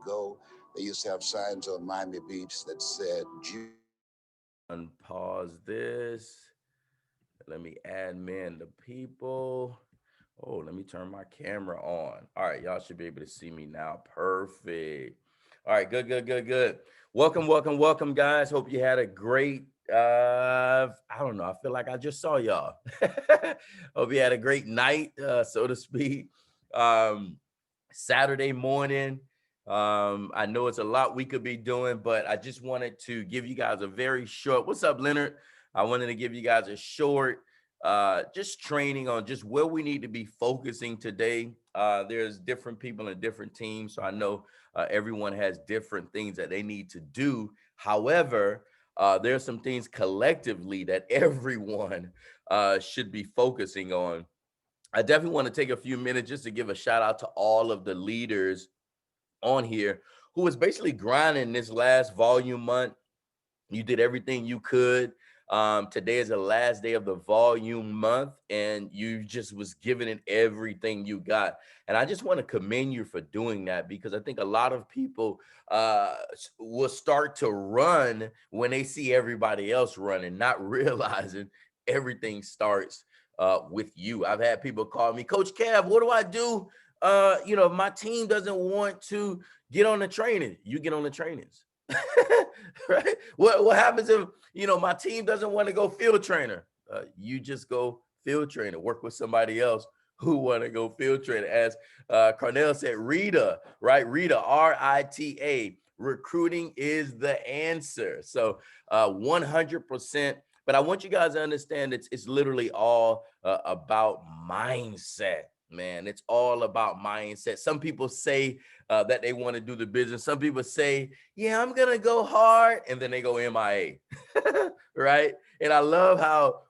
ago, they used to have signs on Miami Beach that said, Unpause this. Let me admin the people. Oh, let me turn my camera on. All right, y'all should be able to see me now. Perfect. All right, good, good, good, good. Welcome, welcome, welcome, guys. Hope you had a great I don't know. I feel like I just saw y'all. Hope you had a great night, so to speak. Um, Saturday morning. I know it's a lot we could be doing, but I just wanted to give you guys a very short. What's up, Leonard? I wanted to give you guys a short, just training on just where we need to be focusing today. There's different people in different teams, so I know everyone has different things that they need to do. However, there's some things collectively that everyone should be focusing on. I definitely want to take a few minutes just to give a shout out to all of the leaders on here who was basically grinding this last volume month. You did everything you could. Today is the last day of the volume month, and you just was giving it everything you got. And I just want to commend you for doing that, because I think a lot of people will start to run when they see everybody else running, not realizing everything starts with you. I've had people call me, Coach Cav, what do I do? My team doesn't want to get on the training. You get on the trainings. Right? What happens if my team doesn't want to go field trainer? You just go field trainer. Work with somebody else who want to go field trainer. As Carnell said, Rita, right? Rita, RITA. Recruiting is the answer. So 100%. But I want you guys to understand it's literally all about mindset. Man, it's all about mindset. Some people say that they want to do the business. Some people say, yeah, I'm going to go hard. And then they go MIA. Right. And I love how,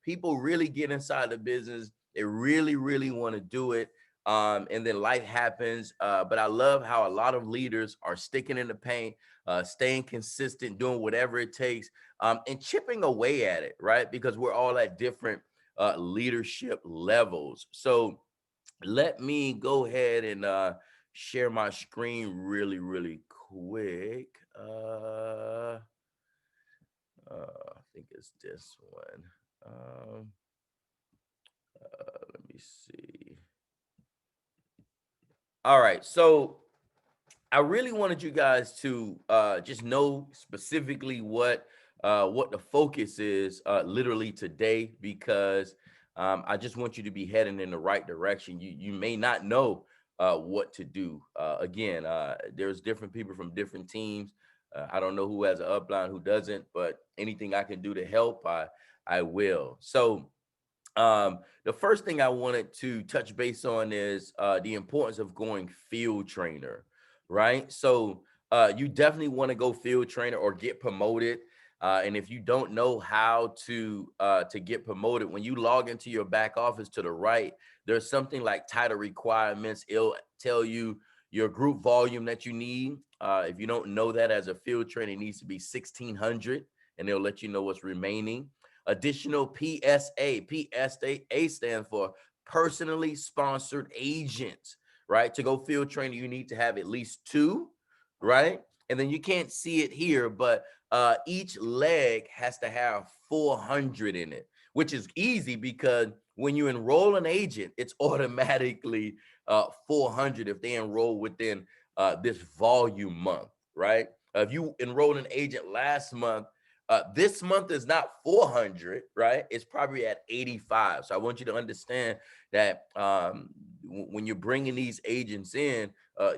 people really get inside the business. They really, really want to do it. And then life happens. But I love how a lot of leaders are sticking in the paint, staying consistent, doing whatever it takes, and chipping away at it, right? Because we're all at different leadership levels. So let me go ahead and share my screen really, really quick. I think it's this one. Let me see. All right, so I really wanted you guys to just know specifically what the focus is literally today, because I just want you to be heading in the right direction. You may not know what to do. Again, there's different people from different teams. I don't know who has an upline, who doesn't, but anything I can do to help, I will. So the first thing I wanted to touch base on is the importance of going field trainer, right? So you definitely want to go field trainer or get promoted. And if you don't know how to get promoted, when you log into your back office to the right, there's something like title requirements. It'll tell you your group volume that you need. If you don't know that, as a field trainer, it needs to be 1,600, and they'll let you know what's remaining. Additional PSA. PSA stands for personally sponsored agents, right? To go field training, you need to have at least two, right? And then you can't see it here, but each leg has to have 400 in it, which is easy because when you enroll an agent, it's automatically 400 if they enroll within this volume month, right? If you enrolled an agent last month, this month is not 400, right? It's probably at 85. So I want you to understand that when you're bringing these agents in,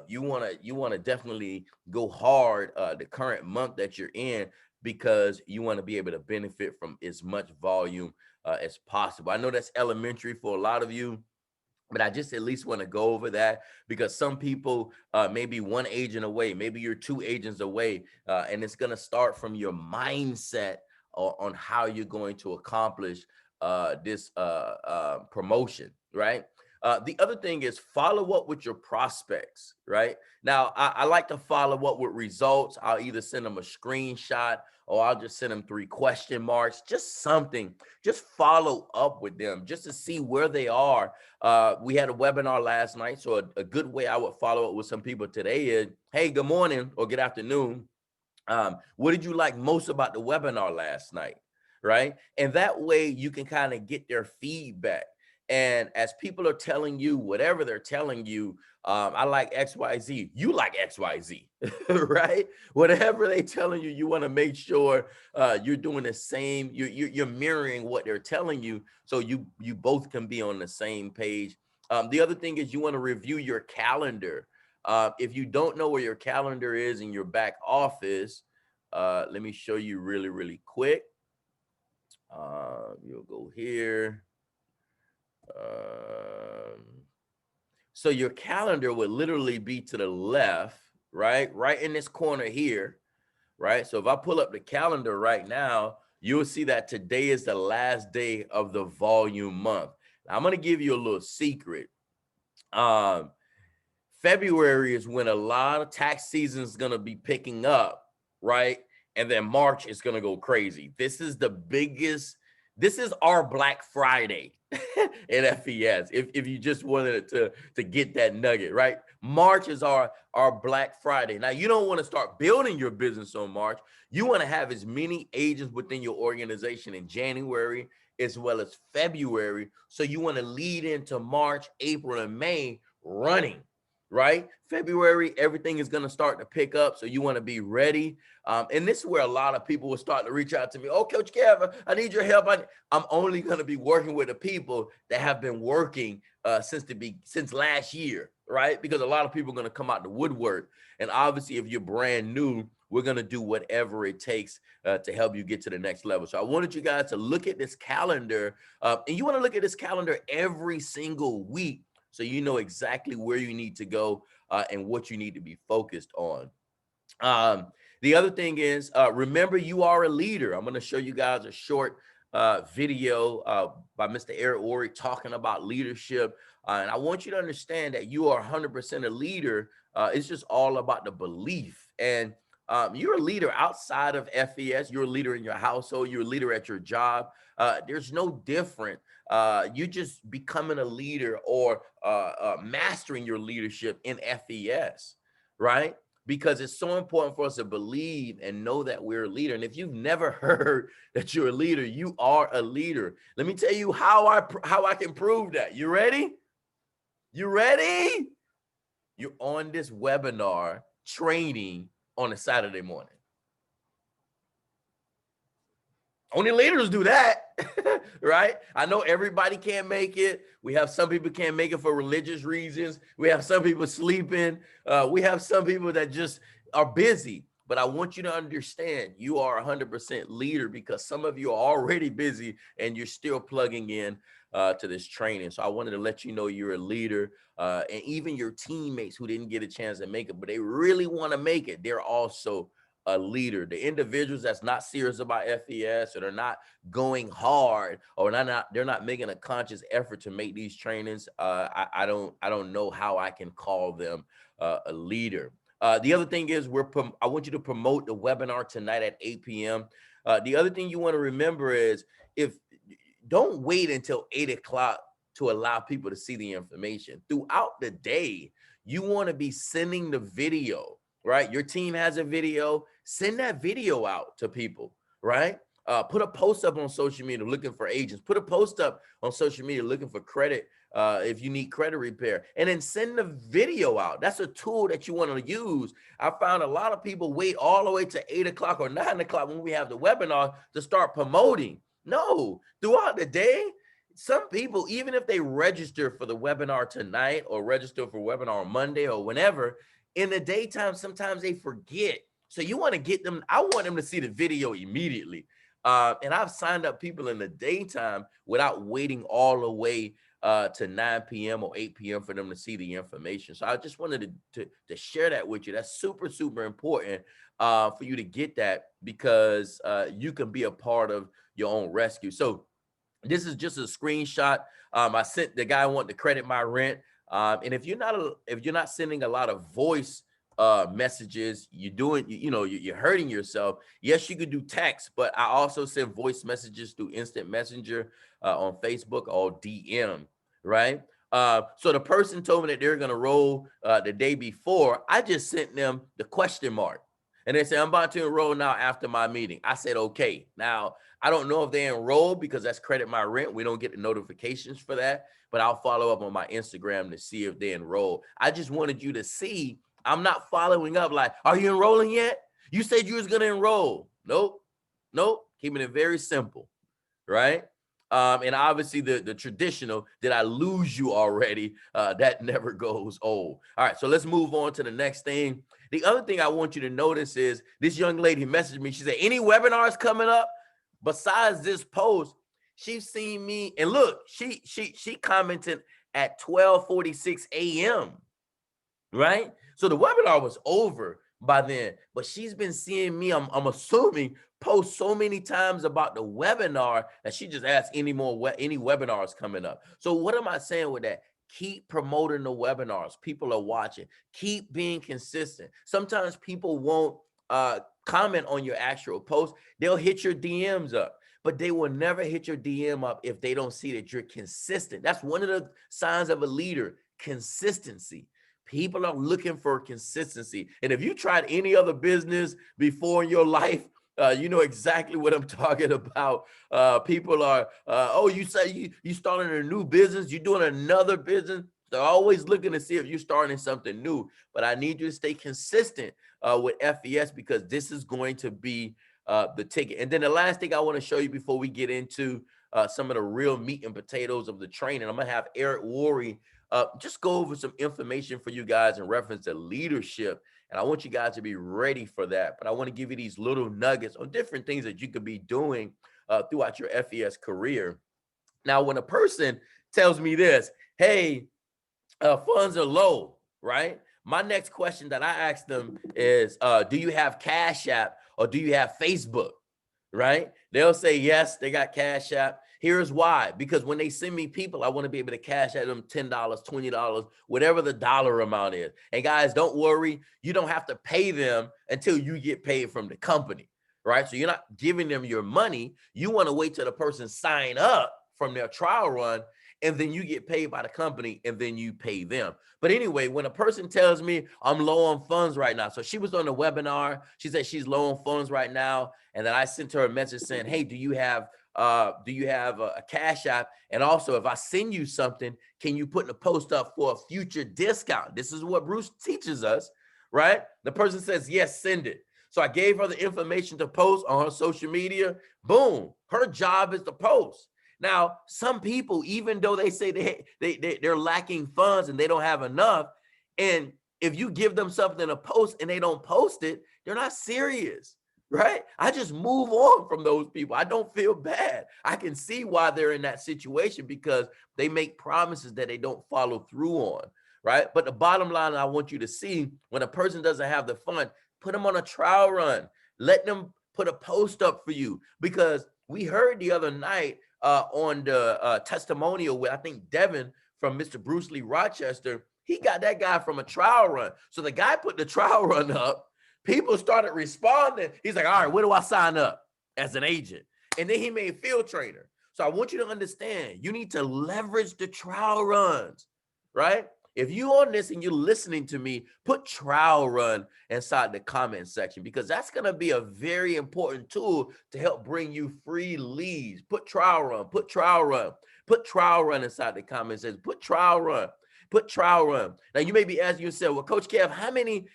you wanna definitely go hard the current month that you're in, because you want to be able to benefit from as much volume as possible. I know that's elementary for a lot of you, but I just at least want to go over that, because some people may be one agent away, maybe you're two agents away, and it's going to start from your mindset on how you're going to accomplish this promotion, right? The other thing is follow up with your prospects, right? Now, I like to follow up with results. I'll either send them a screenshot or I'll just send them 3 question marks, just something. Just follow up with them just to see where they are. We had a webinar last night, so a good way I would follow up with some people today is, hey, good morning or good afternoon. What did you like most about the webinar last night? Right. And that way you can kind of get their feedback. And as people are telling you whatever they're telling you, I like XYZ, you like XYZ, right? Whatever they telling you, you want to make sure you're doing the same, you're mirroring what they're telling you, so you both can be on the same page. The other thing is you want to review your calendar. If you don't know where your calendar is in your back office, let me show you really, really quick. You'll go here. So your calendar would literally be to the left, right? Right in this corner here, right? So if I pull up the calendar right now, you'll see that today is the last day of the volume month. Now, I'm going to give you a little secret. February is when a lot of tax season is going to be picking up, right? And then March is going to go crazy. This is the biggest, this is our Black Friday in FES. If you just wanted to get that nugget, right? March is our Black Friday. Now, you don't want to start building your business on March. You want to have as many agents within your organization in January as well as February. So you want to lead into March, April, and May running. Right? February, everything is going to start to pick up. So you want to be ready. And this is where a lot of people will start to reach out to me. Oh, Coach Kev, I need your help. I'm only going to be working with the people that have been working since last year, right? Because a lot of people are going to come out the woodwork. And obviously, if you're brand new, we're going to do whatever it takes to help you get to the next level. So I wanted you guys to look at this calendar. And you want to look at this calendar every single week, so you know exactly where you need to go and what you need to be focused on. The other thing is, remember, you are a leader. I'm going to show you guys a short video by Mr. Eric Worre talking about leadership. And I want you to understand that you are 100% a leader. It's just all about the belief. And you're a leader outside of FES. You're a leader in your household. You're a leader at your job. There's no different. You're just becoming a leader or mastering your leadership in FES, right? Because it's so important for us to believe and know that we're a leader. And if you've never heard that you're a leader, you are a leader. Let me tell you how I can prove that. You ready? You ready? You're on this webinar training on a Saturday morning. Only leaders do that, right? I know everybody can't make it. We have some people can't make it for religious reasons. We have some people sleeping. We have some people that just are busy. But I want you to understand you are 100% leader, because some of you are already busy and you're still plugging in to this training. So I wanted to let you know you're a leader, and even your teammates who didn't get a chance to make it, but they really want to make it, they're also a leader. The individuals that's not serious about FES, or they're not going hard, or they're not making a conscious effort to make these trainings, I don't know how I can call them a leader. The other thing is I want you to promote the webinar tonight at 8 p.m. The other thing you want to remember is, don't wait until 8 o'clock to allow people to see the information. Throughout the day, you want to be sending the video, right? Your team has a video, send that video out to people, right? Put a post up on social media looking for agents. Put a post up on social media looking for credit if you need credit repair, and then send the video out. That's a tool that you want to use. I found a lot of people wait all the way to 8 o'clock or 9 o'clock when we have the webinar to start promoting. No, throughout the day, some people, even if they register for the webinar tonight or register for webinar on Monday or whenever, in the daytime, sometimes they forget. So you want to get them, I want them to see the video immediately. And I've signed up people in the daytime without waiting all the way to 9 p.m. or 8 p.m. for them to see the information. So I just wanted to share that with you. That's super, super important for you to get that, because you can be a part of your own rescue. So This is just a screenshot. I sent the guy wanting to credit my rent. And if you're not sending a lot of voice messages, you're hurting yourself. Yes, you could do text, but I also send voice messages through instant messenger on Facebook or DM, right? So the person told me that they're gonna roll the day before. I just sent them the question mark. And they said, I'm about to enroll now after my meeting. I said, okay. Now, I don't know if they enroll because that's credit my rent. We don't get the notifications for that, but I'll follow up on my Instagram to see if they enroll. I just wanted you to see, I'm not following up like, are you enrolling yet? You said you was going to enroll. Nope. Keeping it very simple, right? And obviously the traditional, did I lose you already? That never goes old. All right, so let's move on to the next thing. The other thing I want you to notice is this young lady messaged me. She said, any webinars coming up besides this post? She's seen me, and look, she commented at 12:46 a.m. right? So the webinar was over by then, but she's been seeing me, I'm assuming, post so many times about the webinar that she just asked any webinars coming up. So what am I saying with that? Keep promoting the webinars. People are watching. Keep being consistent. Sometimes people won't comment on your actual post. They'll hit your DMs up, but they will never hit your DM up if they don't see that you're consistent. That's one of the signs of a leader: consistency. People are looking for consistency. And if you tried any other business before in your life, you know exactly what I'm talking about. People are, oh, you say you starting a new business, you're doing another business. They're always looking to see if you're starting something new. But I need you to stay consistent with FES, because this is going to be the ticket. And then the last thing I want to show you before we get into some of the real meat and potatoes of the training, I'm going to have Eric Worre just go over some information for you guys in reference to leadership. And I want you guys to be ready for that. But I want to give you these little nuggets on different things that you could be doing throughout your FES career. Now, when a person tells me this, hey, funds are low, right? My next question that I ask them is, do you have Cash App or do you have Facebook, right? They'll say, yes, they got Cash App. Here's why: because when they send me people, I want to be able to cash at them $10, $20, whatever the dollar amount is. And guys, don't worry, you don't have to pay them until you get paid from the company, right? So you're not giving them your money. You want to wait till the person sign up from their trial run, and then you get paid by the company, and then you pay them. But anyway, when a person tells me I'm low on funds right now, so she was on the webinar, she said she's low on funds right now, and then I sent her a message saying, hey, do you have a Cash App? And also, if I send you something, can you put in a post up for a future discount? This is what Bruce teaches us, right? The person says, yes, send it. So I gave her the information to post on her social media. Boom. Her job is to post. Now, some people, even though they say they're lacking funds and they don't have enough, and if you give them something to post and they don't post it, they're not serious, right? I just move on from those people. I don't feel bad. I can see why they're in that situation, because they make promises that they don't follow through on, right? But the bottom line I want you to see, when a person doesn't have the fund, put them on a trial run. Let them put a post up for you, because we heard the other night on the testimonial with, I think, Devin from Mr. Bruce Lee Rochester, he got that guy from a trial run. So the guy put the trial run up. People started responding. He's like, all right, where do I sign up as an agent? And then he made field trainer. So I want you to understand, you need to leverage the trial runs, right? If you on this and you're listening to me, put trial run inside the comment section, because that's going to be a very important tool to help bring you free leads. Put trial run, put trial run, put trial run inside the comment section, put trial run. Put trial run. Now you may be asking yourself, well, Coach Kev, how many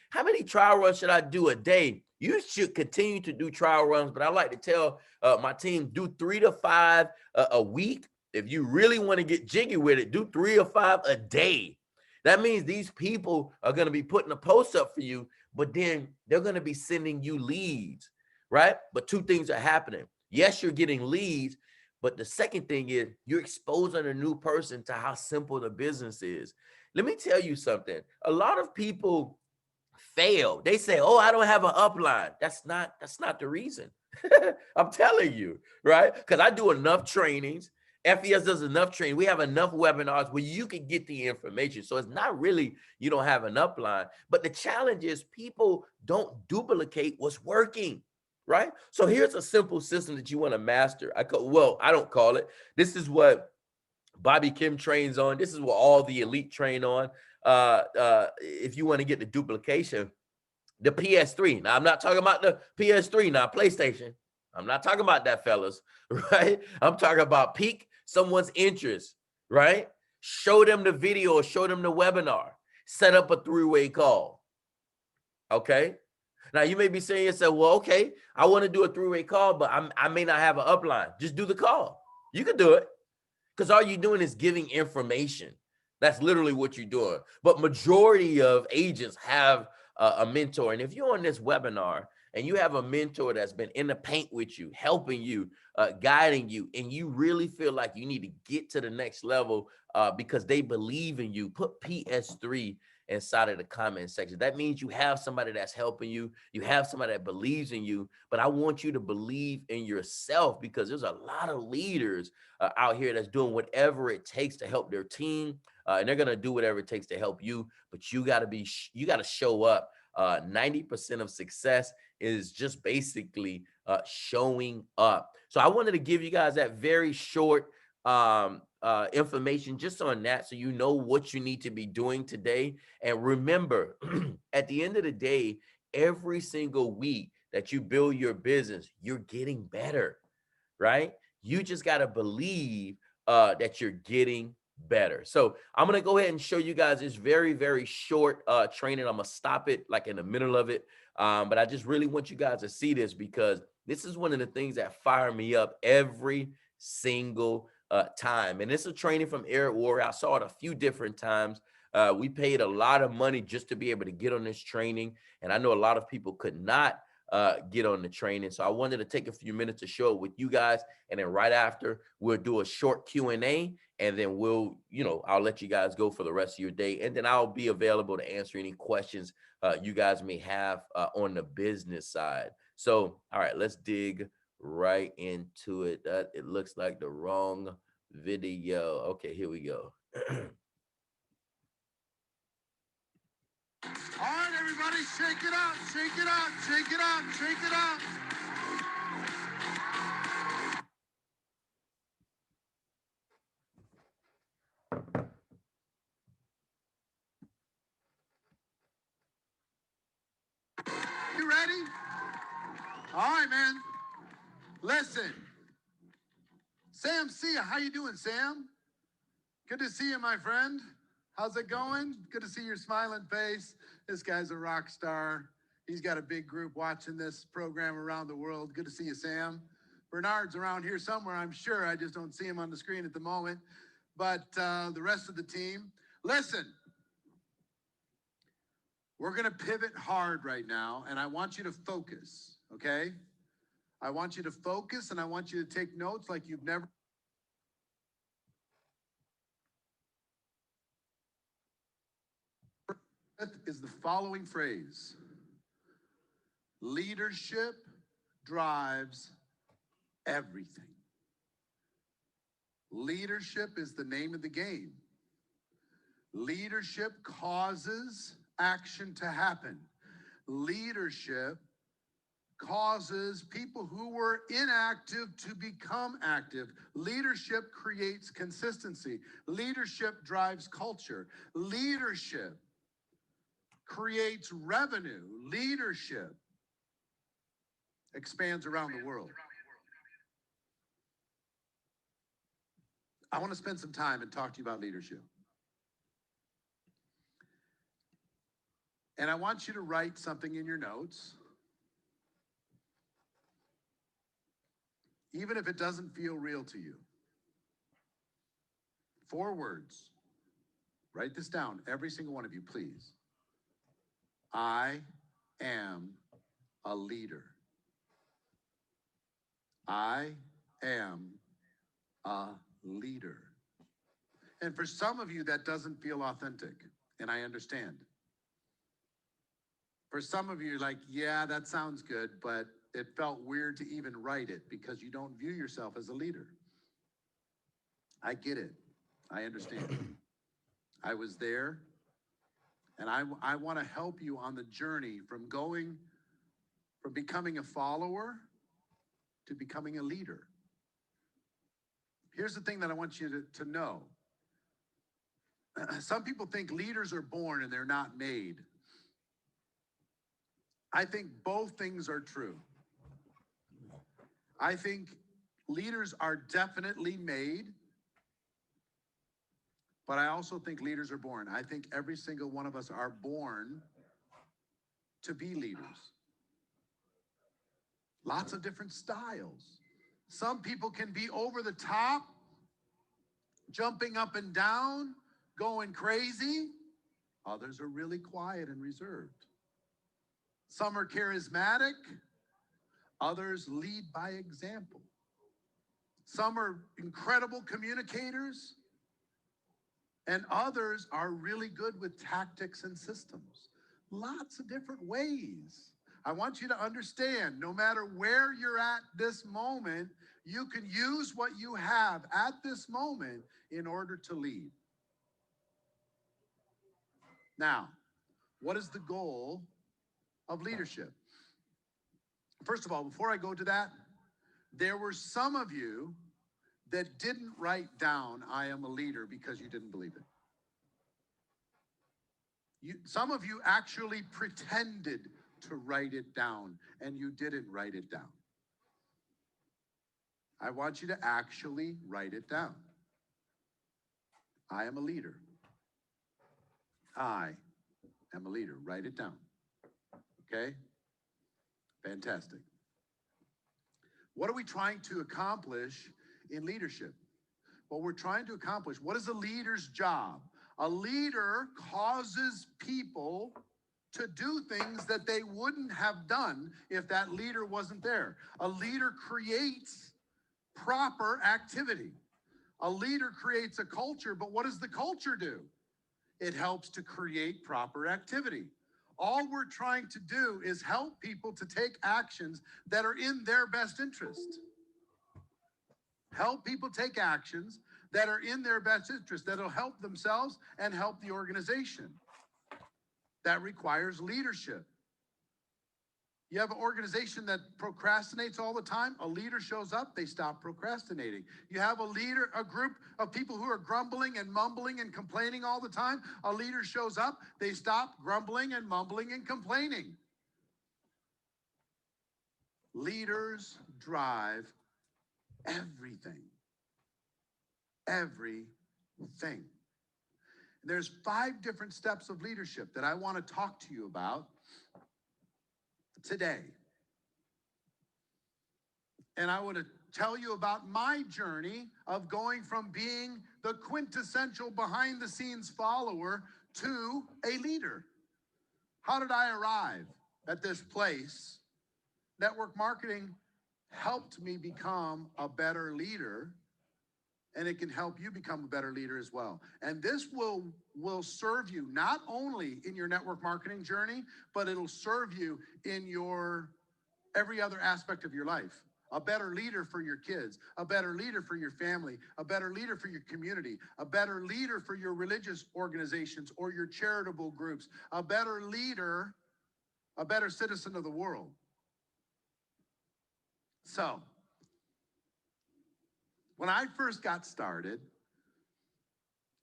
trial runs should I do a day? You should continue to do trial runs, but I like to tell my team, do 3 to 5 a week. If you really want to get jiggy with it, do 3 or 5 a day. That means these people are going to be putting a post up for you, but then they're going to be sending you leads, right? But two things are happening. Yes, you're getting leads, but the second thing is you're exposing a new person to how simple the business is. Let me tell you something. A lot of people fail. They say, oh, I don't have an upline. That's not the reason. I'm telling you, right? Because I do enough trainings FES does enough training. We have enough webinars where you can get the information. So it's not really, you don't have an upline, but the challenge is people don't duplicate what's working, right? So here's a simple system that you want to master. I don't call it. This is what Bobby Kim trains on. This is what all the elite train on. If you want to get the duplication, the PS3. Now, I'm not talking about the PS3, now PlayStation. I'm not talking about that, fellas, right? I'm talking about pique someone's interest, right? Show them the video or show them the webinar. Set up a three-way call, okay? Now, you may be saying yourself, well, okay, I want to do a three-way call, but I may not have an upline. Just do the call. You can do it because all you're doing is giving information. That's literally what you're doing. But majority of agents have a mentor. And if you're on this webinar and you have a mentor that's been in the paint with you, helping you, guiding you, and you really feel like you need to get to the next level because they believe in you, put PS3 inside of the comment section. That means you have somebody that's helping you. You have somebody that believes in you, but I want you to believe in yourself because there's a lot of leaders out here that's doing whatever it takes to help their team. And they're going to do whatever it takes to help you, but you got to show up. 90% of success is just basically showing up. So I wanted to give you guys that very short information just on that, so you know what you need to be doing today. And remember, at the end of the day, every single week that you build your business, you're getting better, right? You just got to believe that you're getting better. So I'm going to go ahead and show you guys this very, very short training. I'm going to stop it like in the middle of it. But I just really want you guys to see this because this is one of the things that fire me up every single time. And it's a training from Eric Worre. I saw it a few different times. We paid a lot of money just to be able to get on this training. And I know a lot of people could not get on the training. So I wanted to take a few minutes to show it with you guys. And then right after, we'll do a short Q&A. And then I'll let you guys go for the rest of your day. And then I'll be available to answer any questions you guys may have on the business side. So, all right, let's dig right into it. It looks like the wrong video. Okay, here we go. All right, everybody, shake it out, shake it out, shake it out, shake it out. You ready? All right, man. Listen. Sam Sia, how you doing, Sam? Good to see you, my friend. How's it going? Good to see your smiling face. This guy's a rock star. He's got a big group watching this program around the world. Good to see you, Sam. Bernard's around here somewhere, I'm sure. I just don't see him on the screen at the moment. But the rest of the team, listen. We're going to pivot hard right now, and I want you to focus, okay? I want you to focus, and I want you to take notes like you've never. Is the following phrase: leadership drives everything. Leadership is the name of the game. Leadership causes action to happen. Leadership causes people who were inactive to become active. Leadership creates consistency. Leadership drives culture. Leadership creates revenue. Leadership expands around the world. I want to spend some time and talk to you about leadership. And I want you to write something in your notes, even if it doesn't feel real to you. 4 words. Write this down, every single one of you, please. I am a leader. I am a leader. And for some of you, that doesn't feel authentic, and I understand. For some of you, you're like, yeah, that sounds good, but it felt weird to even write it because you don't view yourself as a leader. I get it. I understand. I was there, and I want to help you on the journey from becoming a follower to becoming a leader. Here's the thing that I want you to know. Some people think leaders are born and they're not made. I think both things are true. I think leaders are definitely made, but I also think leaders are born. I think every single one of us are born to be leaders. Lots of different styles. Some people can be over the top, jumping up and down, going crazy. Others are really quiet and reserved. Some are charismatic. Others lead by example. Some are incredible communicators, and others are really good with tactics and systems. Lots of different ways. I want you to understand, no matter where you're at this moment, you can use what you have at this moment in order to lead. Now, what is the goal of leadership? First of all, before I go to that, there were some of you that didn't write down, I am a leader, because you didn't believe it. Some of you actually pretended to write it down, and you didn't write it down. I want you to actually write it down. I am a leader. I am a leader. Write it down. Okay? Fantastic. What are we trying to accomplish in leadership? What we're trying to accomplish, what is a leader's job? A leader causes people to do things that they wouldn't have done if that leader wasn't there. A leader creates proper activity. A leader creates a culture, but what does the culture do? It helps to create proper activity. All we're trying to do is help people to take actions that are in their best interest. Help people take actions that are in their best interest, that'll help themselves and help the organization. That requires leadership. You have an organization that procrastinates all the time. A leader shows up, they stop procrastinating. You have a group of people who are grumbling and mumbling and complaining all the time. A leader shows up, they stop grumbling and mumbling and complaining. Leaders drive everything. Everything. There's 5 different steps of leadership that I want to talk to you about today. And I want to tell you about my journey of going from being the quintessential behind the scenes follower to a leader. How did I arrive at this place? Network marketing helped me become a better leader, and it can help you become a better leader as well. And this will serve you not only in your network marketing journey, but it'll serve you in your every other aspect of your life. A better leader for your kids, a better leader for your family, a better leader for your community, a better leader for your religious organizations or your charitable groups, a better leader, a better citizen of the world. So, when I first got started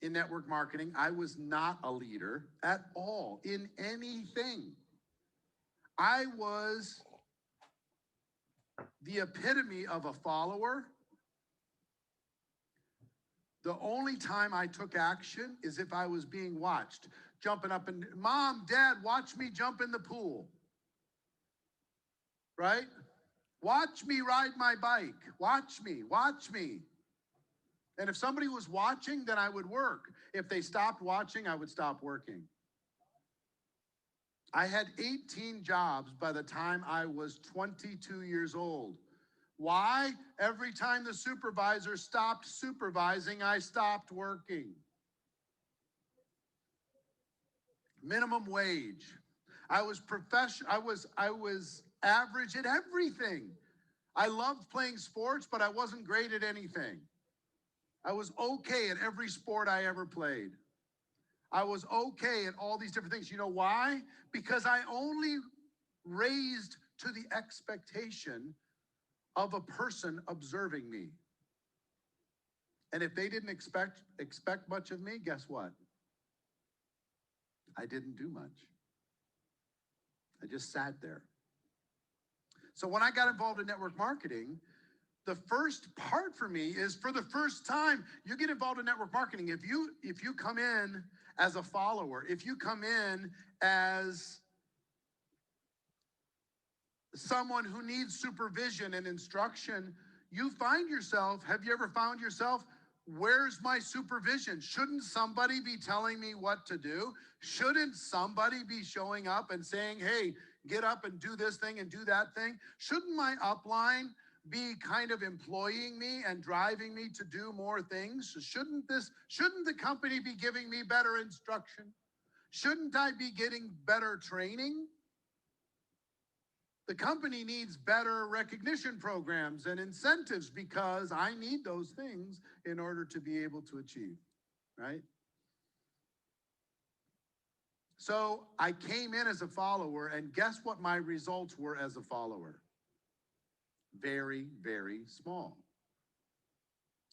in network marketing, I was not a leader at all in anything. I was the epitome of a follower. The only time I took action is if I was being watched, jumping up and, Mom, Dad, watch me jump in the pool. Right? Watch me ride my bike. Watch me, watch me. And if somebody was watching, then I would work. If they stopped watching, I would stop working. I had 18 jobs by the time I was 22 years old. Why? Every time the supervisor stopped supervising, I stopped working. Minimum wage. I was professional. I was average at everything. I loved playing sports, but I wasn't great at anything. I was okay at every sport I ever played. I was okay at all these different things. You know why? Because I only raised to the expectation of a person observing me. And if they didn't expect much of me, guess what? I didn't do much. I just sat there. So when I got involved in network marketing, the first part for me is, for the first time, you get involved in network marketing. If you come in as a follower, if you come in as someone who needs supervision and instruction, you find yourself, have you ever found yourself, where's my supervision? Shouldn't somebody be telling me what to do? Shouldn't somebody be showing up and saying, hey, get up and do this thing and do that thing? Shouldn't my upline be kind of employing me and driving me to do more things? Shouldn't the company be giving me better instruction? Shouldn't I be getting better training? The company needs better recognition programs and incentives because I need those things in order to be able to achieve, right? So I came in as a follower, and guess what my results were as a follower? Very, very small.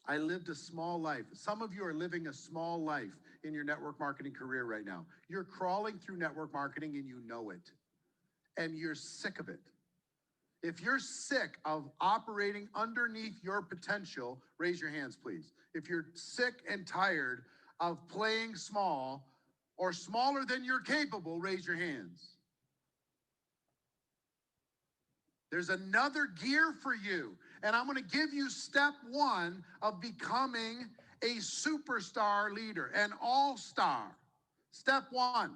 I lived a small life. Some of you are living a small life in your network marketing career right now. You're crawling through network marketing and you know it, and you're sick of it. If you're sick of operating underneath your potential, raise your hands, please. If you're sick and tired of playing small or smaller than you're capable, raise your hands. There's another gear for you, and I'm going to give you step one of becoming a superstar leader, an all-star. Step one.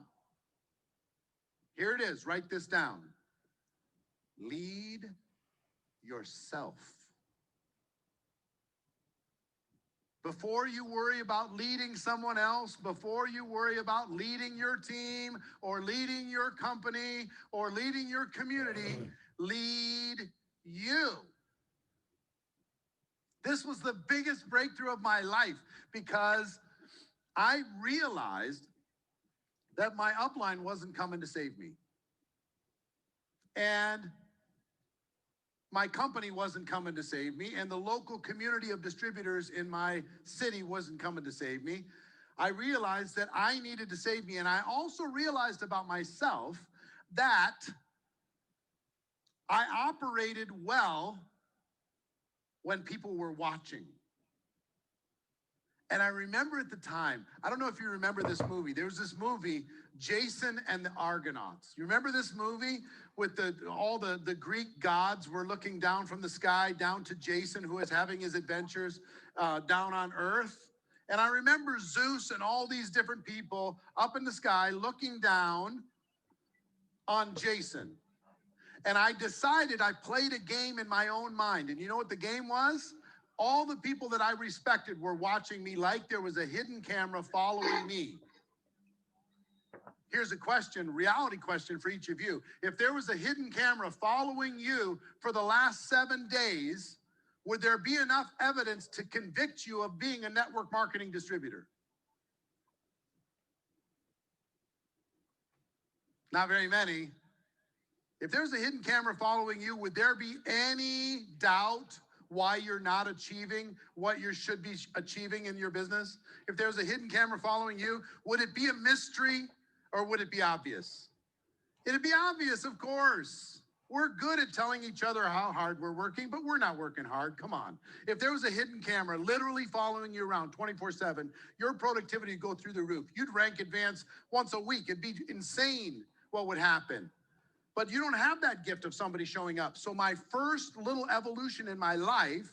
Here it is. Write this down. Lead yourself. Before you worry about leading someone else, before you worry about leading your team or leading your company or leading your community, lead you. This was the biggest breakthrough of my life because I realized that my upline wasn't coming to save me. And my company wasn't coming to save me, and the local community of distributors in my city wasn't coming to save me. I realized that I needed to save me, and I also realized about myself that I operated well when people were watching. And I remember at the time, I don't know if you remember this movie. There was this movie, Jason and the Argonauts. You remember this movie with all the Greek gods were looking down from the sky down to Jason, who was having his adventures down on earth? And I remember Zeus and all these different people up in the sky looking down on Jason. And I decided, I played a game in my own mind. And you know what the game was? All the people that I respected were watching me like there was a hidden camera following me. Here's a question, reality question for each of you. If there was a hidden camera following you for the last 7 days, would there be enough evidence to convict you of being a network marketing distributor? Not very many. If there's a hidden camera following you, would there be any doubt why you're not achieving what you should be achieving in your business? If there's a hidden camera following you, would it be a mystery or would it be obvious? It'd be obvious, of course. We're good at telling each other how hard we're working, but we're not working hard. Come on. If there was a hidden camera literally following you around 24/7, your productivity would go through the roof. You'd rank advance once a week. It'd be insane what would happen. But you don't have that gift of somebody showing up. So my first little evolution in my life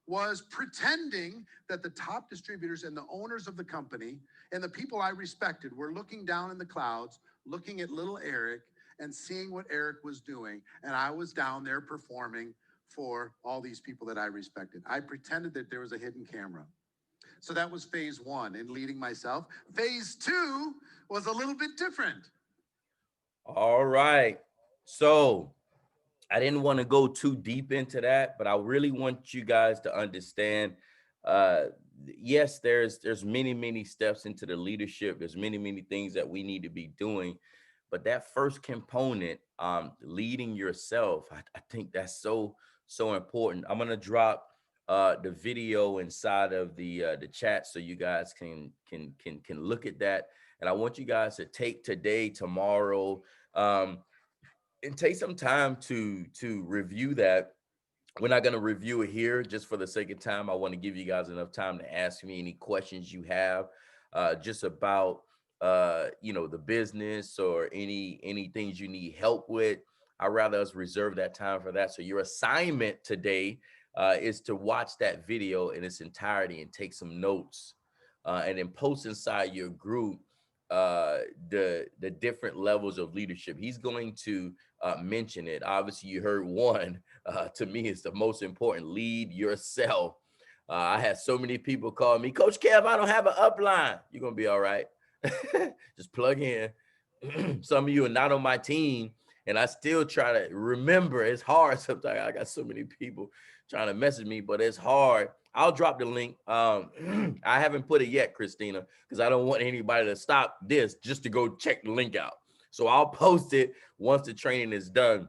was pretending that the top distributors and the owners of the company and the people I respected were looking down in the clouds, looking at little Eric and seeing what Eric was doing. And I was down there performing for all these people that I respected. I pretended that there was a hidden camera. So that was phase one in leading myself. Phase two was a little bit different. All right. So I didn't want to go too deep into that, but I really want you guys to understand uh, yes, there's many steps into the leadership. There's many things that we need to be doing, but that first component, leading yourself, I think that's so important. I'm gonna drop the video inside of the chat so you guys can look at that. And I want you guys to take today, tomorrow, um, and take some time to review that. We're not going to review it here just for the sake of time. I want to give you guys enough time to ask me any questions you have, just about the business, or any things you need help with. I'd rather us reserve that time for that. So your assignment today is to watch that video in its entirety and take some notes, and then post inside your group the different levels of leadership. He's going to mention it. Obviously, you heard one. To me, it's the most important: lead yourself. I had so many people call me, Coach Kev, I don't have an upline. You're gonna be all right. Just plug in. Some of you are not on my team, and I still try to remember. It's hard sometimes. I got so many people trying to message me, but it's hard. I'll drop the link. I haven't put it yet, Christina, because I don't want anybody to stop this just to go check the link out. So I'll post it once the training is done.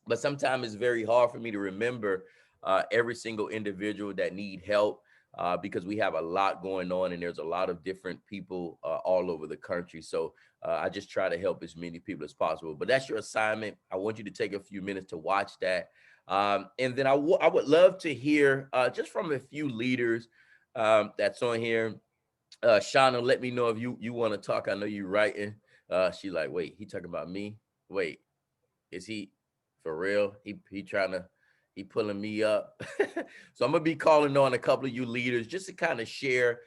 But sometimes it's very hard for me to remember every single individual that need help, because we have a lot going on, and there's a lot of different people all over the country. So I just try to help as many people as possible. But that's your assignment. I want you to take a few minutes to watch that. And then I would love to hear just from a few leaders that's on here. Shauna, let me know if you want to talk. I know you writing. She like, wait, he talking about me? Wait, is he for real? He pulling me up. So I'm gonna be calling on a couple of you leaders just to kind of share,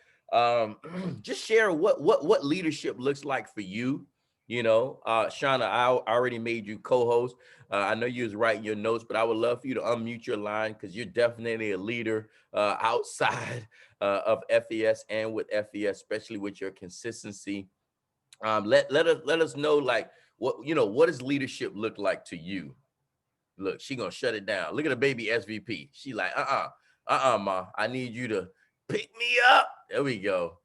just share what leadership looks like for you. Shauna, I already made you co-host. I know you was writing your notes, but I would love for you to unmute your line, because you're definitely a leader outside of FES and with FES, especially with your consistency. Let us know, like, what does leadership look like to you? Look, she gonna shut it down. Look at the baby SVP. She like, ma, I need you to pick me up. There we go.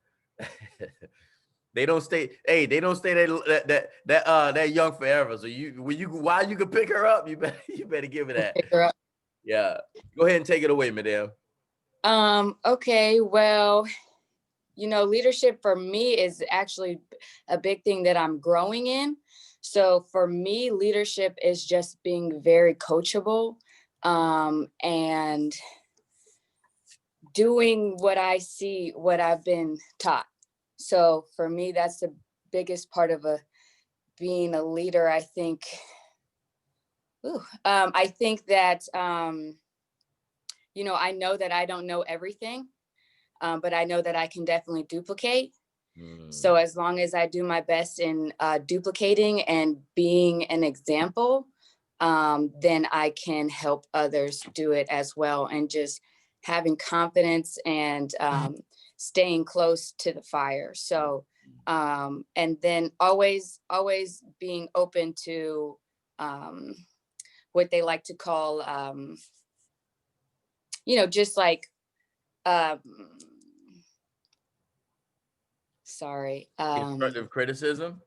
They don't stay. Hey, they don't stay that young forever. So while you can pick her up, you better give it that. Pick her up. Yeah. Go ahead and take it away, madam. Okay, well, leadership for me is actually a big thing that I'm growing in. So for me, leadership is just being very coachable, and doing what I see, what I've been taught. So for me, that's the biggest part of being a leader. I think, I think that, I know that I don't know everything, but I know that I can definitely duplicate. So as long as I do my best in duplicating and being an example, then I can help others do it as well. And just having confidence and staying close to the fire. So, and then always being open to what they like to call, just like, sorry. Constructive criticism.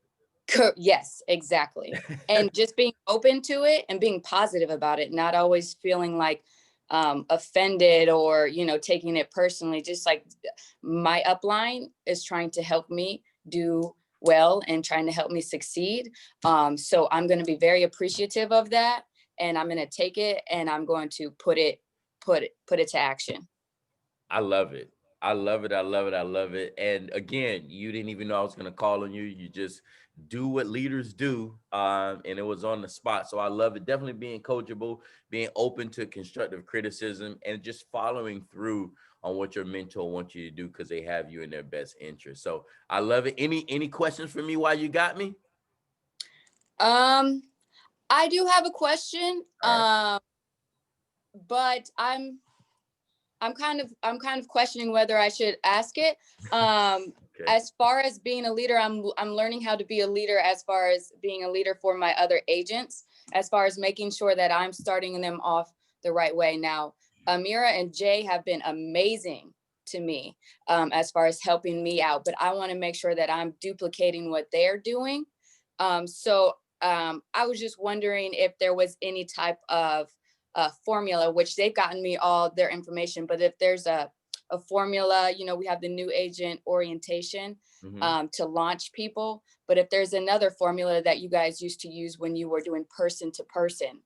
Yes, exactly. And just being open to it and being positive about it, not always feeling like offended or, taking it personally. Just like my upline is trying to help me do well and trying to help me succeed. So I'm going to be very appreciative of that, and I'm going to take it and I'm going to put it to action. I love it. I love it. I love it. I love it. And again, you didn't even know I was going to call on you. You just do what leaders do. And it was on the spot. So I love it. Definitely being coachable, being open to constructive criticism, and just following through on what your mentor wants you to do, because they have you in their best interest. So I love it. Any questions for me while you got me? I do have a question. Right. But I'm kind of questioning whether I should ask it. Okay. As far as being a leader, I'm learning how to be a leader as far as being a leader for my other agents, as far as making sure that I'm starting them off the right way. Now, Amira and Jay have been amazing to me as far as helping me out, but I want to make sure that I'm duplicating what they're doing. I was just wondering if there was any type of formula, which they've gotten me all their information, but if there's a formula, you know, we have the new agent orientation to launch people, but if there's another formula that you guys used to use when you were doing person to person,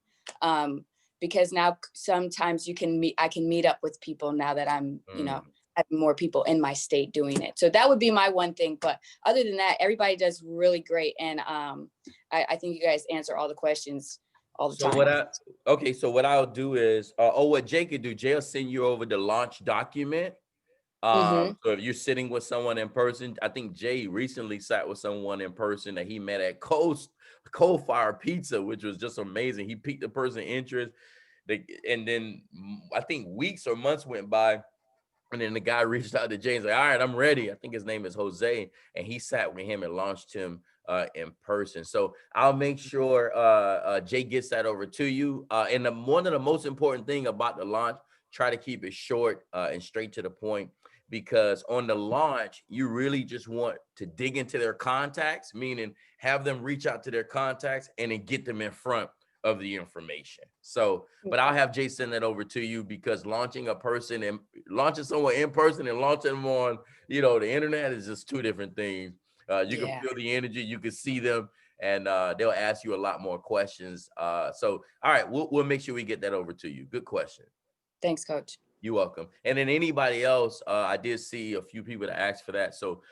because now sometimes I can meet up with people now that I'm, you know, having more people in my state doing it. So that would be my one thing. But other than that, everybody does really great. And I think you guys answer all the questions all the time. So what I'll do is, what Jay could do, Jay will send you over the launch document. So if you're sitting with someone in person, I think Jay recently sat with someone in person that he met at Coal Fire Pizza, which was just amazing. He piqued the person's interest. And then I think weeks or months went by. And then the guy reached out to Jay and said, all right, I'm ready. I think his name is Jose. And he sat with him and launched him in person. So I'll make sure Jay gets that over to you. And one of the most important thing about the launch, try to keep it short and straight to the point, because on the launch, you really just want to dig into their contacts, meaning have them reach out to their contacts and then get them in front of the information. So, but I'll have Jay send that over to you, because launching a person and launching someone in person and launching them on, you know, the internet is just two different things. You can feel the energy, you can see them, and they'll ask you a lot more questions. So, all right, we'll make sure we get that over to you. Good question. Thanks, Coach. You're welcome. And then anybody else, I did see a few people that asked for that. So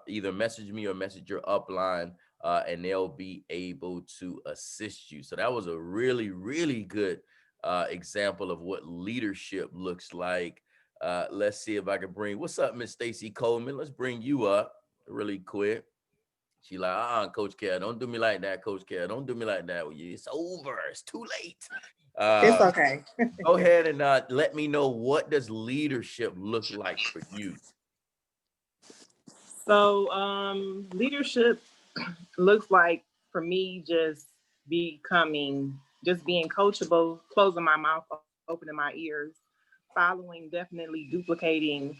either message me or message your upline, and they'll be able to assist you. So that was a really, really good example of what leadership looks like. Let's see if I can bring, what's up, Miss Stacy Coleman? Let's bring you up really quick. She like, Coach Care, don't do me like that, Coach Care. Don't do me like that. It's over. It's too late. It's okay. Go ahead and let me know, what does leadership look like for you? So leadership looks like, for me, just being coachable, closing my mouth, opening my ears, following, definitely duplicating,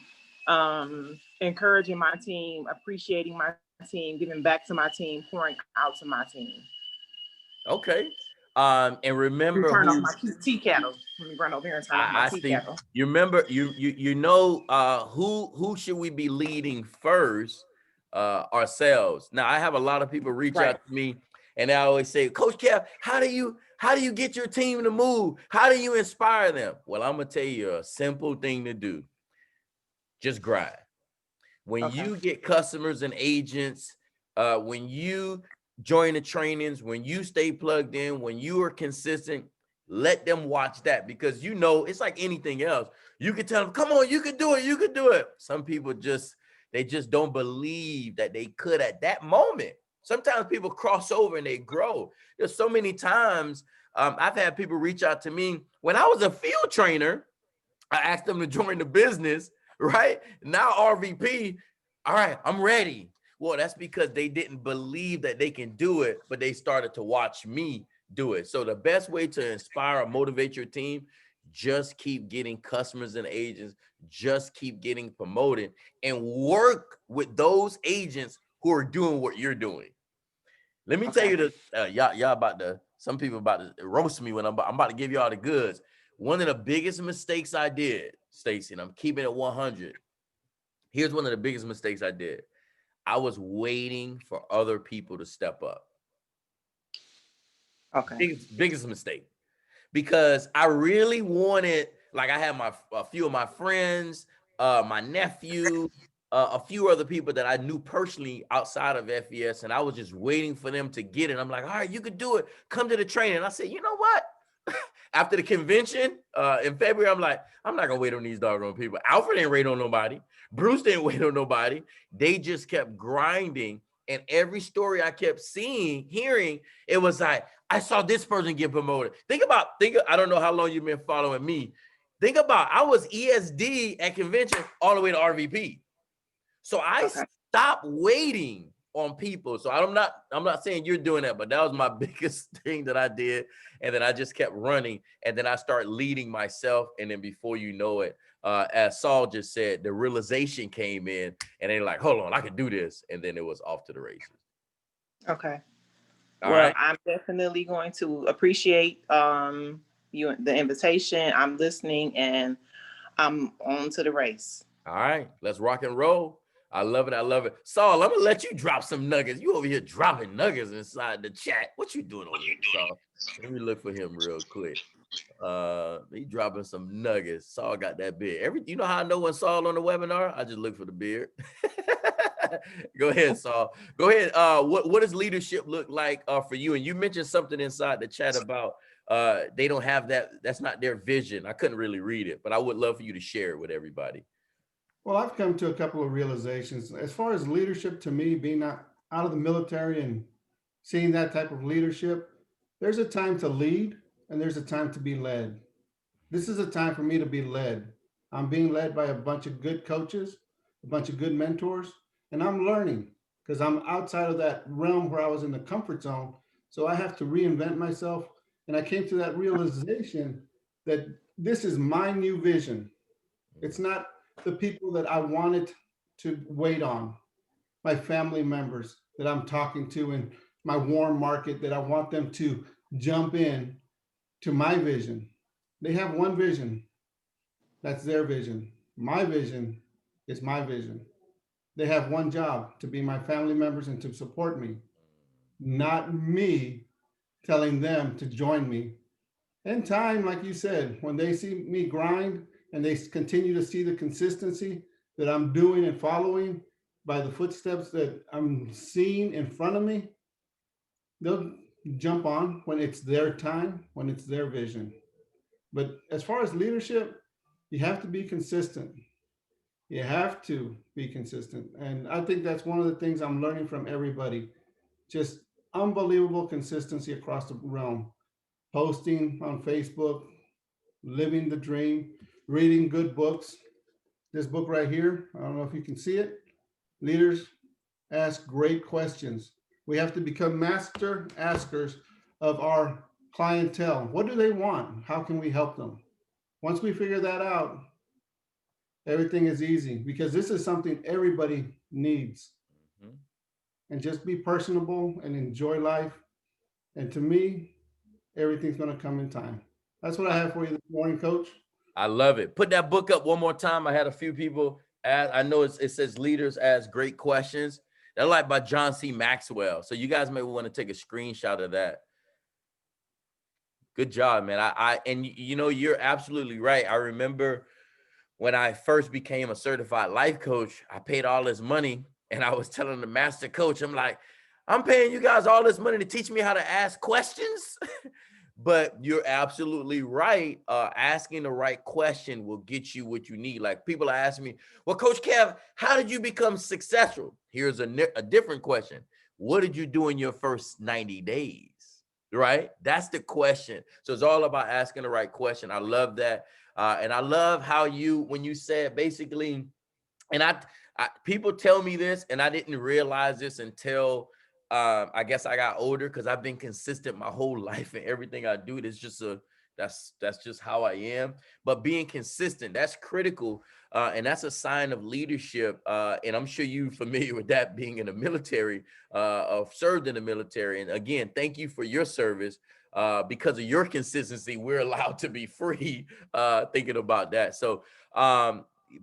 encouraging my team, appreciating my team, giving back to my team, pouring out to my team. Okay. And remember, turn off my tea kettle. Let me run over here and turn off my tea kettle. You remember, you know, who should we be leading first? Ourselves. Now, I have a lot of people reach out to me, and they always say, Coach Kev, how do you get your team to move? How do you inspire them? Well, I'm gonna tell you a simple thing to do. Just grind. When you get customers and agents, when you join the trainings, when you stay plugged in, when you are consistent, let them watch that, because you know, it's like anything else. You can tell them, come on, you can do it, you can do it. Some people they just don't believe that they could at that moment. Sometimes people cross over and they grow. There's so many times I've had people reach out to me when I was a field trainer. I asked them to join the business, right? Now RVP, all right, I'm ready. Well, that's because they didn't believe that they can do it, but they started to watch me do it. So the best way to inspire or motivate your team, just keep getting customers and agents, just keep getting promoted, and work with those agents who are doing what you're doing. Let me tell you this, y'all about to, some people about to roast me when I'm about to give y'all the goods. One of the biggest mistakes I did, Stacy, and I'm keeping it 100. Here's one of the biggest mistakes I did. I was waiting for other people to step up. Biggest mistake. Because I really wanted, like, I had a few of my friends, my nephew, a few other people that I knew personally outside of FES, and I was just waiting for them to get it. I'm like, all right, you could do it. Come to the training. And I said, you know what? After the convention in February, I'm like, I'm not gonna wait on these doggone people. Alfred didn't wait on nobody. Bruce didn't wait on nobody. They just kept grinding. And every story I kept hearing, it was like, I saw this person get promoted. I don't know how long you've been following me. Think about, I was ESD at convention all the way to RVP. So I stopped waiting on people. So I'm not saying you're doing that, but that was my biggest thing that I did. And then I just kept running, and then I started leading myself. And then before you know it, as Saul just said, the realization came in and they're like, hold on, I can do this. And then it was off to the races. Okay. All Well, right. I'm definitely going to appreciate you the invitation. I'm listening and I'm on to the race. All right. Let's rock and roll. I love it. I love it. Saul, I'm gonna let you drop some nuggets. You over here dropping nuggets inside the chat. What you doing over here, Saul? Let me look for him real quick. He dropping some nuggets. Saul got that beard. You know how I know when Saul on the webinar? I just look for the beard. Go ahead, Saul. Go ahead. What does leadership look like for you? And you mentioned something inside the chat about they don't have that. That's not their vision. I couldn't really read it, but I would love for you to share it with everybody. Well, I've come to a couple of realizations. As far as leadership, to me, being out of the military and seeing that type of leadership, there's a time to lead and there's a time to be led. This is a time for me to be led. I'm being led by a bunch of good coaches, a bunch of good mentors, and I'm learning because I'm outside of that realm where I was in the comfort zone. So I have to reinvent myself. And I came to that realization that this is my new vision. It's not the people that I wanted to wait on, my family members that I'm talking to in my warm market that I want them to jump in to my vision. They have one vision. That's their vision. My vision is my vision. They have one job, to be my family members and to support me, not me telling them to join me. In time, like you said, when they see me grind and they continue to see the consistency that I'm doing and following by the footsteps that I'm seeing in front of me, they'll jump on when it's their time, when it's their vision. But as far as leadership, you have to be consistent. You have to be consistent. And I think that's one of the things I'm learning from everybody. Just unbelievable consistency across the realm. Posting on Facebook, living the dream, reading good books. This book right here, I don't know if you can see it. Leaders ask great questions. We have to become master askers of our clientele. What do they want? How can we help them? Once we figure that out, everything is easy because this is something everybody needs. Mm-hmm. And just be personable and enjoy life. And to me, everything's going to come in time. That's what I have for you this morning, Coach. I love it. Put that book up one more time. I had a few people ask. I know it says leaders ask great questions. That's like by John C. Maxwell. So you guys may want to take a screenshot of that. Good job, man. And you know, you're absolutely right. I remember when I first became a certified life coach, I paid all this money and I was telling the master coach, I'm like, I'm paying you guys all this money to teach me how to ask questions. But you're absolutely right. Asking the right question will get you what you need. Like people are asking me, well, Coach Kev, how did you become successful? Here's a different question. What did you do in your first 90 days? Right? That's the question. So it's all about asking the right question. I love that. And I love how when you said basically, and I people tell me this and I didn't realize this until I guess I got older because I've been consistent my whole life and everything I do. It's just that's just how I am. But being consistent, that's critical. And that's a sign of leadership. And I'm sure you're familiar with that being in the military, served in the military. And again, thank you for your service. Because of your consistency, we're allowed to be free thinking about that. So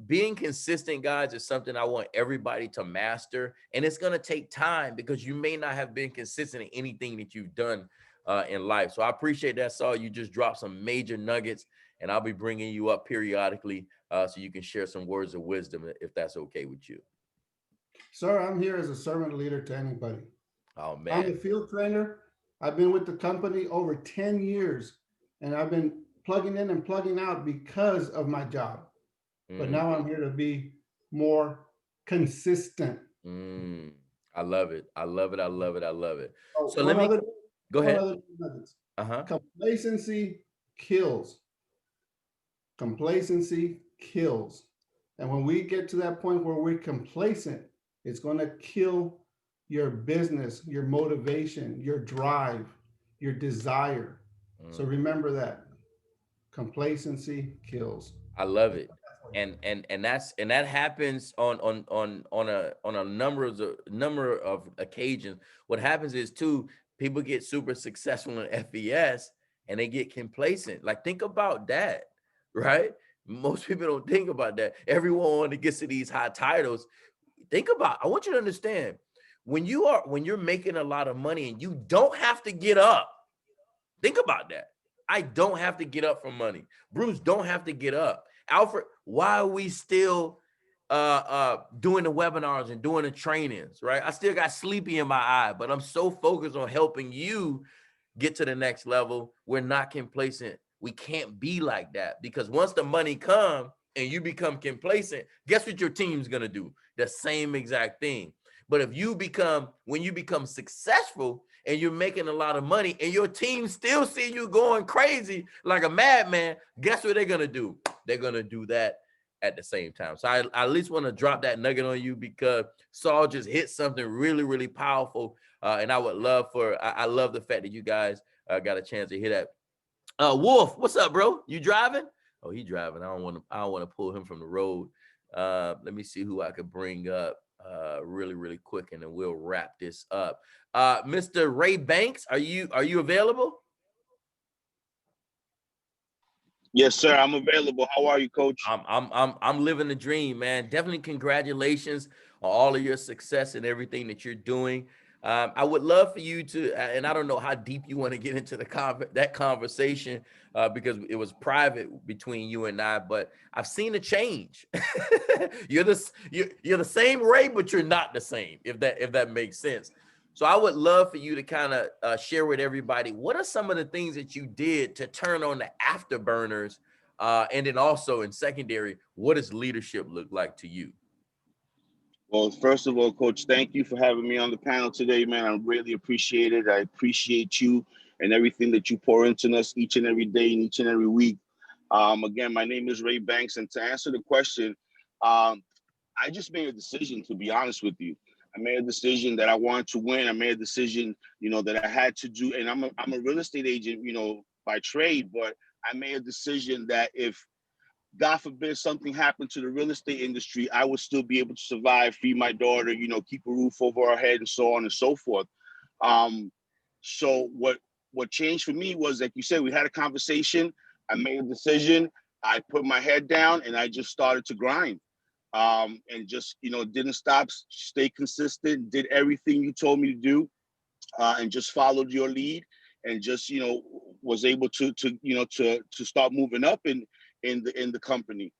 being consistent, guys, is something I want everybody to master. And it's going to take time because you may not have been consistent in anything that you've done in life. So I appreciate that, Saul. You just dropped some major nuggets, and I'll be bringing you up periodically so you can share some words of wisdom if that's okay with you. Sir, I'm here as a servant leader to anybody. Oh, man. I'm a field trainer. I've been with the company over 10 years, and I've been plugging in and plugging out because of my job. But now I'm here to be more consistent. I love it. I love it. I love it. I love it. Oh, so let me go ahead. Complacency kills. Complacency kills. And when we get to that point where we're complacent, it's going to kill your business, your motivation, your drive, your desire. So remember that. Complacency kills. I love it. and that happens on a number of occasions. What happens is too, people get super successful in FES and they get complacent. Like, think about that, right? Most people don't think about that. Everyone that gets to these high titles, I want you to understand, when you're making a lot of money and you don't have to get up, think about that. I don't have to get up for money. Bruce don't have to get up. Alfred, why are we still doing the webinars and doing the trainings, right? I still got sleepy in my eye, but I'm so focused on helping you get to the next level. We're not complacent. We can't be like that, because once the money comes and you become complacent, guess what your team's gonna do? The same exact thing. But if when you become successful and you're making a lot of money and your team still see you going crazy like a madman, guess what they're gonna do? They're gonna do that at the same time. So I at least want to drop that nugget on you, because Saul just hit something really, really powerful. And I would love I love the fact that you guys got a chance to hear that. Wolf, what's up, bro? You driving? Oh, he driving. I don't want to pull him from the road. Let me see who I could bring up really, really quick, and then we'll wrap this up. Mr. Ray Banks, are you available? Yes, sir. I'm available. How are you, Coach? I'm living the dream, man. Definitely congratulations on all of your success and everything that you're doing. I would love for you to, and I don't know how deep you want to get into that conversation, because it was private between you and I, but I've seen a change. You're the same Ray, but you're not the same, if that makes sense. So I would love for you to kind of share with everybody, what are some of the things that you did to turn on the afterburners, and then also in secondary, what does leadership look like to you? Well, first of all, Coach, thank you for having me on the panel today, man. I really appreciate it. I appreciate you and everything that you pour into us each and every day and each and every week. Again, my name is Ray Banks, and to answer the question, I just made a decision, to be honest with you. I made a decision that I wanted to win. I made a decision, that I had to do. And I'm a real estate agent, by trade, but I made a decision that if, God forbid, something happened to the real estate industry, I would still be able to survive, feed my daughter, keep a roof over our head, and so on and so forth. So what changed for me was, like you said, we had a conversation. I made a decision. I put my head down and I just started to grind. And just, didn't stop, stay consistent, did everything you told me to do, and just followed your lead, and just, was able to start moving up in the company.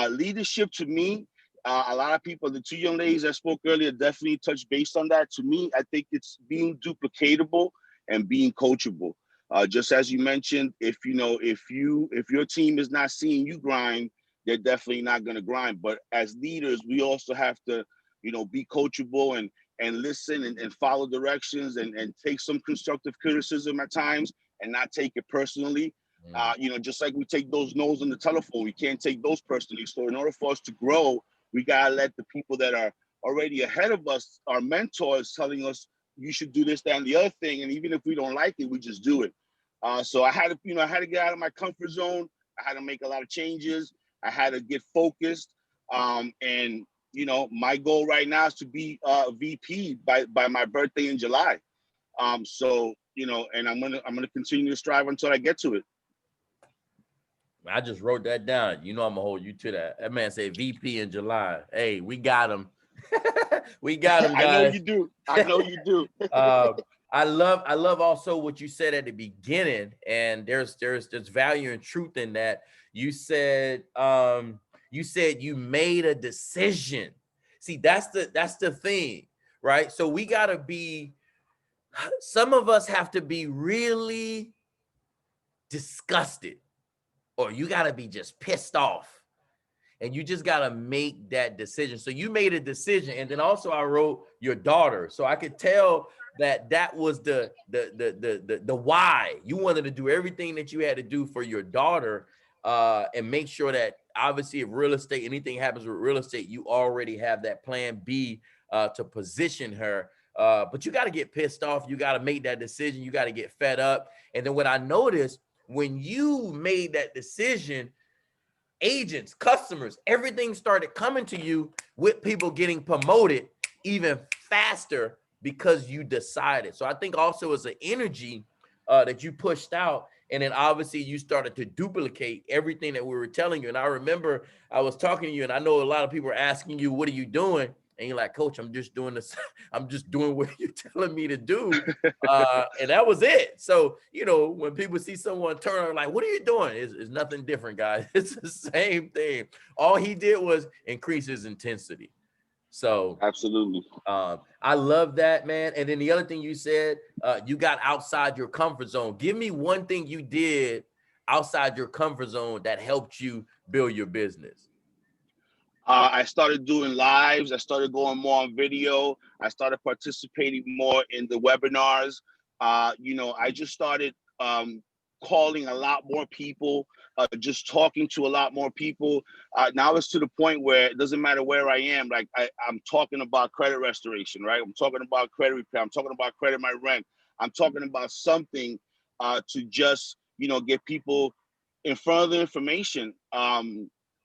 Leadership to me, a lot of people, the two young ladies I spoke earlier definitely touched base on that. To me, I think it's being duplicatable and being coachable. Just as you mentioned, if your team is not seeing you grind, they're definitely not going to grind. But as leaders, we also have to, be coachable and listen and follow directions and take some constructive criticism at times and not take it personally. Just like we take those no's on the telephone, we can't take those personally. So in order for us to grow, we got to let the people that are already ahead of us, our mentors, telling us, you should do this, that, and the other thing. And even if we don't like it, we just do it. So I had to get out of my comfort zone. I had to make a lot of changes. I had to get focused. And my goal right now is to be VP by my birthday in July. So, and I'm gonna continue to strive until I get to it. I just wrote that down. I'm gonna hold you to that. That man said VP in July. Hey, we got him. We got him, guys. I know you do. I love also what you said at the beginning, and there's value and truth in that. You said you made a decision. See, that's the thing, right? So we gotta be. Some of us have to be really disgusted, or you got to be just pissed off, and you just got to make that decision. So you made a decision. And then also I wrote your daughter. So I could tell that was the why. You wanted to do everything that you had to do for your daughter, and make sure that obviously if anything happens with real estate, you already have that plan B to position her. But you got to get pissed off. You got to make that decision. You got to get fed up. And then what I noticed, when you made that decision agents, customers, everything started coming to you with people getting promoted even faster because you decided. So I think also it's an energy that you pushed out. And then obviously you started to duplicate everything that we were telling you. And I remember I was talking to you, and I know a lot of people are asking you, what are you doing? And you're like, Coach, I'm just doing this. I'm just doing what you're telling me to do. And that was it. So, you know, when people see someone turn on, like, what are you doing? It's nothing different, guys. It's the same thing. All he did was increase his intensity. So Absolutely. I love that, man. And then the other thing you said, you got outside your comfort zone. Give me one thing you did outside your comfort zone that helped you build your business. I started doing lives. I started going more on video. I started participating more in the webinars. You know, I just started calling a lot more people, just talking to a lot more people. Now it's to the point where it doesn't matter where I am. Like I'm talking about credit restoration, right? I'm talking about credit repair. I'm talking about credit my rent. I'm talking about something to just, you know, get people in front of the information.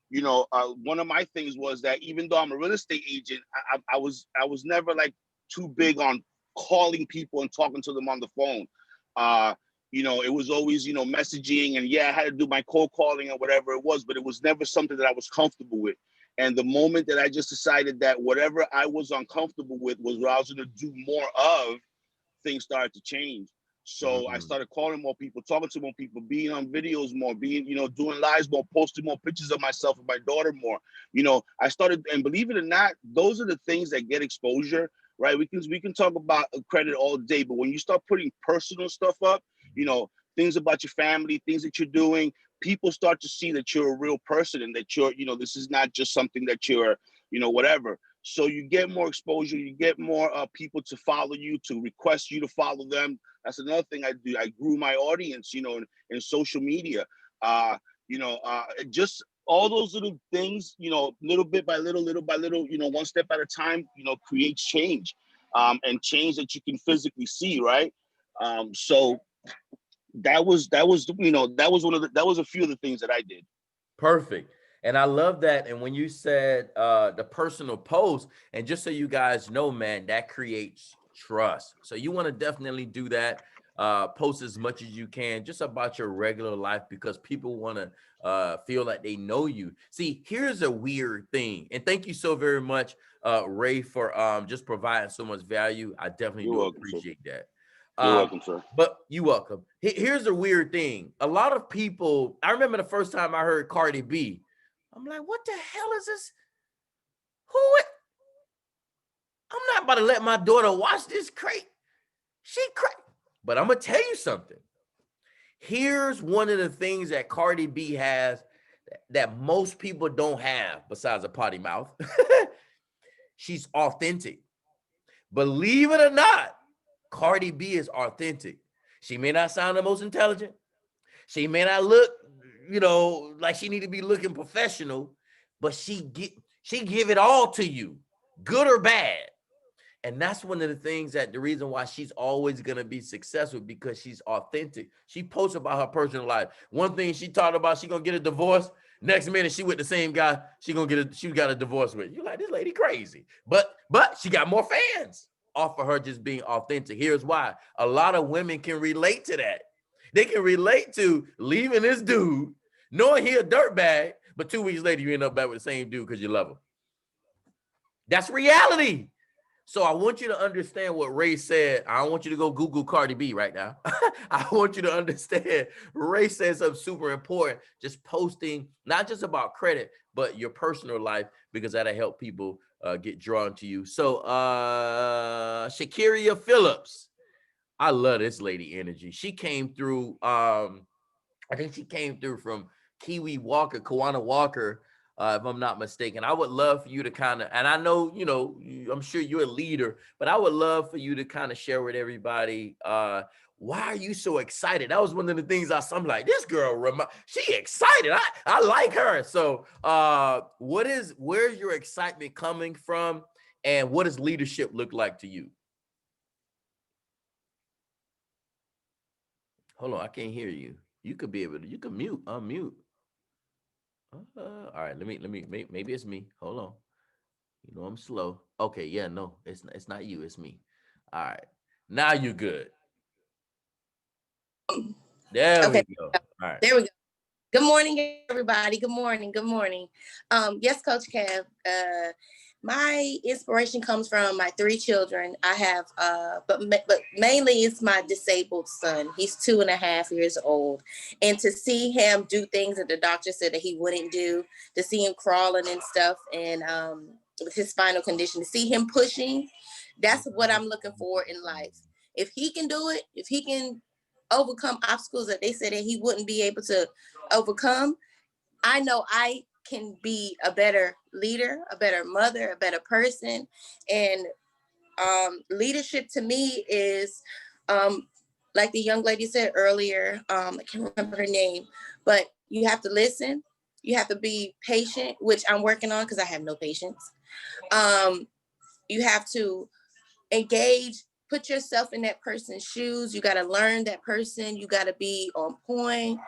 You know, one of my things was that even though I'm a real estate agent, I was never like too big on calling people and talking to them on the phone. You know, it was always, you know, messaging, and yeah, I had to do my cold calling or whatever it was, but it was never something that I was comfortable with. And the moment that I just decided that whatever I was uncomfortable with was what I was going to do more of, things started to change. So I started calling more people, talking to more people, being on videos more, being, you know, doing lives more, posting more pictures of myself and my daughter more. You know, I started, and believe it or not, those are the things that get exposure, right? We can talk about credit all day, but when you start putting personal stuff up, you know, things about your family, things that you're doing, people start to see that you're a real person and that you're, you know, this is not just something that you're, you know, whatever. So you get more exposure, you get more people to follow you, to request you to follow them. That's another thing I do. I grew my audience, you know, in social media. You know, just all those little things, you know, little by little, you know, one step at a time, you know, creates change, and change that you can physically see, right? So that was, you know, that was a few of the things that I did. Perfect. And I love that. And when you said the personal post, and just so you guys know, man, that creates trust. So you want to definitely do that. Post as much as you can just about your regular life, because people want to feel like they know you. See, here's a weird thing. And thank you so very much, Ray, for just providing so much value. I definitely You're do welcome, appreciate that. You're welcome, sir. But you're welcome. Here's a weird thing. A lot of people, I remember the first time I heard Cardi B, I'm like, what the hell is this? I'm not about to let my daughter watch this crate. She crazy. But I'm going to tell you something. Here's one of the things that Cardi B has that most people don't have besides a potty mouth. She's authentic. Believe it or not, Cardi B is authentic. She may not sound the most intelligent. She may not look, you know, like she need to be looking professional, but she give it all to you, good or bad. And that's one of the things that the reason why she's always going to be successful, because she's authentic. She posts about her personal life. One thing she talked about, she going to get a divorce. Next minute, she with the same guy she got a divorce with. You're like, this lady crazy. But she got more fans off of her just being authentic. Here's why. A lot of women can relate to that. They can relate to leaving this dude, knowing he a dirtbag, but 2 weeks later, you end up back with the same dude because you love him. That's reality. So I want you to understand what Ray said. I don't want you to go Google Cardi B right now. I want you to understand Ray said something super important, just posting, not just about credit, but your personal life, because that'll help people get drawn to you. So Shakiria Phillips, I love this lady energy. She came through, I think she came through from Kawana Walker, if I'm not mistaken. I would love for you to kind of, and I know, you know, I'm sure you're a leader, but I would love for you to kind of share with everybody, why are you so excited? That was one of the things I'm like, this girl, she excited. I like her. So where's your excitement coming from, and what does leadership look like to you? Hold on, I can't hear you. You could be able to, you can unmute. All right, maybe it's me. Hold on. You know I'm slow. Okay, yeah, no, it's not you, it's me. All right. Now you good. There we Okay, go. All right. there we go. Good morning, everybody. Good morning. Good morning. Yes, Coach Kev. My inspiration comes from my three children. I have, but mainly it's my disabled son. He's 2.5 years old, and to see him do things that the doctor said that he wouldn't do, to see him crawling and stuff, and with his spinal condition, to see him pushing, that's what I'm looking for in life. If he can do it, if he can overcome obstacles that they said that he wouldn't be able to overcome, I know I can be a better leader, a better mother, a better person. And leadership to me is, like the young lady said earlier, I can't remember her name, but you have to listen. You have to be patient, which I'm working on because I have no patience. You have to engage, put yourself in that person's shoes. You got to learn that person. You got to be on point.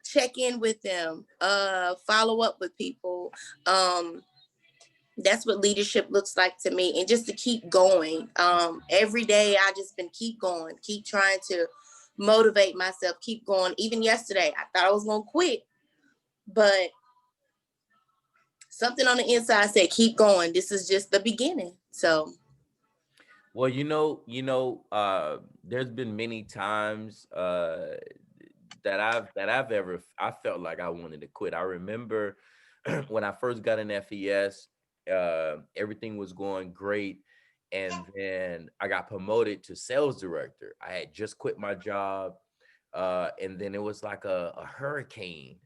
Check in with them, follow up with people. That's what leadership looks like to me. And just to keep going. Every day I just been keep going, keep trying to motivate myself, keep going. Even yesterday, I thought I was gonna quit, but something on the inside said, keep going. This is just the beginning. So Well, there's been many times I felt like I wanted to quit. I remember when I first got in FES, everything was going great. And then I got promoted to sales director. I had just quit my job. And then it was like a hurricane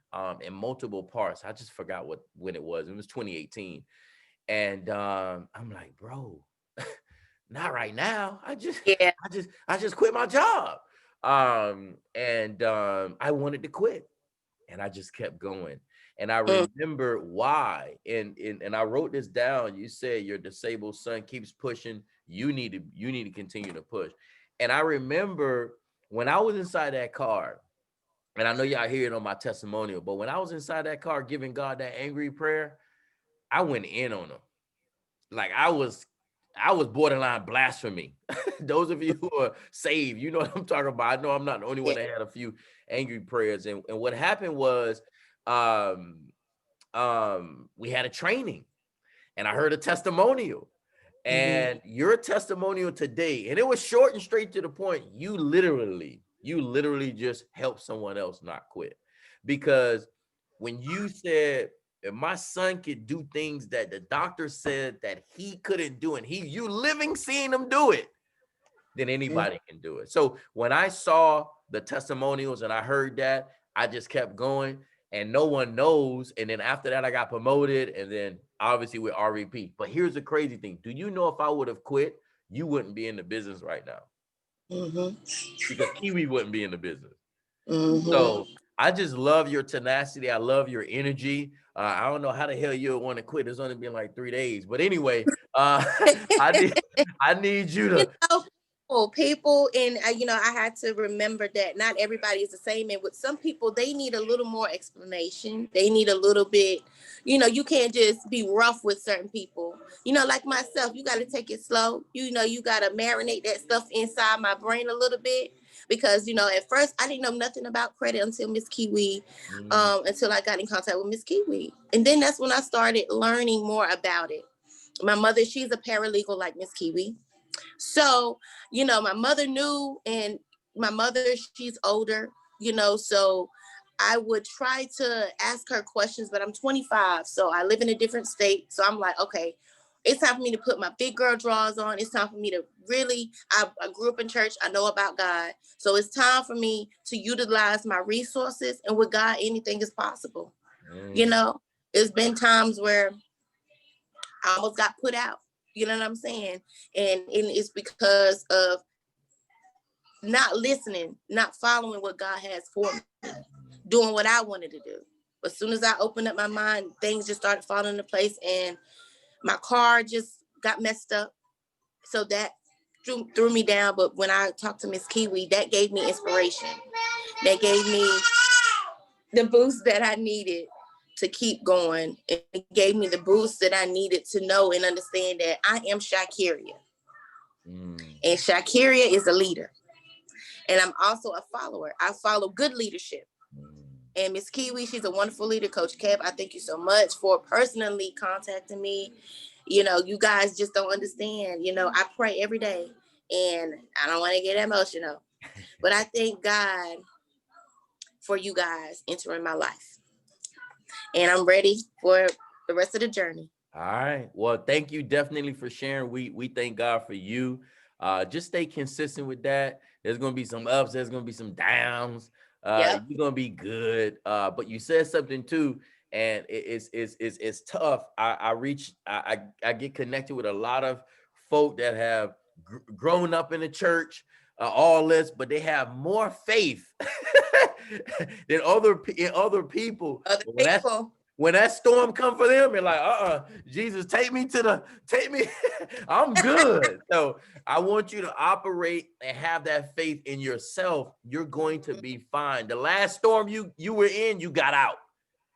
in multiple parts. I just forgot when it was. It was 2018. And I'm like, bro, not right now. yeah. I just quit my job. And I wanted to quit, and I just kept going. And I remember why. And I wrote this down. You said your disabled son keeps pushing. You need to continue to push. And I remember when I was inside that car, and I know y'all hear it on my testimonial, but when I was inside that car giving God that angry prayer, I went in on him. Like I was borderline blasphemy. Those of you who are saved, you know what I'm talking about. I know I'm not the only one that had a few angry prayers. And what happened was we had a training, and I heard a testimonial. And your testimonial today, and it was short and straight to the point. You literally just helped someone else not quit. Because when you said, if my son could do things that the doctor said that he couldn't do, and you living seeing him do it, then anybody can do it. So when I saw the testimonials and I heard that, I just kept going, and no one knows. And then after that, I got promoted, and then obviously with RVP. But here's the crazy thing. Do you know if I would have quit, you wouldn't be in the business right now? Because Kiwi wouldn't be in the business. So I just love your tenacity. I love your energy. I don't know how the hell you would want to quit. It's only been like 3 days. But anyway, I need you to. People, and I had to remember that not everybody is the same. And with some people, they need a little more explanation. They need a little bit, you can't just be rough with certain people. Like myself, you got to take it slow. You got to marinate that stuff inside my brain a little bit. Because, at first I didn't know nothing about credit until Miss Kiwi, until I got in contact with Miss Kiwi. And then that's when I started learning more about it. My mother, she's a paralegal like Miss Kiwi. So, my mother knew, and my mother, she's older, so I would try to ask her questions, but I'm 25, so I live in a different state. So I'm like, okay, it's time for me to put my big girl drawers on. It's time for me to really, I grew up in church. I know about God. So it's time for me to utilize my resources, and with God, anything is possible. It's been times where I almost got put out. You know what I'm saying? And it's because of not listening, not following what God has for me, doing what I wanted to do. But as soon as I opened up my mind, things just started falling into place, and my car just got messed up. So that threw me down. But when I talked to Miss Kiwi, that gave me inspiration. That gave me the boost that I needed to keep going. It gave me the boost that I needed to know and understand that I am Shakiria. And Shakiria is a leader. And I'm also a follower. I follow good leadership. And Miss Kiwi, she's a wonderful leader. Coach Kev, I thank you so much for personally contacting me. You know, you guys just don't understand. You know, I pray every day, and I don't want to get emotional, but I thank God for you guys entering my life. And I'm ready for the rest of the journey. All right. Well, thank you definitely for sharing. We thank God for you. Just stay consistent with that. There's going to be some ups. There's going to be some downs. You're going to be good. But you said something too, and it's tough. I get connected with a lot of folk that have grown up in the church, all this, but they have more faith than other people. When that storm come for them, they're like, Jesus, take me. I'm good. So I want you to operate and have that faith in yourself. You're going to be fine. The last storm you were in, you got out.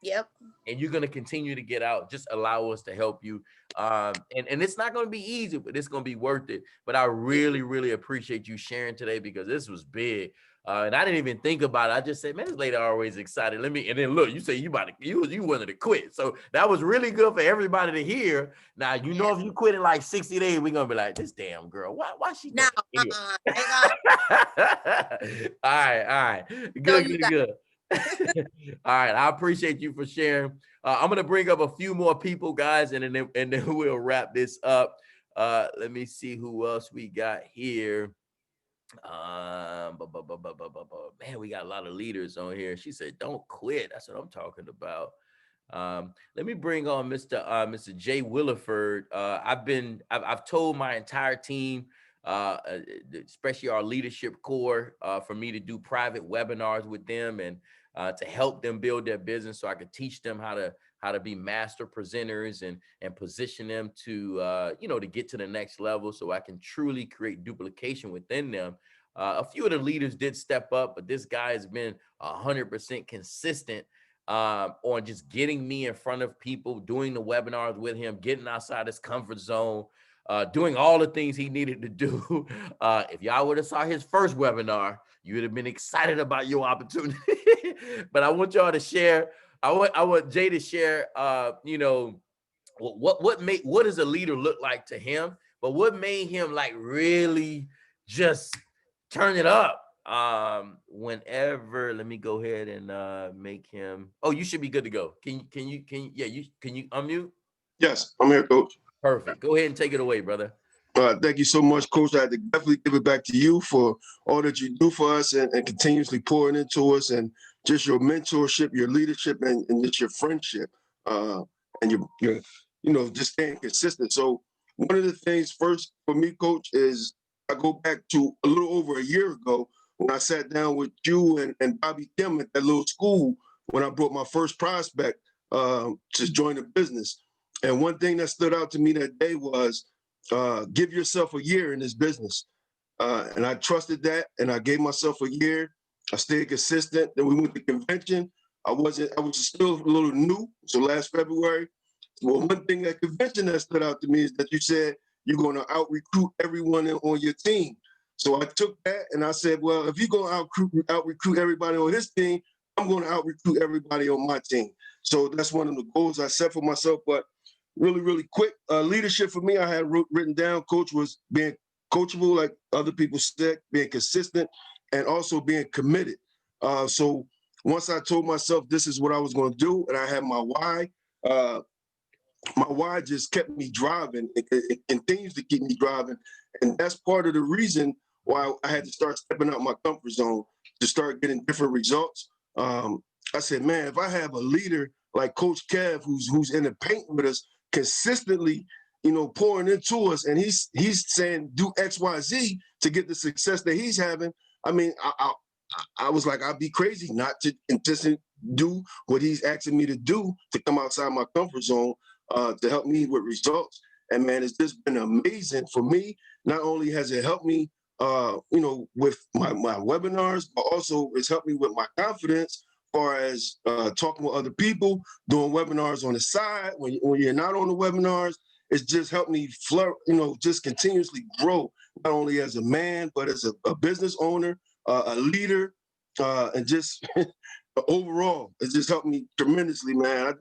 Yep. And you're going to continue to get out. Just allow us to help you. And it's not going to be easy, but it's going to be worth it. But I really, really appreciate you sharing today, because this was big. And I didn't even think about it. I just said, man, this lady always excited. And then look, you say you wanted to quit. So that was really good for everybody to hear. Now, if you quit in like 60 days, we're going to be like, this damn girl, why she no, All right. Good. All right. I appreciate you for sharing. I'm going to bring up a few more people, guys, and then we'll wrap this up. Let me see who else we got here. Man, we got a lot of leaders on here. She said, don't quit. That's what I'm talking about. Let me bring on Mr. Jay Williford. I've told my entire team, especially our leadership core, for me to do private webinars with them and to help them build their business, so I could teach them how to be master presenters and position them to to get to the next level, so I can truly create duplication within them. A few of the leaders did step up, but this guy has been 100% consistent on just getting me in front of people, doing the webinars with him, getting outside his comfort zone, doing all the things he needed to do. If y'all would have saw his first webinar, you would have been excited about your opportunity. But I want y'all to share. I want Jay to share, what does a leader look like to him, but what made him like really just turn it up. Whenever, let me go ahead and make him. Oh, you should be good to go. Can you unmute? Yes, I'm here, Coach. Perfect. Go ahead and take it away, brother. Thank you so much, Coach. I had to definitely give it back to you for all that you do for us and continuously pouring into us, and just your mentorship, your leadership, and just your friendship, and your just staying consistent. So one of the things first for me, Coach, is I go back to a little over a year ago when I sat down with you and Bobby Kim at that little school when I brought my first prospect to join the business. And one thing that stood out to me that day was give yourself a year in this business. And I trusted that, and I gave myself a year. I stayed consistent. Then we went to convention. I was still a little new. So last February, well, one thing at convention that stood out to me is that you said you're going to out-recruit everyone on your team. So I took that and I said, well, if you're going to out-recruit everybody on his team, I'm going to out-recruit everybody on my team. So that's one of the goals I set for myself. But really, really quick, leadership for me, I had written down, Coach, was being coachable, like other people said, being consistent, and also being committed. So once I told myself this is what I was going to do, and I had my why just kept me driving. It continues to keep me driving. And that's part of the reason why I had to start stepping out my comfort zone to start getting different results. I said, man, if I have a leader like Coach Kev, who's in the paint with us consistently, pouring into us, and he's saying do X, Y, Z to get the success that he's having. I mean, I was like, I'd be crazy not to just do what he's asking me to do, to come outside my comfort zone to help me with results. And man, it's just been amazing for me. Not only has it helped me, with my webinars, but also it's helped me with my confidence far as talking with other people, doing webinars on the side. When you're not on the webinars, it's just helped me just continuously grow, not only as a man, but as a business owner, a leader, and just overall, it's just helped me tremendously, man.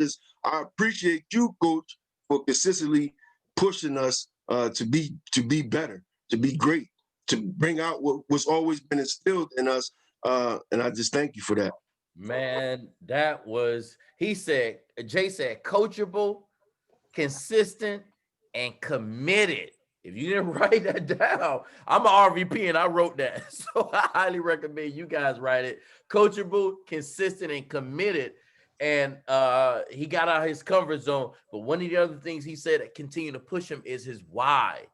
I appreciate you, Coach, for consistently pushing us to be better, to be great, to bring out what's always been instilled in us. And I just thank you for that. Man, Jay said, coachable, consistent, and committed. If you didn't write that down, I'm an RVP and I wrote that. So I highly recommend you guys write it. Coachable, consistent, and committed. And he got out of his comfort zone. But one of the other things he said that continue to push him is his why.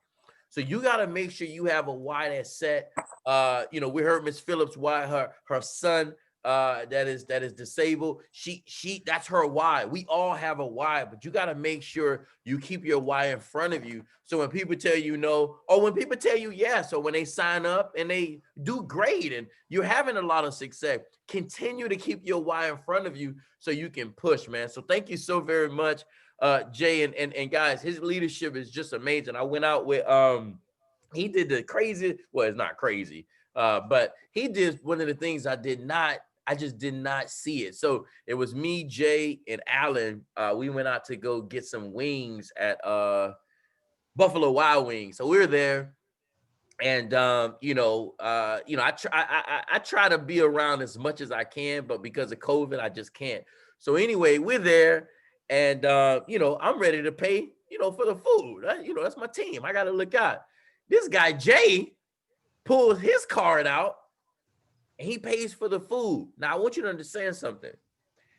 So you got to make sure you have a why that's set. We heard Miss Phillips why her son that is disabled. She that's her why. We all have a why, but you got to make sure you keep your why in front of you. So when people tell you no, or when people tell you yes, or when they sign up and they do great and you're having a lot of success, continue to keep your why in front of you so you can push, man. So thank you so very much, Jay, and guys. His leadership is just amazing. I went out with he did the crazy. Well, it's not crazy, but he did one of the things I just did not see it. So it was me, Jay, and Alan. We went out to go get some wings at Buffalo Wild Wings. So we were there, and I try to be around as much as I can, but because of COVID, I just can't. So anyway, we're there, and I'm ready to pay, for the food. That's my team. I got to look out. This guy Jay pulls his card out. And he pays for the food. Now, I want you to understand something.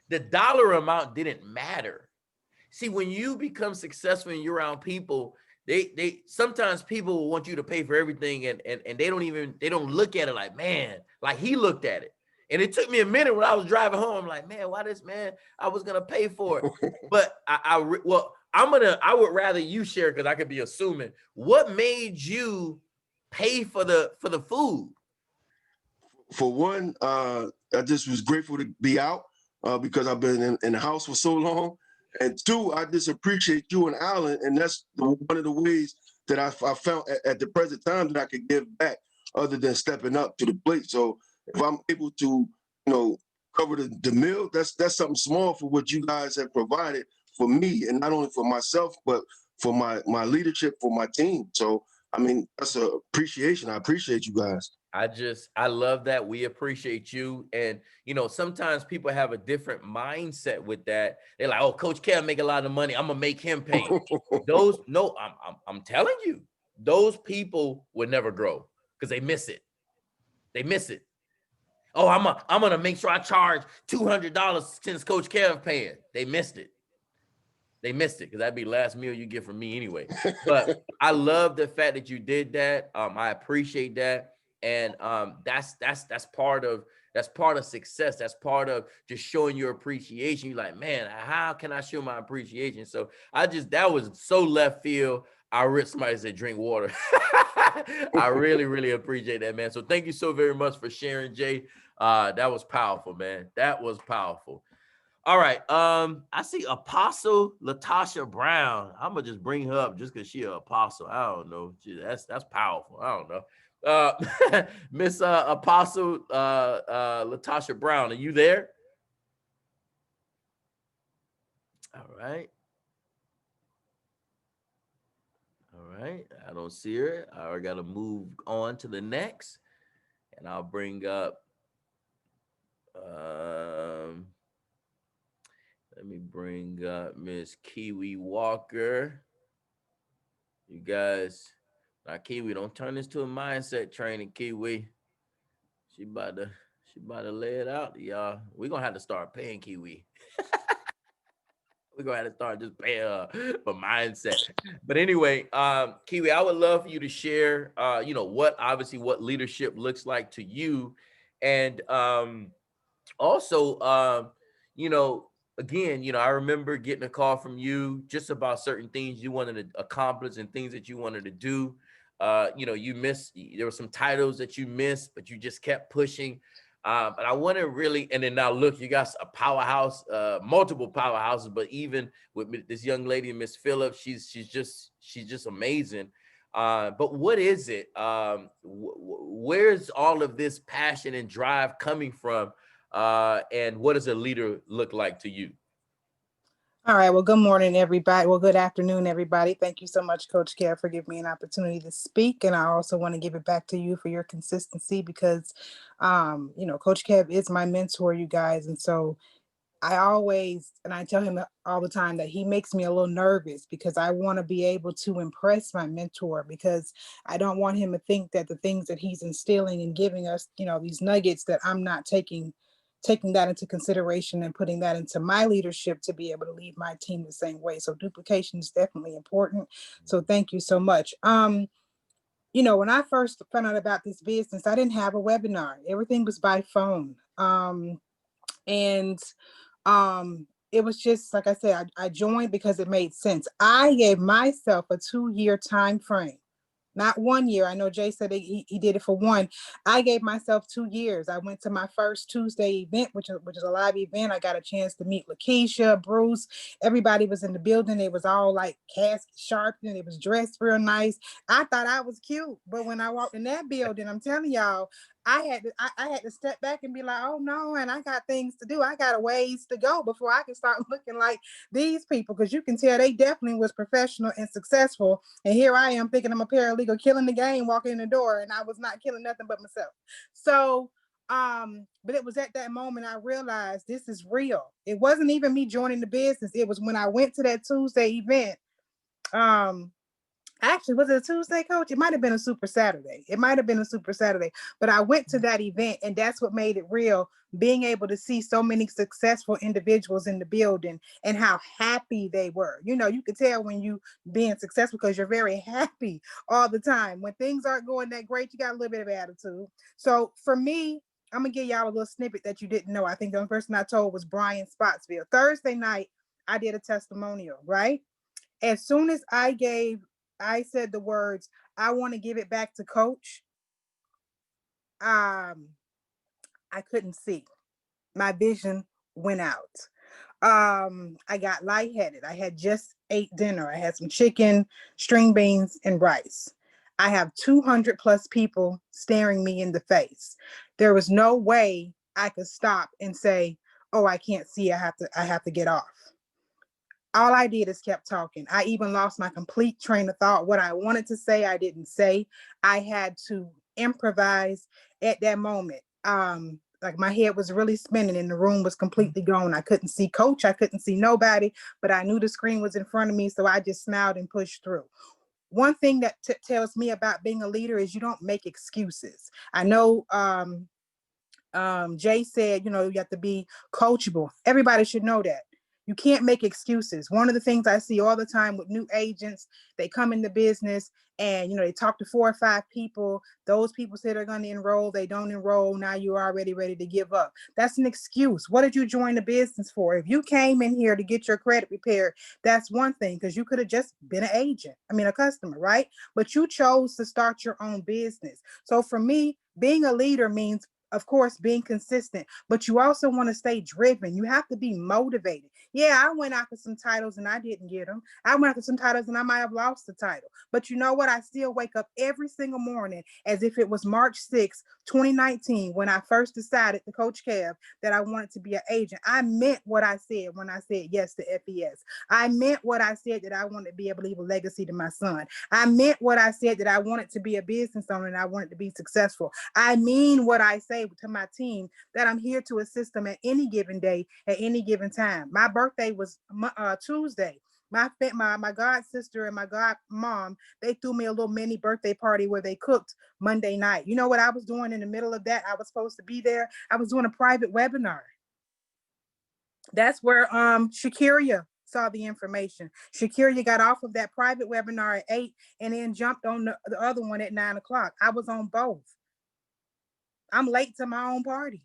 The dollar amount didn't matter. See, when you become successful and you're around people, they sometimes people will want you to pay for everything, and they don't look at it like, man, like he looked at it. And it took me a minute when I was driving home. I'm like, man, why this man? I was gonna pay for it, but I would rather you share, because I could be assuming. What made you pay for the food? For one, I just was grateful to be out because I've been in the house for so long. And two, I just appreciate you and Alan. And that's one of the ways that I found at the present time that I could give back other than stepping up to the plate. So if I'm able to, cover the meal, that's something small for what you guys have provided for me. And not only for myself, but for my leadership, for my team. So, I mean, that's an appreciation. I appreciate you guys. I love that. We appreciate you. And, sometimes people have a different mindset with that. They're like, oh, Coach Kev make a lot of money, I'm going to make him pay. I'm telling you, those people would never grow because they miss it. They miss it. Oh, I'm going to make sure I charge $200 since Coach Kev paying. They missed it. They missed it because that'd be the last meal you get from me anyway. But I love the fact that you did that. I appreciate that. And that's part of success. That's part of just showing your appreciation. You're like, man, how can I show my appreciation? So that was so left field. I read somebody said drink water. I really, really appreciate that, man. So thank you so very much for sharing, Jay. That was powerful, man. That was powerful. All right. I see Apostle Latasha Brown. I'm gonna just bring her up just because she's an apostle. I don't know. That's powerful. I don't know. Miss Apostle Latasha Brown, are you there? All right. I don't see her. I gotta move on to the next, and I'll bring up let me bring up Miss Kiwi Walker. You guys, now Kiwi, don't turn this to a mindset training, Kiwi. She about to lay it out to y'all. We're gonna have to start paying Kiwi. We're gonna have to start just paying her for mindset. But anyway, Kiwi, I would love for you to share what leadership looks like to you. And also again, I remember getting a call from you just about certain things you wanted to accomplish and things that you wanted to do. You missed, there were some titles that you missed, but you just kept pushing. But I want to really, and then now look, you got a powerhouse, multiple powerhouses, but even with this young lady, Miss Phillips, she's just amazing. But what is it? Where's all of this passion and drive coming from? And what does a leader look like to you? All right. Well, good morning, everybody. Well, good afternoon, everybody. Thank you so much, Coach Kev, for giving me an opportunity to speak. And I also want to give it back to you for your consistency because, Coach Kev is my mentor, you guys. And so I always, and I tell him all the time that he makes me a little nervous because I want to be able to impress my mentor because I don't want him to think that the things that he's instilling and giving us, these nuggets that I'm not taking that into consideration and putting that into my leadership to be able to lead my team the same way. So duplication is definitely important. So thank you so much. When I first found out about this business, I didn't have a webinar. Everything was by phone. And it was just, like I said, I joined because it made sense. I gave myself a 2-year time frame. Not 1 year. I know Jay said he did it for 1. I gave myself 2 years. I went to my first Tuesday event, which is a live event. I got a chance to meet Lakeisha, Bruce. Everybody was in the building. It was all like casket sharpened. It was dressed real nice. I thought I was cute, but when I walked in that building, I'm telling y'all, I had to step back and be like, oh no, and I got things to do. I got a ways to go before I can start looking like these people, because you can tell they definitely was professional and successful. And here I am thinking I'm a paralegal, killing the game, walking in the door, and I was not killing nothing but myself. So, but it was at that moment I realized this is real. It wasn't even me joining the business. It was when I went to that Tuesday event. Actually, was it a Tuesday, Coach? It might have been a Super Saturday. But I went to that event, and that's what made it real. Being able to see so many successful individuals in the building and how happy they were. You could tell when you being successful because you're very happy all the time. When things aren't going that great, you got a little bit of attitude. So for me, I'm going to give y'all a little snippet that you didn't know. I think the only person I told was Brian Spotsville. Thursday night, I did a testimonial, right? As soon as I said the words, I want to give it back to Coach, I couldn't see. My vision went out. I got lightheaded. I had just ate dinner. I had some chicken, string beans, and rice. I have 200 plus people staring me in the face. There was no way I could stop and say, oh, I can't see. I have to get off. All I did is kept talking. I even lost my complete train of thought. What I wanted to say, I didn't say. I had to improvise at that moment. Like my head was really spinning and the room was completely gone. I couldn't see Coach. I couldn't see nobody, but I knew the screen was in front of me. So I just smiled and pushed through. One thing that tells me about being a leader is you don't make excuses. I know Jay said, you have to be coachable. Everybody should know that. You can't make excuses. One of the things I see all the time with new agents, they come into business and, they talk to 4 or 5 people. Those people say they're going to enroll. They don't enroll. Now you're already ready to give up. That's an excuse. What did you join the business for? If you came in here to get your credit repaired, that's one thing, because you could have just been a customer, right? But you chose to start your own business. So for me, being a leader means, of course, being consistent, but you also want to stay driven. You have to be motivated. Yeah, I went after some titles and I didn't get them. I went after some titles and I might have lost the title. But you know what? I still wake up every single morning as if it was March 6, 2019, when I first decided to Coach Kev that I wanted to be an agent. I meant what I said when I said yes to FES. I meant what I said that I wanted to be able to leave a legacy to my son. I meant what I said that I wanted to be a business owner and I wanted to be successful. I mean what I say to my team, that I'm here to assist them at any given day, at any given time. My birthday was Tuesday. My god sister and my god mom, they threw me a little mini birthday party where they cooked Monday night. You know what I was doing in the middle of that? I was supposed to be there. I was doing a private webinar. That's where Shakiria saw the information. Shakiria got off of that private webinar at 8 and then jumped on the other one at 9 o'clock. I was on both. I'm late to my own party,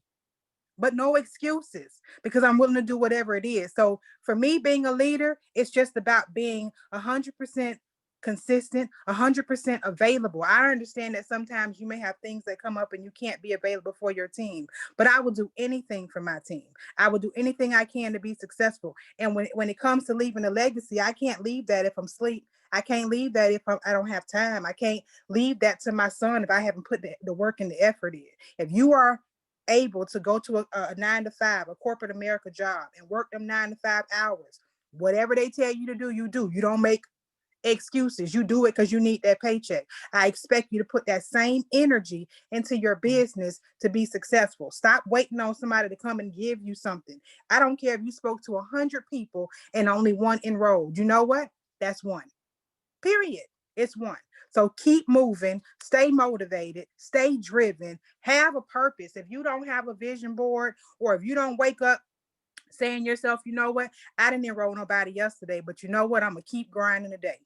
but no excuses, because I'm willing to do whatever it is. So for me, being a leader, it's just about being 100% consistent, 100% available. I understand that sometimes you may have things that come up and you can't be available for your team, but I will do anything for my team. I will do anything I can to be successful. And when it comes to leaving a legacy, I can't leave that if I'm asleep. I can't leave that if I don't have time. I can't leave that to my son if I haven't put the work and the effort in. If you are able to go to a 9 to 5, a corporate America job, and work them 9 to 5 hours, whatever they tell you to do, you do. You don't make excuses. You do it because you need that paycheck. I expect you to put that same energy into your business to be successful. Stop waiting on somebody to come and give you something. I don't care if you spoke to 100 people and only one enrolled. You know what? That's one. Period. It's one. So keep moving, stay motivated, stay driven, have a purpose. If you don't have a vision board, or if you don't wake up saying yourself, you know what, I didn't enroll nobody yesterday, but you know what, I'm gonna keep grinding today.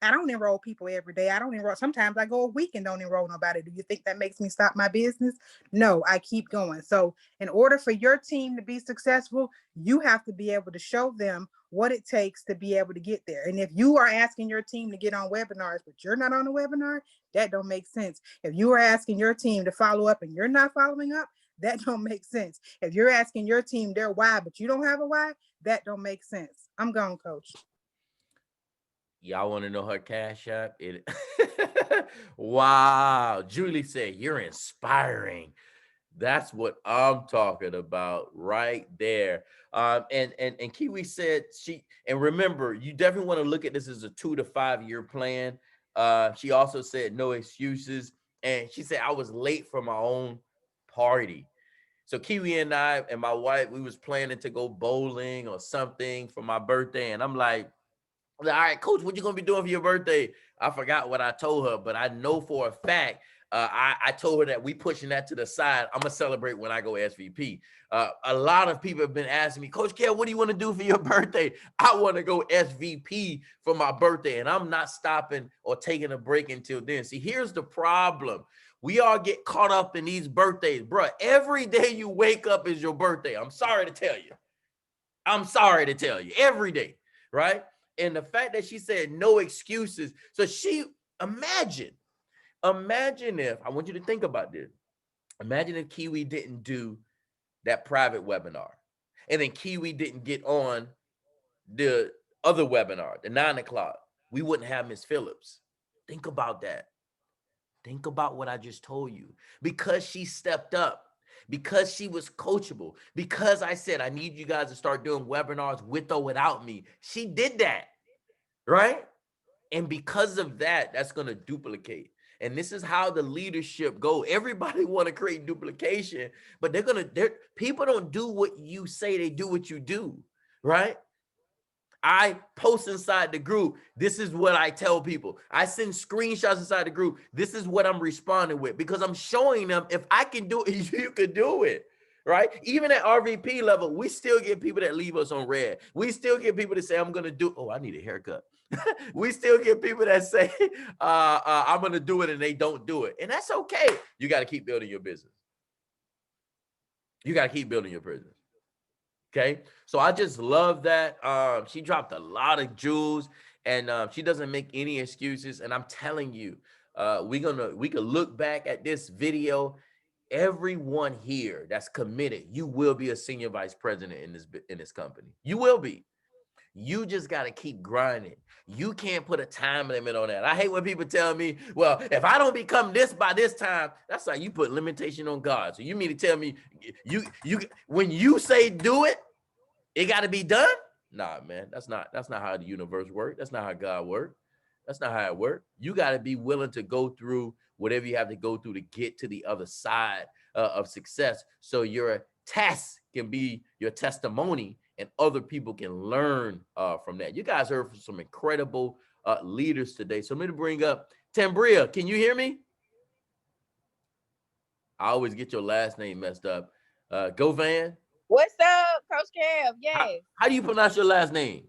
I don't enroll people every day. I don't enroll. Sometimes I go a week and don't enroll nobody. Do you think that makes me stop my business? No, I keep going. So in order for your team to be successful, you have to be able to show them what it takes to be able to get there. And if you are asking your team to get on webinars, but you're not on a webinar, that don't make sense. If you are asking your team to follow up and you're not following up, that don't make sense. If you're asking your team their why, but you don't have a why, that don't make sense. I'm gone, coach. Y'all want to know her cash app? Wow. Julie said, you're inspiring. That's what I'm talking about right there. And Kiwi said and remember, you definitely want to look at this as a 2 to 5 year plan. She also said no excuses. And she said, I was late for my own party. So Kiwi and I and my wife, we was planning to go bowling or something for my birthday. And I'm like, all right, coach, what you gonna be doing for your birthday? I forgot what I told her, but I know for a fact, I told her that we pushing that to the side. I'm gonna celebrate when I go SVP. A lot of people have been asking me, Coach Kell, what do you want to do for your birthday? I want to go SVP for my birthday, and I'm not stopping or taking a break until then. See, here's the problem. We all get caught up in these birthdays, bro. Every day you wake up is your birthday. I'm sorry to tell you. Every day, right? And the fact that she said no excuses. So imagine if, I want you to think about this. Imagine if Kiwi didn't do that private webinar, and then Kiwi didn't get on the other webinar, the 9 o'clock. We wouldn't have Miss Phillips. Think about that. Think about what I just told you. Because she stepped up, because she was coachable, because I said, I need you guys to start doing webinars with or without me. She did that, right? And because of that, that's going to duplicate. And this is how the leadership go. Everybody want to create duplication, but people don't do what you say, they do what you do, right? I post inside the group. This is what I tell people. I send screenshots inside the group. This is what I'm responding with, because I'm showing them if I can do it, you can do it, right? Even at RVP level, we still get people that leave us on red. We still get people that say, I'm going to do, oh, I need a haircut. We still get people that say, I'm going to do it, and they don't do it. And that's okay. You got to keep building your business. Okay, so I just love that. She dropped a lot of jewels, and she doesn't make any excuses. And I'm telling you, we can look back at this video. Everyone here that's committed, you will be a senior vice president in this company. You will be. You just got to keep grinding. You can't put a time limit on that. I hate when people tell me, well, if I don't become this by this time, that's like you put limitation on God. So you mean to tell me when you say do it, it got to be done? Nah, man, that's not how the universe works. That's not how God works. That's not how it works. You got to be willing to go through whatever you have to go through to get to the other side of success. So your test can be your testimony, and other people can learn from that. You guys heard from some incredible leaders today. So I'm going to bring up Tambria. Can you hear me? I always get your last name messed up. Govan. What's up, Coach Kev? Yes. How do you pronounce your last name?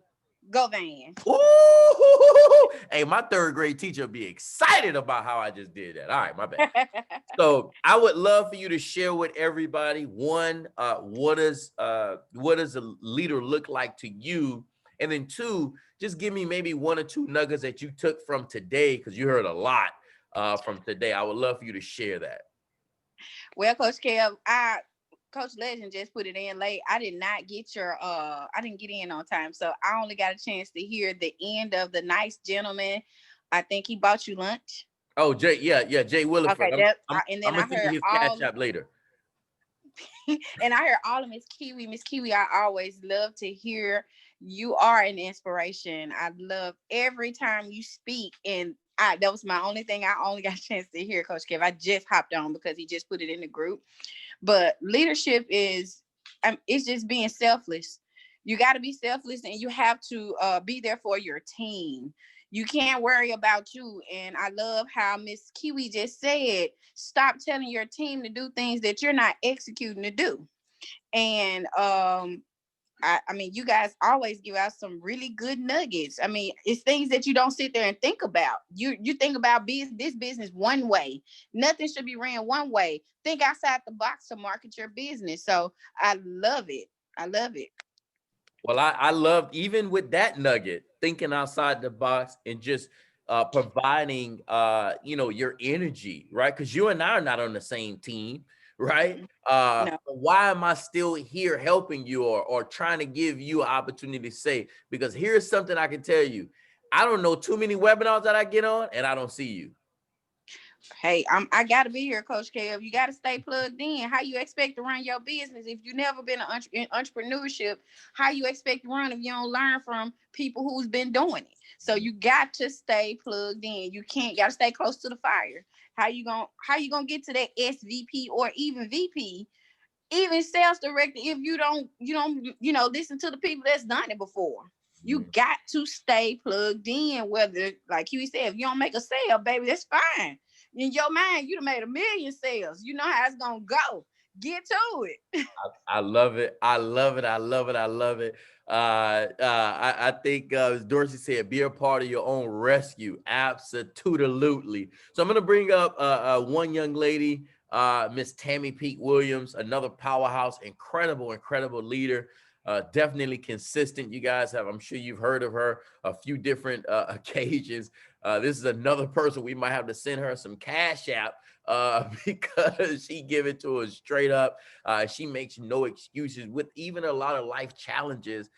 Govan. Ooh, hey, my third grade teacher would be excited about how I just did that. All right, my bad. So I would love for you to share with everybody, one, what does a leader look like to you? And then 2, just give me maybe 1 or 2 nuggets that you took from today, because you heard a lot from today. I would love for you to share that. Well, Coach Kev, Coach Legend just put it in late. I did not get I didn't get in on time. So I only got a chance to hear the end of the nice gentleman. I think he bought you lunch. Oh, Jay, yeah, Jay Williford. Okay, I'm gonna send you his cash app later. And I heard all of Miss Kiwi. Miss Kiwi, I always love to hear you are an inspiration. I love every time you speak. And that was my only thing. I only got a chance to hear Coach Kev. I just hopped on because he just put it in the group. But leadership is, it's just being selfless. You got to be selfless, and you have to be there for your team. You can't worry about you. And I love how Miss Kiwi just said, stop telling your team to do things that you're not executing to do. And I mean, you guys always give out some really good nuggets. I mean, it's things that you don't sit there and think about. You think about this business one way. Nothing should be ran one way. Think outside the box to market your business. So I love it. I love it. Well, I love, even with that nugget, thinking outside the box and just providing, your energy, right? Because you and I are not on the same team, right? No. Why am I still here helping you or trying to give you an opportunity to say? Because here's something I can tell you. I don't know too many webinars that I get on and I don't see you. Hey, I gotta be here, Coach Kev. You gotta stay plugged in. How you expect to run your business if you've never been in entrepreneurship? How you expect to run if you don't learn from people who's been doing it? So you got to stay plugged in. You gotta stay close to the fire. How you gonna get to that SVP or even VP, even sales director, if you don't listen to the people that's done it before? You got to stay plugged in. Whether, like you said, if you don't make a sale, baby, that's fine. In your mind, you done made 1 million sales. You know how it's gonna go. Get to it. I love it. I love it. I love it. I love it. I think as Dorsey said, be a part of your own rescue. Absolutely. So I'm gonna bring up one young lady, Miss Tammy Peak Williams, another powerhouse, incredible leader. Definitely consistent. You guys have, I'm sure you've heard of her a few different occasions. This is another person we might have to send her some cash app because she give it to us straight up. She makes no excuses with even a lot of life challenges.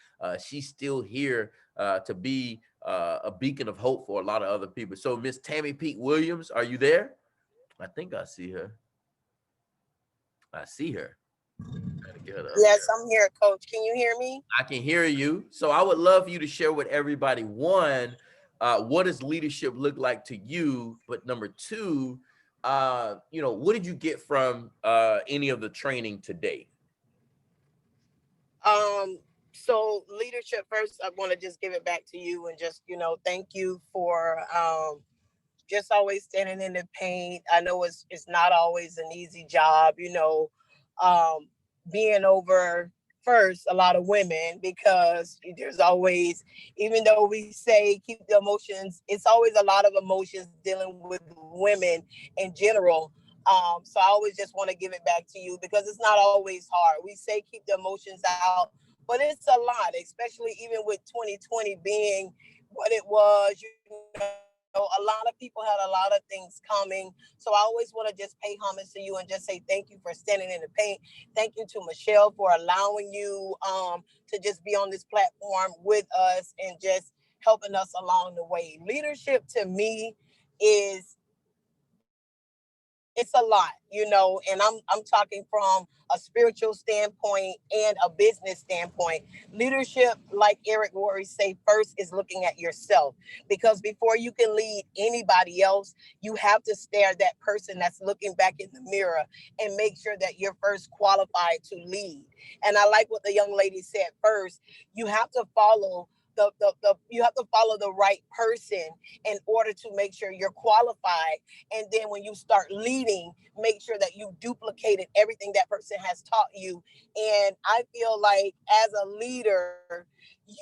She's still here to be a beacon of hope for a lot of other people. So Miss Tammy Peak Williams, are you there? I think I see her. I see her. Yes, I'm here, Coach. Can you hear me? I can hear you. So I would love for you to share with everybody, one, what does leadership look like to you? But number 2, what did you get from any of the training today? So leadership first, I want to just give it back to you and just, thank you for just always standing in the paint. I know it's not always an easy job, being over first a lot of women, because there's always, even though we say keep the emotions, it's always a lot of emotions dealing with women in general. So I always just want to give it back to you, because it's not always hard. We say keep the emotions out, but it's a lot, especially even with 2020 being what it was. A lot of people had a lot of things coming. So I always want to just pay homage to you and just say thank you for standing in the paint. Thank you to Michelle for allowing you to just be on this platform with us and just helping us along the way. Leadership to me it's a lot, and I'm talking from a spiritual standpoint and a business standpoint. Leadership, like Eric Worre say, first is looking at yourself, because before you can lead anybody else, you have to stare at that person that's looking back in the mirror and make sure that you're first qualified to lead. And I like what the young lady said first. You have to follow you have to follow the right person in order to make sure you're qualified. And then when you start leading, make sure that you duplicated everything that person has taught you. And I feel like as a leader,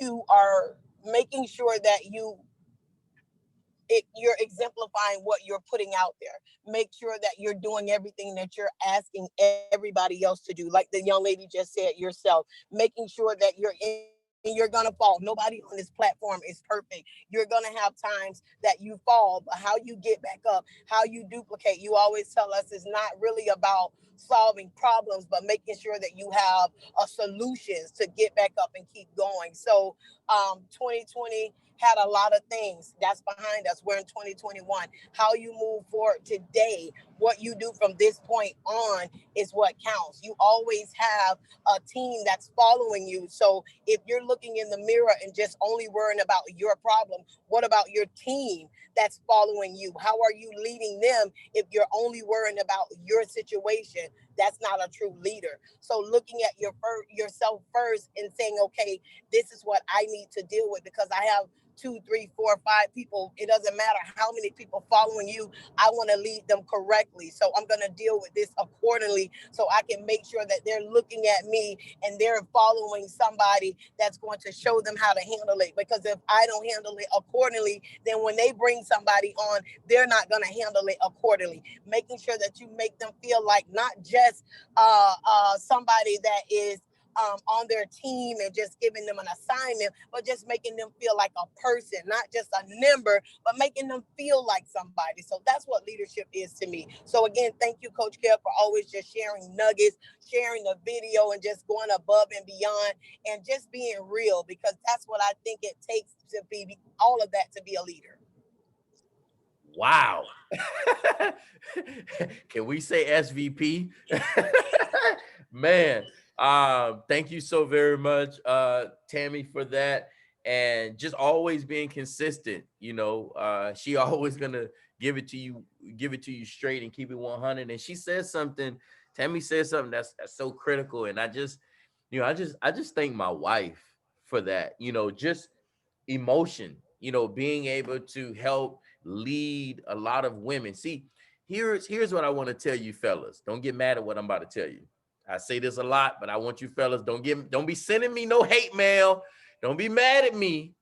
you are making sure that you're exemplifying what you're putting out there. Make sure that you're doing everything that you're asking everybody else to do. Like the young lady just said yourself, making sure that you're you're gonna fall. Nobody on this platform is perfect. You're gonna have times that you fall, but how you get back up, how you duplicate. You always tell us it's not really about solving problems, but making sure that you have solutions to get back up and keep going. So 2020 had a lot of things that's behind us. We're in 2021. How you move forward today, what you do from this point on is what counts. You always have a team that's following you. So if you're looking in the mirror and just only worrying about your problem, what about your team that's following you? How are you leading them if you're only worrying about your situation? That's not a true leader. So looking at yourself first and saying, okay, this is what I need to deal with because I have 2, 3, 4, 5 people. It doesn't matter how many people following you. I want to lead them correctly. So I'm going to deal with this accordingly so I can make sure that they're looking at me and they're following somebody that's going to show them how to handle it. Because if I don't handle it accordingly, then when they bring somebody on, they're not going to handle it accordingly. Making sure that you make them feel like not just somebody that is on their team and just giving them an assignment, but just making them feel like a person, not just a number, but making them feel like somebody. So that's what leadership is to me. So again, thank you, Coach Kev, for always just sharing nuggets, sharing the video, and just going above and beyond and just being real, because that's what I think it takes to be all of that to be a leader. Wow. Can we say SVP? Man. Thank you so very much, Tammy, for that. And just always being consistent, you know, she always gonna give it to you straight and keep it 100. And she says something, Tammy says something that's so critical. And I just thank my wife for that, you know, just emotion, you know, being able to help lead a lot of women. See, here's what I want to tell you, fellas. Don't get mad at what I'm about to tell you. I say this a lot, but I want you fellas, don't be sending me no hate mail. Don't be mad at me.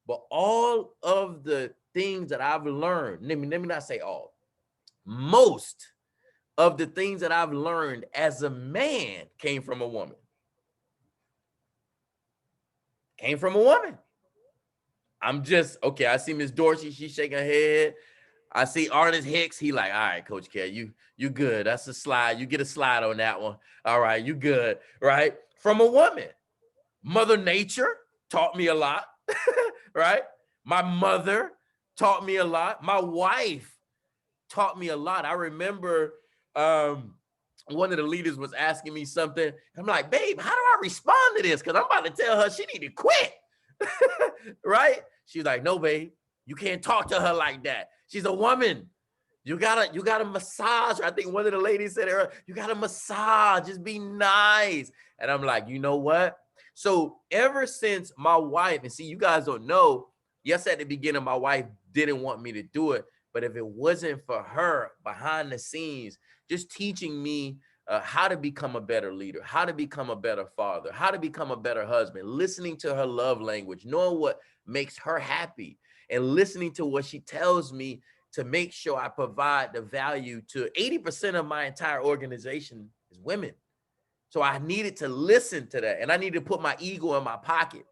But all of the things that I've learned, let me not say all, most of the things that I've learned as a man came from a woman. Came from a woman. I'm just, okay, I see Miss Dorsey, she's shaking her head. I see Ernest Hicks. He like, all right, Coach K, you good. That's a slide. You get a slide on that one. All right, you good, right? From a woman. Mother Nature taught me a lot, right? My mother taught me a lot. My wife taught me a lot. I remember one of the leaders was asking me something. I'm like, babe, how do I respond to this? Because I'm about to tell her she need to quit, right? She's like, no, babe, you can't talk to her like that. She's a woman. You gotta massage her. I think one of the ladies said earlier, you gotta massage, just be nice. And I'm like, you know what? So ever since my wife, and see, you guys don't know, yes, at the beginning, my wife didn't want me to do it. But if it wasn't for her behind the scenes, just teaching me how to become a better leader, how to become a better father, how to become a better husband, listening to her love language, knowing what makes her happy, and listening to what she tells me to make sure I provide the value to 80% of my entire organization is women. So I needed to listen to that, and I needed to put my ego in my pocket,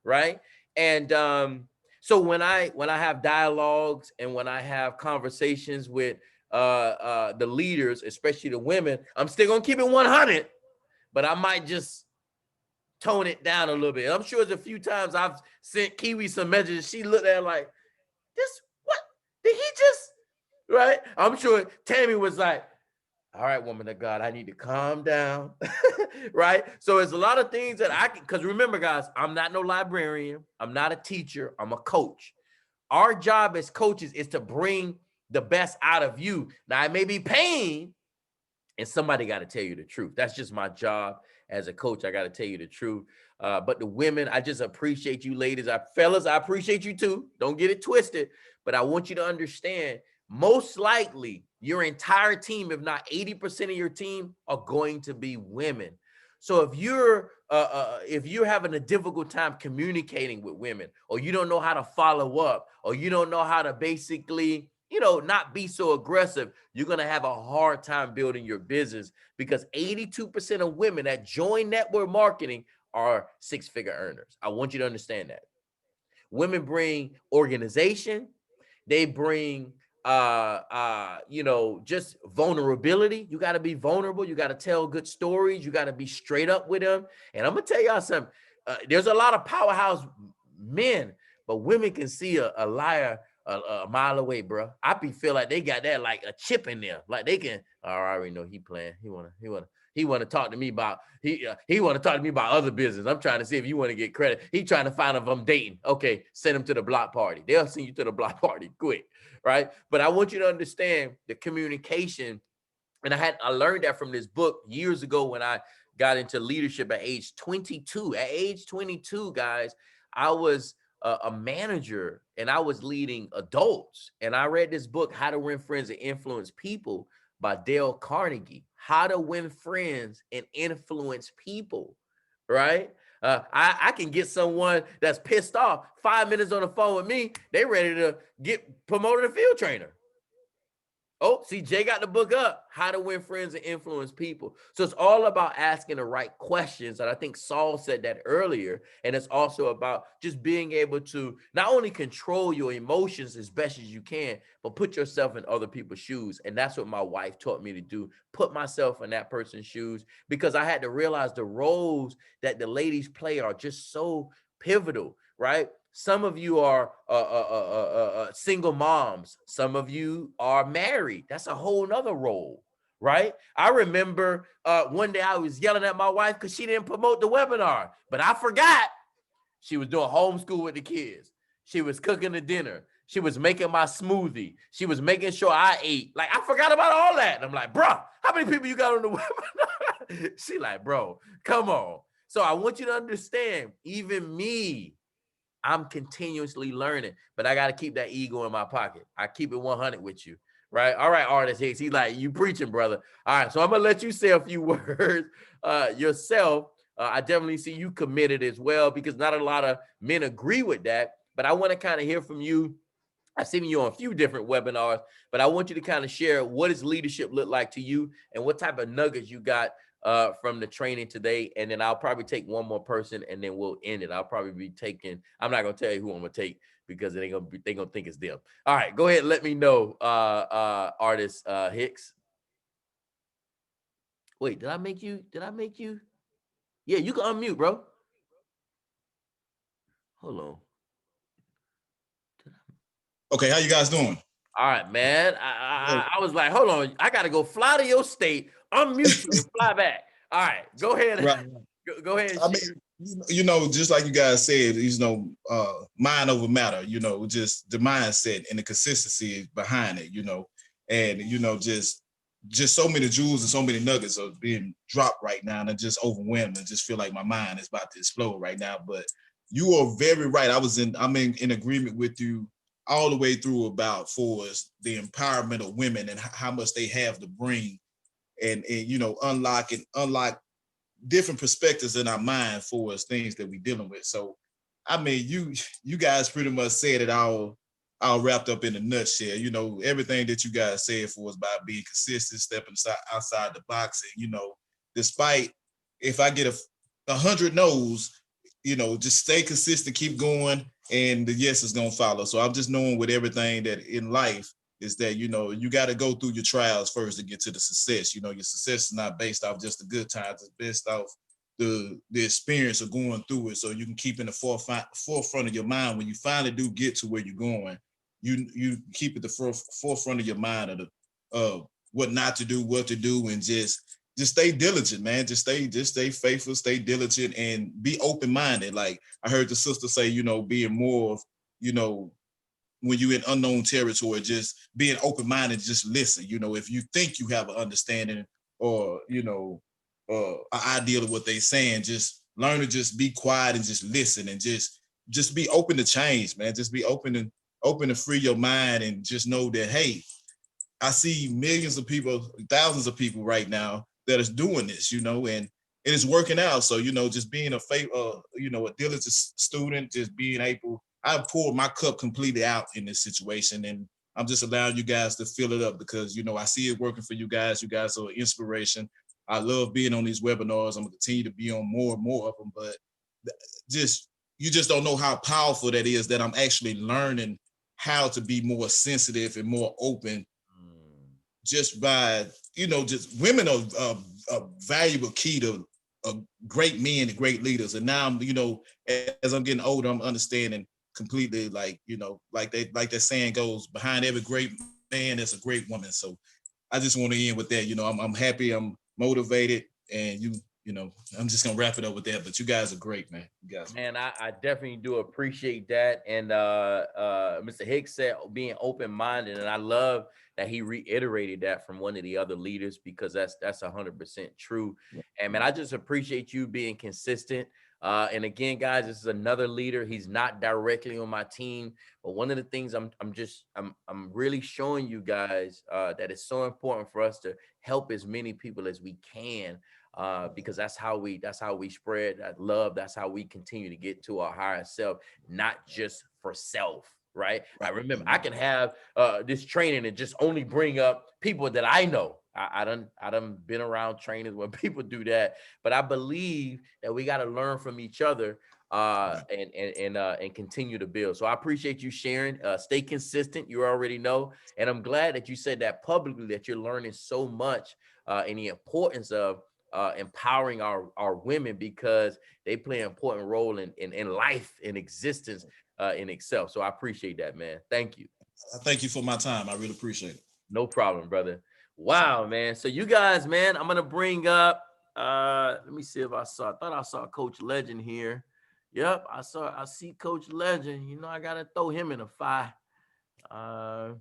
right? And so when I have dialogues and when I have conversations with the leaders, especially the women, I'm still gonna keep it 100, but I might just tone it down a little bit. I'm sure there's a few times I've sent Kiwi some messages. She looked at it like, this, what? Did he just, right? I'm sure Tammy was like, all right, woman of God, I need to calm down, right? So it's a lot of things that I can, because remember, guys, I'm not no librarian. I'm not a teacher. I'm a coach. Our job as coaches is to bring the best out of you. Now, it may be pain, and somebody got to tell you the truth. That's just my job as a coach. I got to tell you the truth. But the women, I just appreciate you ladies. Fellas, I appreciate you too. Don't get it twisted. But I want you to understand, most likely your entire team, if not 80% of your team, are going to be women. So if you're having a difficult time communicating with women, or you don't know how to follow up, or you don't know how to basically, not be so aggressive, you're going to have a hard time building your business, because 82% of women that join network marketing are six-figure earners. I want you to understand that. Women bring organization. They bring just vulnerability. You got to be vulnerable. You got to tell good stories. You got to be straight up with them. And I'm gonna tell y'all something. There's a lot of powerhouse men, but women can see a liar a mile away, bro. I feel like they got that like a chip in there. Like they can. I already know he playing. He wanna talk to me about he want to talk to me about other business. I'm trying to see if you want to get credit. He trying to find if I'm dating. Okay, send him to the block party. They'll send you to the block party quick, right? But I want you to understand the communication. And I learned that from this book years ago when I got into leadership at age 22. At age 22, guys, I was a manager and I was leading adults. And I read this book, How to Win Friends and Influence People by Dale Carnegie. How to Win Friends and Influence People, right? I can get someone that's pissed off 5 minutes on the phone with me. They ready to get promoted to field trainer. Oh, see, Jay got the book up, How to Win Friends and Influence People. So it's all about asking the right questions. And I think Saul said that earlier. And it's also about just being able to not only control your emotions as best as you can, but put yourself in other people's shoes. And that's what my wife taught me to do, put myself in that person's shoes, because I had to realize the roles that the ladies play are just so pivotal, right? Some of you are single moms. Some of you are married. That's a whole nother role, right? I remember one day I was yelling at my wife because she didn't promote the webinar, but I forgot she was doing homeschool with the kids. She was cooking the dinner. She was making my smoothie. She was making sure I ate. Like, I forgot about all that. And I'm like, bro, how many people you got on the webinar? She like, bro, come on. So I want you to understand, even me, I'm continuously learning, but I got to keep that ego in my pocket. I keep it 100 with you, right? All right, Artist Hicks. He's like, you preaching, brother. All right, so I'm going to let you say a few words yourself. I definitely see you committed as well, because not a lot of men agree with that, but I want to kind of hear from you. I've seen you on a few different webinars, but I want you to kind of share, what does leadership look like to you and what type of nuggets you got from the training today. And then I'll probably take one more person and then we'll end it. I'll probably be taking, I'm not going to tell you who I'm going to take because they're going to think it's them. All right, go ahead and let me know, Artist Hicks. Wait, did I make you? Yeah, you can unmute, bro. Hold on. Okay, how you guys doing? All right, man. I was like, hold on, I got to go fly to your state, unmute you and fly back. All right, go ahead. Right. Go ahead. I mean, just like you guys said, mind over matter, just the mindset and the consistency behind it, and, just so many jewels and so many nuggets are being dropped right now, and I'm just overwhelmed and just feel like my mind is about to explode right now. But you are very right. I'm in agreement with you all the way through about for the empowerment of women and how much they have to bring and unlock different perspectives in our mind for us, things that we're dealing with. So, I mean, you guys pretty much said it all wrapped up in a nutshell. Everything that you guys said for us about being consistent, stepping outside the box, and despite if I get 100 no's, just stay consistent, keep going, and the yes is gonna follow. So I'm just knowing with everything that in life is that you got to go through your trials first to get to the success. Your success is not based off just the good times; it's based off the experience of going through it. So you can keep in the forefront of your mind when you finally do get to where you're going. You keep at the forefront of your mind of what not to do, what to do, and just stay diligent, man. Just stay faithful, stay diligent, and be open-minded. Like I heard the sister say, being more of, when you're in unknown territory, just being open-minded, just listen. If you think you have an understanding or, an idea of what they're saying, just learn to just be quiet and just listen and just be open to change, man. Just be open to free your mind and just know that, hey, I see millions of people, thousands of people right now that is doing this, and it's working out. So, just being a diligent student, just being able, I poured my cup completely out in this situation, and I'm just allowing you guys to fill it up because, I see it working for you guys. You guys are an inspiration. I love being on these webinars. I'm gonna continue to be on more and more of them, but you just don't know how powerful that is, that I'm actually learning how to be more sensitive and more open just by, just women are a valuable key to great men and great leaders. And now I'm, as I'm getting older, I'm understanding completely, like that saying goes, behind every great man, there's a great woman. So I just want to end with that. I'm happy, I'm motivated, and I'm just gonna wrap it up with that. But you guys are great, man. You guys, man, I definitely do appreciate that. And Mr. Hicks said being open-minded, and I love that he reiterated that from one of the other leaders, because that's 100% true. And man, I just appreciate you being consistent. And again, guys, this is another leader. He's not directly on my team, but one of the things I'm really showing you guys that it's so important for us to help as many people as we can, because that's how we spread that love. That's how we continue to get to our higher self, not just for self. Right. I remember I can have this training and just only bring up people that I know. I done been around trainers where people do that, but I believe that we got to learn from each other and continue to build. So I appreciate you sharing. Stay consistent. You already know, and I'm glad that you said that publicly, that you're learning so much in the importance of empowering our women, because they play an important role in life, in existence, in itself. So I appreciate that, man. Thank you. Thank you for my time. I really appreciate it. No problem, brother. Wow, man. So you guys, man, I'm gonna bring up. Let me see if I thought I saw Coach Legend here. Yep, I see Coach Legend. I gotta throw him in a fire. All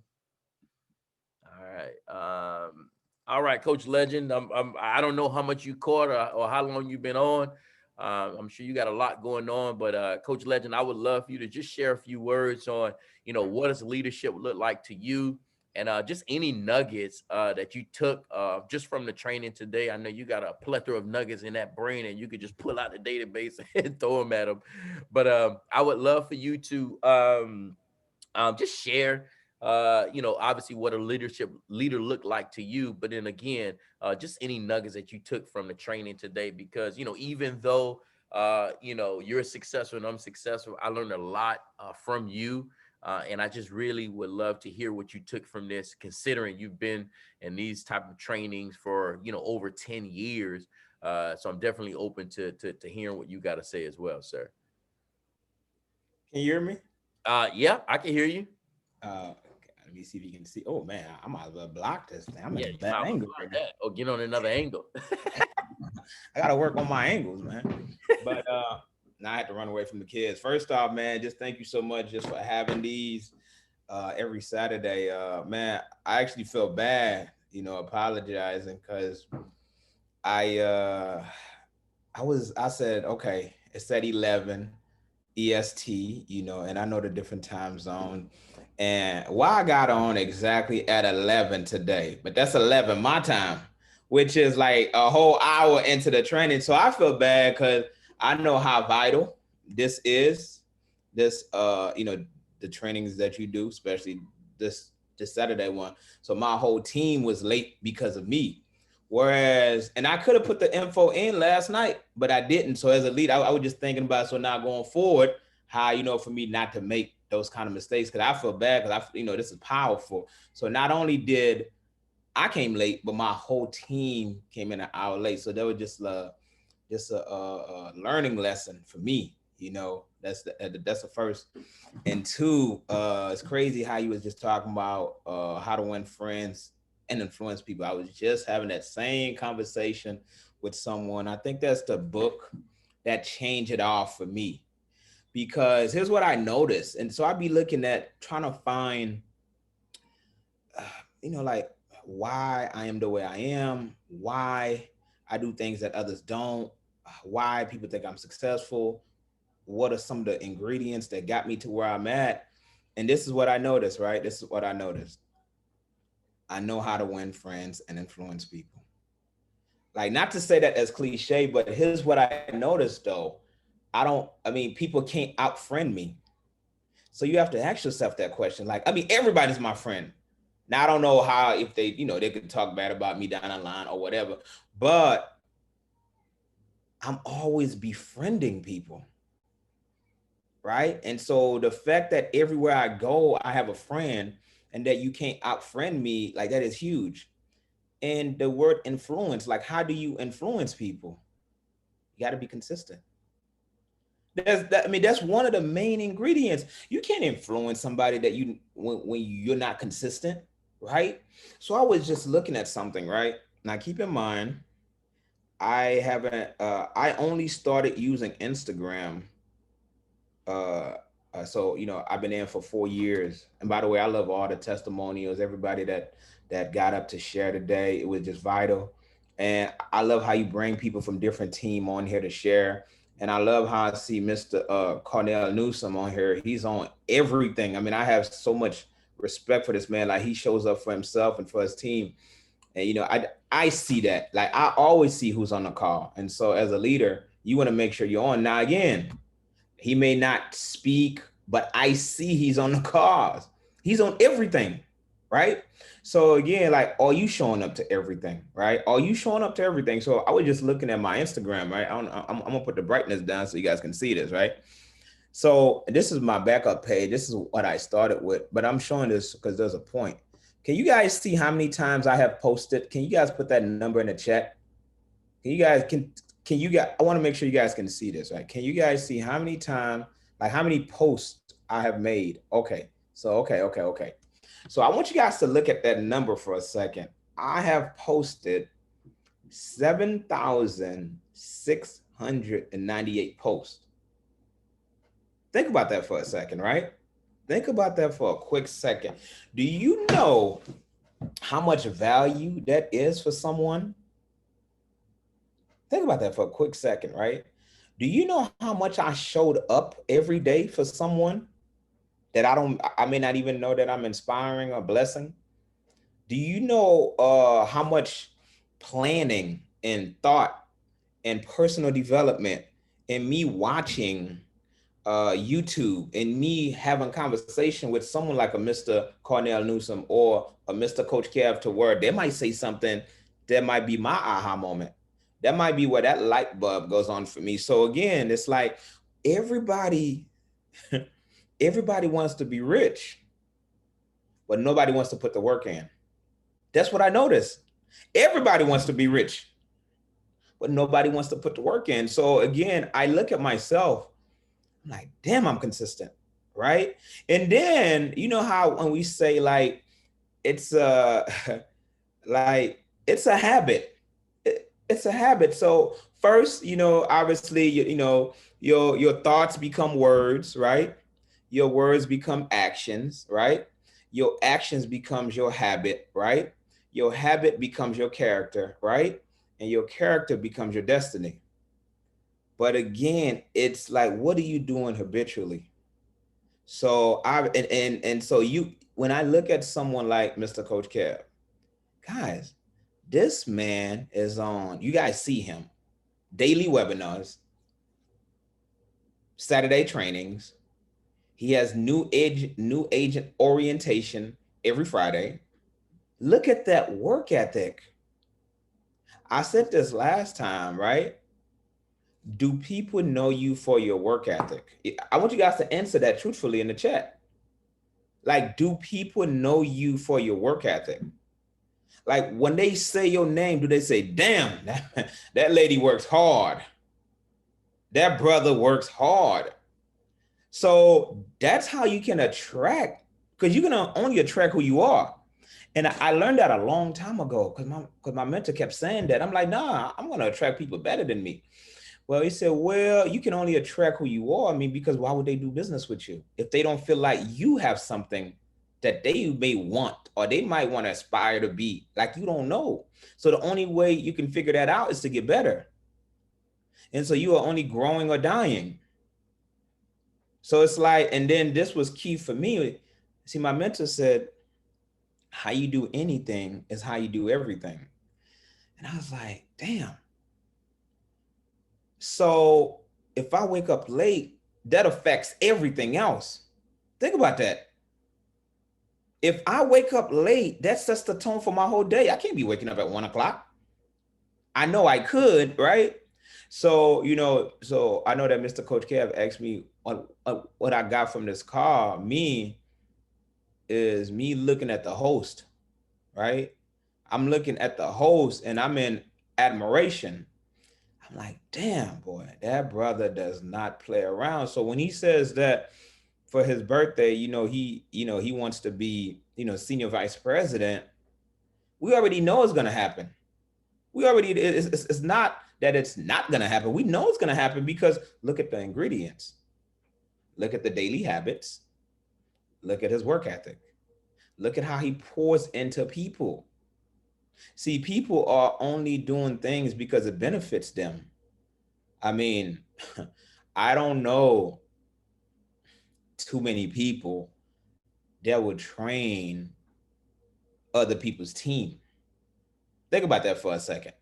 right, Coach Legend. I don't know how much you caught or how long you've been on. I'm sure you got a lot going on, but Coach Legend, I would love for you to just share a few words on, what does leadership look like to you, and just any nuggets that you took just from the training today. I know you got a plethora of nuggets in that brain, and you could just pull out the database and throw them at them. But I would love for you to just share, obviously what a leader look like to you, but then again, just any nuggets that you took from the training today, because, even though, you're successful and I'm successful, I learned a lot from you. And I just really would love to hear what you took from this, considering you've been in these type of trainings for, over 10 years. So I'm definitely open to hearing what you got to say as well, sir. Can you hear me? Yeah, I can hear you. Let me see if you can see. Oh man, I might as well block this thing. I'm Yeah, in a bad angle right now. or get on another angle. I gotta work on my angles, man. But now I had to run away from the kids. First off, man, just thank you so much just for having these every Saturday. Man, I actually feel bad, apologizing, because I said, okay, it's at 11 EST, and I know the different time zone. And why I got on exactly at 11 today, but that's 11 my time, which is like a whole hour into the training. So I feel bad because I know how vital this is, the trainings that you do, especially this Saturday one. So my whole team was late because of me. Whereas, and I could have put the info in last night, but I didn't. So as a lead, I was just thinking about, so now going forward, how, for me not to make those kind of mistakes, because I feel bad, because this is powerful. So not only did I came late, but my whole team came in an hour late. So that was just a learning lesson for me. That's the first. And two, it's crazy how you was just talking about how to win friends and influence people. I was just having that same conversation with someone. I think that's the book that changed it all for me. Because here's what I noticed. And so I'd be looking at trying to find, like why I am the way I am, why I do things that others don't, why people think I'm successful, what are some of the ingredients that got me to where I'm at. And this is what I noticed, right? This is what I noticed. I know how to win friends and influence people. Like, not to say that as cliche, but here's what I noticed though. People can't out-friend me. So you have to ask yourself that question. Like, everybody's my friend. Now I don't know how, if they, you know, they could talk bad about me down the line or whatever, but I'm always befriending people, right? And so the fact that everywhere I go, I have a friend, and that you can't out-friend me, like that is huge. And the word influence, like how do you influence people? You got to be consistent. I mean, that's one of the main ingredients. You can't influence somebody that you when you're not consistent, right? So I was just looking at something, right? Now keep in mind, I only started using Instagram. So, you know, I've been in for 4 years. And by the way, I love all the testimonials, everybody that got up to share today. It was just vital. And I love how you bring people from different team on here to share. And I love how I see Mr. Cornell Newsom on here. He's on everything. I mean, I have so much respect for this man. Like, he shows up for himself and for his team. And, you know, I see that. Like, I always see who's on the call. And so as a leader, you want to make sure you're on. Now, again, he may not speak, but I see he's on the calls. He's on everything, right? So again, like, are you showing up to everything, right? Are you showing up to everything? So I was just looking at my Instagram, right? I'm gonna put the brightness down so you guys can see this, right? So this is my backup page. This is what I started with, but I'm showing this because there's a point. Can you guys see how many times I have posted? Can you guys put that number in the chat? Can you guys, I want to make sure you guys can see this, right? Can you guys see how many times, like how many posts I have made? Okay. So, okay. So I want you guys to look at that number for a second. I have posted 7,698 posts. Think about that for a second, right? Think about that for a quick second. Do you know how much value that is for someone? Think about that for a quick second, right? Do you know how much I showed up every day for someone that I may not even know that I'm inspiring or blessing? Do you know how much planning and thought and personal development and me watching YouTube and me having conversation with someone like a Mr. Cornell Newsom or a Mr. Coach Kev, to where they might say something that might be my aha moment. That might be where that light bulb goes on for me. So again, it's like everybody wants to be rich, but nobody wants to put the work in. That's what I noticed. Everybody wants to be rich, but nobody wants to put the work in. So again, I look at myself, I'm like, damn, I'm consistent, right? And then, you know how when we say like, it's like, it's a habit. It's a habit. So first, you know, obviously, you know, your thoughts become words, right? Your words become actions, right? Your actions becomes your habit, right? Your habit becomes your character, right? And your character becomes your destiny. But again, it's like, what are you doing habitually? So so when I look at someone like Mr. Coach Kev, guys, this man is on, you guys see him, daily webinars, Saturday trainings. He has new agent orientation every Friday. Look at that work ethic. I said this last time, right? Do people know you for your work ethic? I want you guys to answer that truthfully in the chat. Like, do people know you for your work ethic? Like, when they say your name, do they say, damn, that lady works hard. That brother works hard. So that's how you can attract, because you can only attract who you are. And I learned that a long time ago because my mentor kept saying that. I'm like, nah, I'm going to attract people better than me. Well, he said, well, you can only attract who you are. I mean, because why would they do business with you if they don't feel like you have something that they may want, or they might want to aspire to be? Like, you don't know. So the only way you can figure that out is to get better. And so you are only growing or dying. So it's like, and then this was key for me. See, my mentor said, how you do anything is how you do everything. And I was like, damn. So if I wake up late, that affects everything else. Think about that. if I wake up late, that sets the tone for my whole day. I can't be waking up at 1 o'clock. I know I could, right? So, so I know that Mr. Coach Kev asked me what I got from this call. Me looking at the host, right? I'm looking at the host and I'm in admiration. I'm like, damn, boy, that brother does not play around. So when he says that for his birthday, he wants to be, senior vice president, we already know it's going to happen. It's not that it's not going to happen. We know it's going to happen because look at the ingredients. Look at the daily habits. Look at his work ethic. Look at how he pours into people. See, people are only doing things because it benefits them. I mean, I don't know too many people that would train other people's team. Think about that for a second.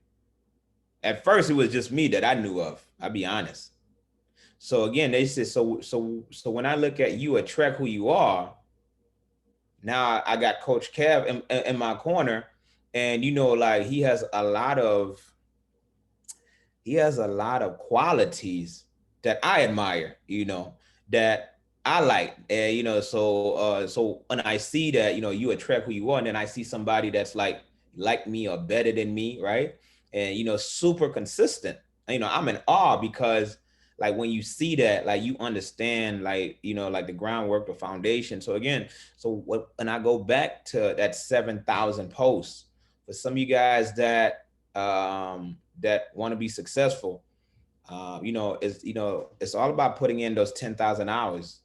At first, it was just me that I knew of. I'll be honest. So again, they said, so when I look at you, attract who you are. Now I got Coach Kev in my corner, and like he has a lot of qualities that I admire, that I like, and so when I see that, you attract who you are, and then I see somebody that's like me or better than me, right? And super consistent. I'm in awe because like when you see that, like you understand, like like the groundwork, the foundation. So again, when I go back to that 7,000 posts, for some of you guys that that want to be successful, it's all about putting in those 10,000 hours.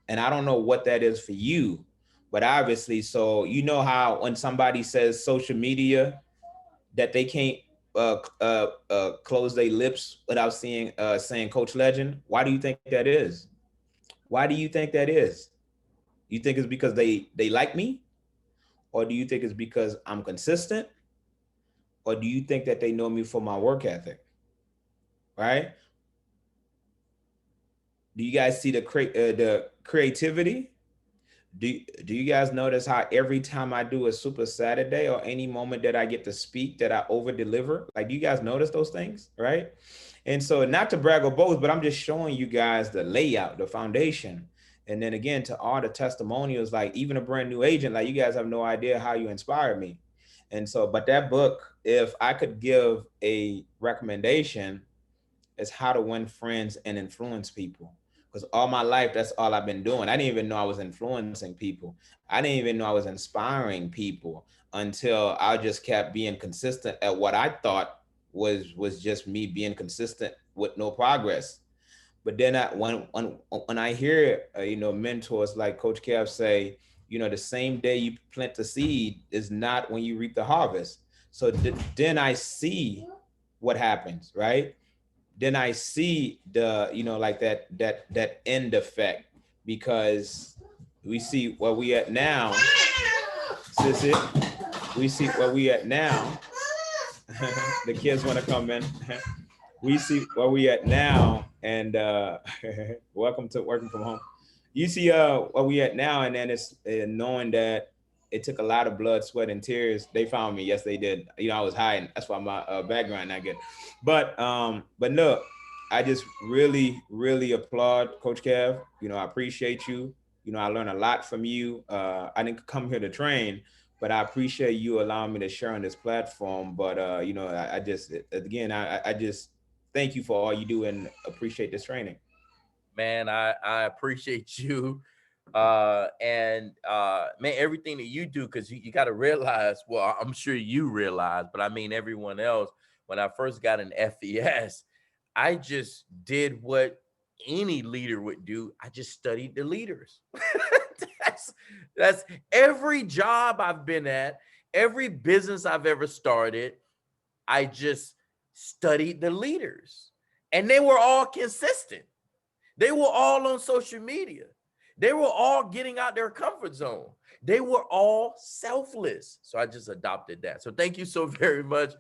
And I don't know what that is for you, but obviously, so how when somebody says social media, that they can't close their lips without saying Coach Legend. Why do you think that is? Why do you think that is? You think it's because they like me? Or do you think it's because I'm consistent? Or do you think that they know me for my work ethic? Right? Do you guys see the creativity? Do you guys notice how every time I do a Super Saturday or any moment that I get to speak that I over deliver? Like, do you guys notice those things, right? And so not to brag or boast, but I'm just showing you guys the layout, the foundation. And then again, to all the testimonials, like even a brand new agent, like you guys have no idea how you inspired me. And so, but that book, if I could give a recommendation, is How to Win Friends and Influence People. Because all my life, that's all I've been doing. I didn't even know I was influencing people. I didn't even know I was inspiring people until I just kept being consistent at what I thought was just me being consistent with no progress. But then when I hear mentors like Coach Kev say, the same day you plant the seed is not when you reap the harvest. So then I see what happens, right? Then I see the, like that end effect, because we see where we at now, sissy. We see where we at now. The kids want to come in. We see where we at now, and welcome to Working From Home. You see where we at now, and then it's knowing that it took a lot of blood, sweat, and tears. They found me. Yes, they did. I was hiding. That's why my background not good. But look, I just really, really applaud Coach Kev. I appreciate you. I learned a lot from you. I didn't come here to train, but I appreciate you allowing me to share on this platform. But I just thank you for all you do and appreciate this training. Man, I appreciate you. Man, everything that you do, because you got to realize, well, I'm sure you realize, but I mean everyone else, when I first got an FES, I just did what any leader would do. I just studied the leaders. That's every job I've been at, every business I've ever started, I just studied the leaders, and they were all consistent. They were all on social media. They were all getting out their comfort zone. They were all selfless. So I just adopted that. So thank you so very much,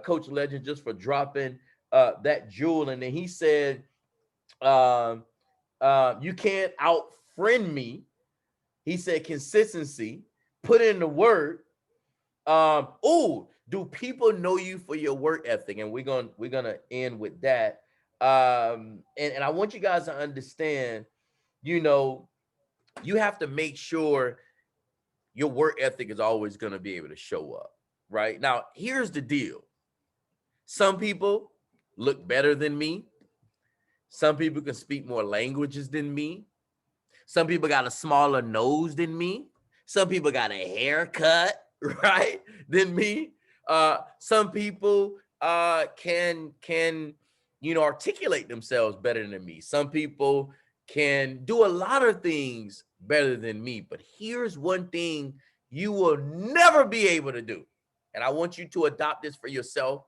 Coach Legend, just for dropping that jewel. And then he said, you can't out-friend me. He said consistency. put in the work. Do people know you for your work ethic? And we're gonna end with that. And I want you guys to understand, you know, you have to make sure your work ethic is always going to be able to show up, right? Now, here's the deal. Some people look better than me. Some people can speak more languages than me. Some people got a smaller nose than me. Some people got a haircut, right, than me. Some people can articulate themselves better than me. Some people can do a lot of things better than me. But here's one thing you will never be able to do. And I want you to adopt this for yourself.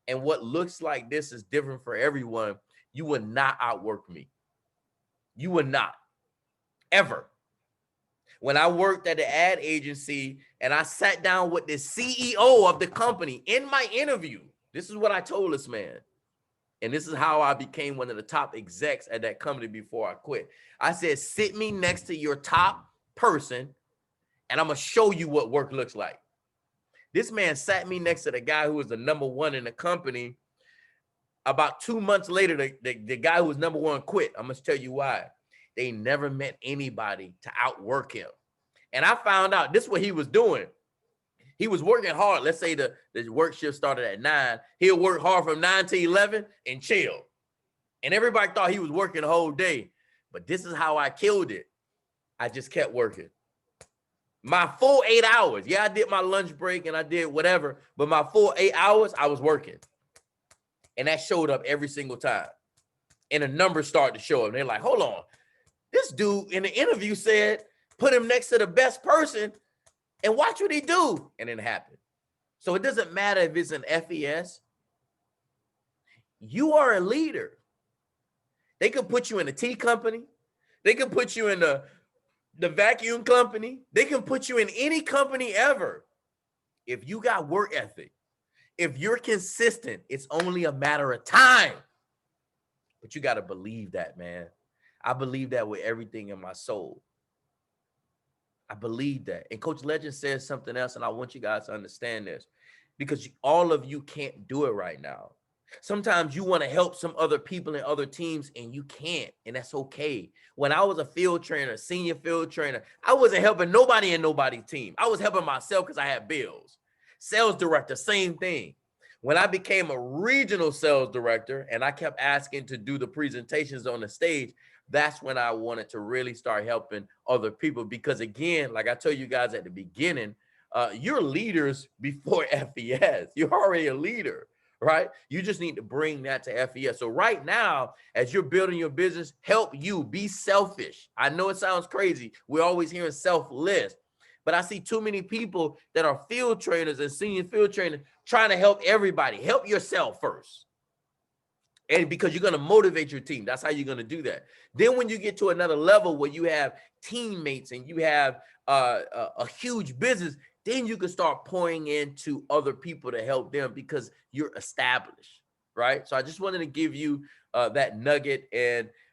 And what looks like this is different for everyone. You will not outwork me. You will not, ever. When I worked at the ad agency and I sat down with the CEO of the company in my interview, this is what I told this man. And this is how I became one of the top execs at that company before I quit. I said, sit me next to your top person and I'm going to show you what work looks like. This man sat me next to the guy who was the number one in the company. About 2 months later, the guy who was number one quit. I'm going to tell you why. They never met anybody to outwork him. And I found out this is what he was doing. He was working hard. Let's say the work shift started at 9. He'll work hard from 9 to 11 and chill. And everybody thought he was working the whole day. But this is how I killed it. I just kept working. My full 8 hours. Yeah, I did my lunch break and I did whatever. But my full 8 hours, I was working. And that showed up every single time. And the numbers started to show up. And they're like, hold on. This dude in the interview said, put him next to the best person and watch what he do. And it happened. So it doesn't matter if it's an FES. You are a leader. They could put you in a tea company. They could put you in the vacuum company. They can put you in any company ever. If you got work ethic, if you're consistent, it's only a matter of time. But you got to believe that, man. I believe that with everything in my soul. I believe that. And Coach Legend says something else, and I want you guys to understand this, because all of you can't do it right now. Sometimes you want to help some other people and other teams, and you can't, and that's okay. When I was a field trainer, senior field trainer, I wasn't helping nobody in nobody's team. I was helping myself because I had bills. Sales director, same thing. When I became a regional sales director and I kept asking to do the presentations on the stage, that's when I wanted to really start helping other people. Because again, like I told you guys at the beginning, you're leaders before FES. You're already a leader, right? You just need to bring that to FES. So right now, as you're building your business, help you be selfish. I know it sounds crazy. We're always hearing selfless, but I see too many people that are field trainers and senior field trainers trying to help everybody. Help yourself first. And because you're going to motivate your team. That's how you're going to do that. Then when you get to another level where you have teammates and you have a huge business, then you can start pouring into other people to help them because you're established, right? So I just wanted to give you that nugget.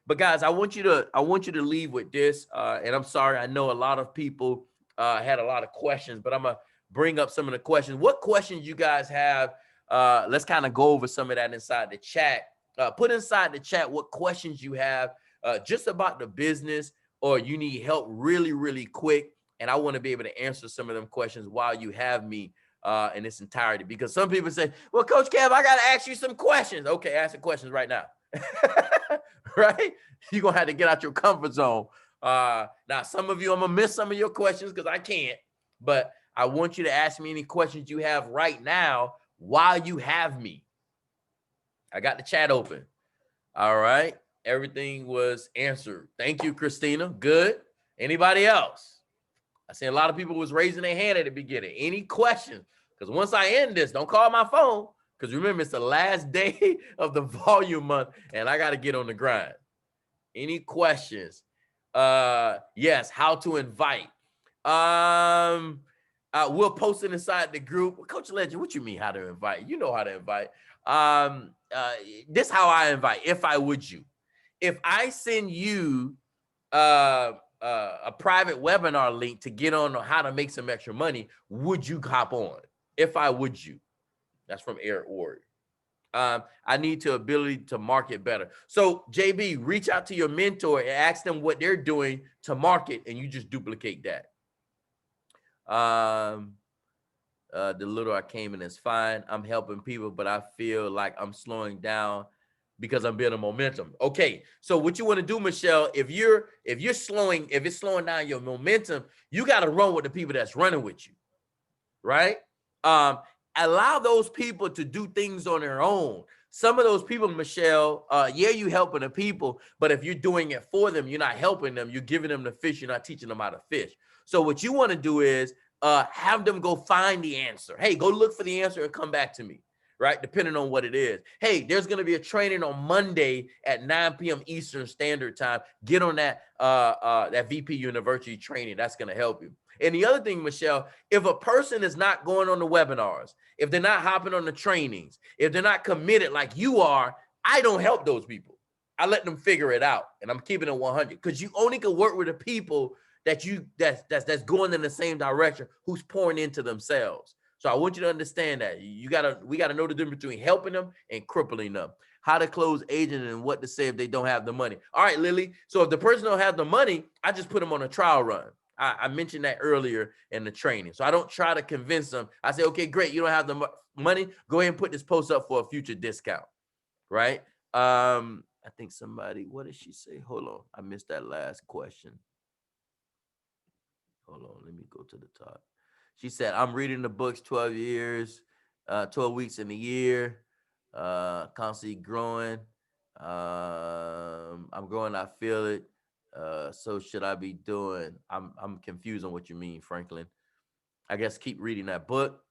But guys, I want you to leave with this. And I'm sorry, I know a lot of people had a lot of questions, but I'm going to bring up some of the questions. What questions you guys have? Let's kind of go over some of that inside the chat. Put inside the chat what questions you have just about the business, or you need help really, really quick. And I want to be able to answer some of them questions while you have me in its entirety. Because some people say, well, Coach Kev, I got to ask you some questions. Okay, ask the questions right now. Right? You're going to have to get out your comfort zone. Now, some of you, I'm going to miss some of your questions because I can't. But I want you to ask me any questions you have right now while you have me. I got the chat open. All right. Everything was answered. Thank you, Christina. Good. Anybody else? I see a lot of people was raising their hand at the beginning. Any questions? Because once I end this, don't call my phone. Because remember, it's the last day of the volume month, and I got to get on the grind. Any questions? Yes. How to invite? We'll post it inside the group. Coach Legend, what you mean how to invite? You know how to invite. This how I invite. If I would you. If I send you a private webinar link to get on how to make some extra money, would you hop on? If I would you? That's from Eric Ward. I need the ability to market better. So JB, reach out to your mentor and ask them what they're doing to market, and you just duplicate that. The little I came in is fine. I'm helping people, but I feel like I'm slowing down because I'm building momentum. Okay, so what you want to do, Michelle, if it's slowing down your momentum, you got to run with the people that's running with you, right? Allow those people to do things on their own. Some of those people, Michelle, you helping the people, but if you're doing it for them, you're not helping them. You're giving them the fish. You're not teaching them how to fish. So what you want to do is have them go find the answer. Hey, go look for the answer and come back to me, right? Depending on what it is. Hey, there's going to be a training on Monday at 9 p.m. Eastern Standard Time. Get on that VP University training. That's going to help you. And the other thing, Michelle, if a person is not going on the webinars, if they're not hopping on the trainings, if they're not committed like you are, I don't help those people. I let them figure it out, and I'm keeping it 100 because you only can work with the people that's going in the same direction, who's pouring into themselves. So I want you to understand that we gotta know the difference between helping them and crippling them. How to close agent and what to say if they don't have the money. All right, Lily. So if the person don't have the money, I just put them on a trial run. I mentioned that earlier in the training. So I don't try to convince them. I say, okay, great. You don't have the money. Go ahead and put this post up for a future discount, right? I think somebody, what did she say? Hold on. I missed that last question. Hold on. Let me go to the top. She said, I'm reading the books 12 weeks in a year, constantly growing. I'm growing. I feel it. So should I be doing? I'm confused on what you mean, Franklin. I guess keep reading that book.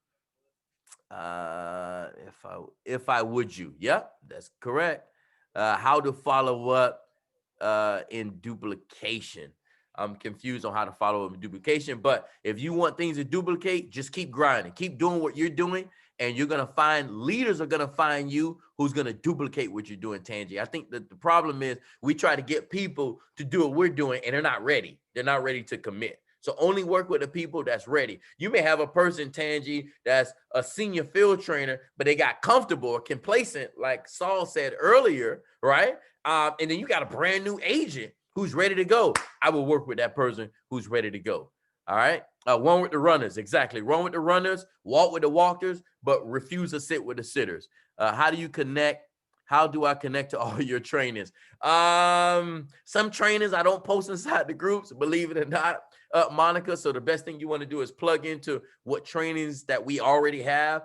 If I would you? Yep, that's correct. How to follow up in duplication. I'm confused on how to follow up in duplication, but if you want things to duplicate, just keep grinding, keep doing what you're doing, and you're gonna find leaders are gonna find you who's gonna duplicate what you're doing, Tangi. I think that the problem is we try to get people to do what we're doing, and they're not ready. They're not ready to commit. So only work with the people that's ready. You may have a person, Tangi, that's a senior field trainer, but they got comfortable or complacent, like Saul said earlier, right? And then you got a brand new agent who's ready to go. I will work with that person who's ready to go. All right. One with the runners. Exactly. Run with the runners, walk with the walkers, but refuse to sit with the sitters. How do you connect? How do I connect to all your trainings? Some trainings I don't post inside the groups, believe it or not, Monica. So the best thing you want to do is plug into what trainings that we already have.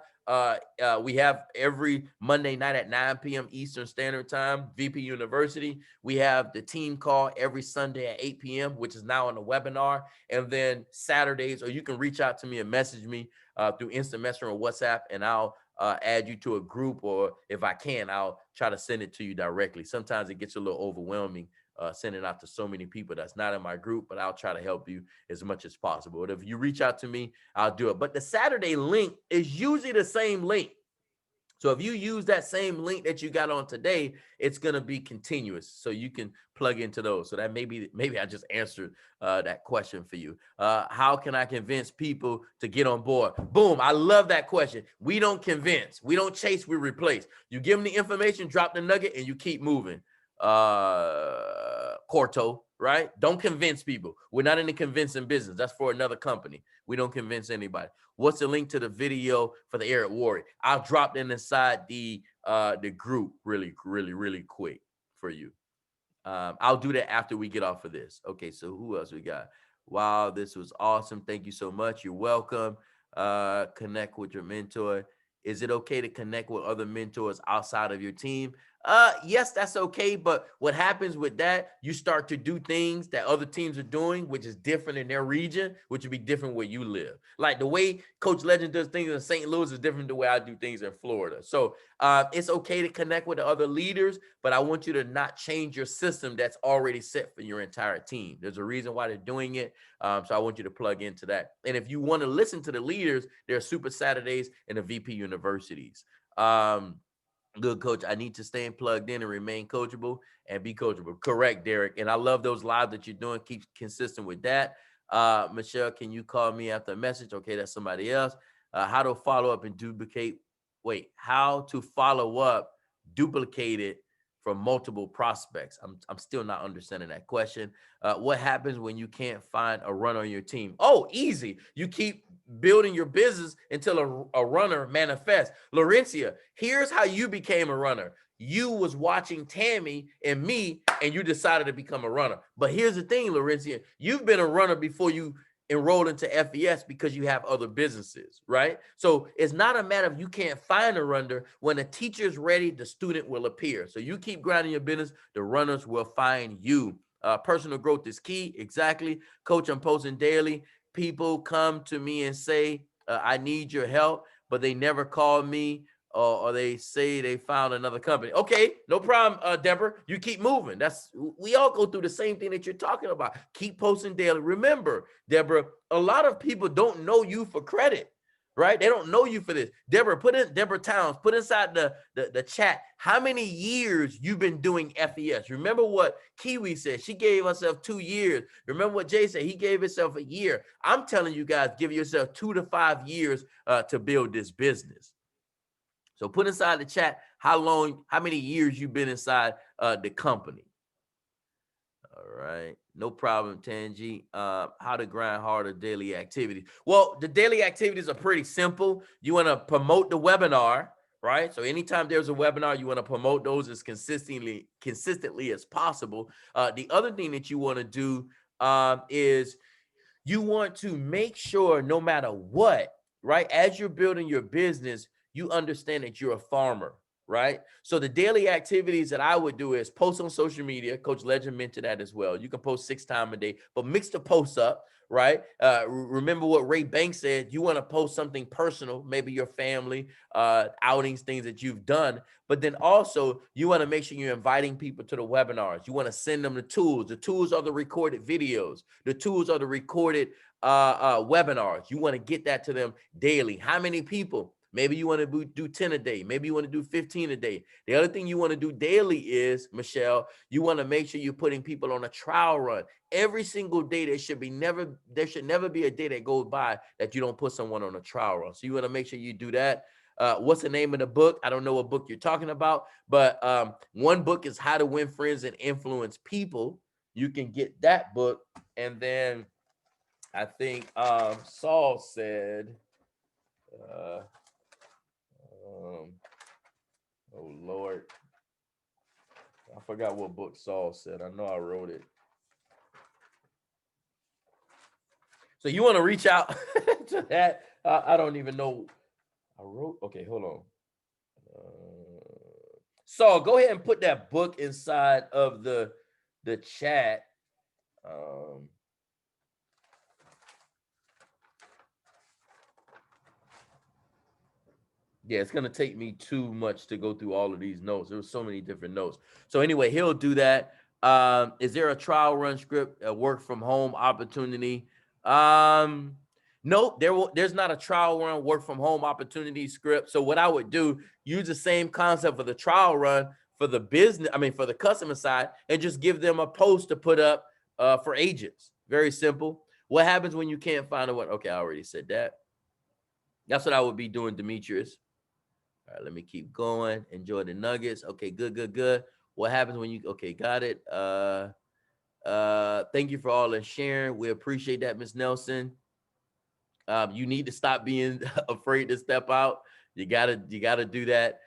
We have every Monday night at 9 p.m. Eastern Standard Time, VP University. We have the team call every Sunday at 8 p.m., which is now on the webinar. And then Saturdays, or you can reach out to me and message me through Instant Messenger or WhatsApp, and I'll add you to a group, or if I can, I'll try to send it to you directly. Sometimes it gets a little overwhelming sending out to so many people that's not in my group, but I'll try to help you as much as possible. But if you reach out to me, I'll do it. But the Saturday link is usually the same link. So if you use that same link that you got on today, it's going to be continuous. So you can plug into those. So that maybe I just answered that question for you. How can I convince people to get on board? Boom. I love that question. We don't convince. We don't chase. We replace. You give them the information, drop the nugget, and you keep moving. Corto, right? Don't convince people. We're not in the convincing business. That's for another company. We don't convince anybody. What's the link to the video for the Eric Worre? I'll drop them inside the group really quick for you. I'll do that after we get off of this. Okay, so who else we got? Wow, this was awesome. Thank you so much. You're welcome. Connect with your mentor. Is it okay to connect with other mentors outside of your team? Yes, that's okay. But what happens with that, you start to do things that other teams are doing, which is different in their region, which would be different where you live. Like the way Coach Legend does things in St. Louis is different than the way I do things in Florida. So it's okay to connect with the other leaders, but I want you to not change your system that's already set for your entire team. There's a reason why they're doing it. So I want you to plug into that. And if you want to listen to the leaders, there are Super Saturdays and the VP Universities. Good, coach. I need to stay plugged in and remain coachable and be coachable. Correct, Derek. And I love those lives that you're doing. Keep consistent with that. Michelle, can you call me after a message? Okay, that's somebody else. How to follow up and duplicate. Wait, how to follow up, duplicate it from multiple prospects? I'm still not understanding that question. What happens when you can't find a runner on your team? Oh, easy. You keep building your business until a runner manifests. Laurencia, here's how you became a runner. You was watching Tammy and me, and you decided to become a runner. But here's the thing, Laurencia, you've been a runner before you enrolled into FES because you have other businesses, right? So it's not a matter of you can't find a runner. When a teacher's ready, the student will appear. So you keep grinding your business, the runners will find you. Personal growth is key. Exactly. Coach, I'm posting daily. People come to me and say, I need your help, but they never call me or they say they found another company. Okay, no problem, Deborah. You keep moving. We all go through the same thing that you're talking about. Keep posting daily. Remember, Deborah, a lot of people don't know you for credit, right? They don't know you for this. Deborah, Deborah Towns, put inside the chat how many years you've been doing FES. Remember what Kiwi said. She gave herself 2 years. Remember what Jay said. He gave himself a year. I'm telling you guys, give yourself 2 to 5 years to build this business. So put inside the chat how many years you've been inside the company. All right, no problem, Tangi. How to grind harder daily activities. Well, the daily activities are pretty simple. You want to promote the webinar, right? So anytime there's a webinar, you want to promote those as consistently as possible. The other thing that you want to do is you want to make sure no matter what, right? As you're building your business, you understand that you're a farmer, right? So the daily activities that I would do is post on social media. Coach Legend mentioned that as well. You can post 6 times a day, but mix the posts up, right? Remember what Ray Banks said, you want to post something personal, maybe your family, outings, things that you've done, but then also you want to make sure you're inviting people to the webinars. You want to send them the tools. The tools are the recorded videos. The tools are the recorded webinars. You want to get that to them daily. How many people? Maybe you want to do 10 a day. Maybe you want to do 15 a day. The other thing you want to do daily is, Michelle, you want to make sure you're putting people on a trial run. Every single day, there should never be a day that goes by that you don't put someone on a trial run. So you want to make sure you do that. What's the name of the book? I don't know what book you're talking about, but one book is How to Win Friends and Influence People. You can get that book. And then I think Saul said, oh Lord, I forgot what book Saul said. I know I wrote it. So you want to reach out to that. I don't even know. I wrote, okay, hold on. Saul, go ahead and put that book inside of the chat. Yeah, it's going to take me too much to go through all of these notes. There were so many different notes. So anyway, he'll do that. Is there a trial run script, a work from home opportunity? No, there's not a trial run work from home opportunity script. So what I would do, use the same concept for the trial run for the business, for the customer side, and just give them a post to put up for agents. Very simple. What happens when you can't find a one? Okay, I already said that. That's what I would be doing, Demetrius. All right, let me keep going. Enjoy the nuggets. Okay, good. What happens when you, okay, got it. Thank you for all the sharing. We appreciate that, Ms. Nelson. You need to stop being afraid to step out. You gotta do that.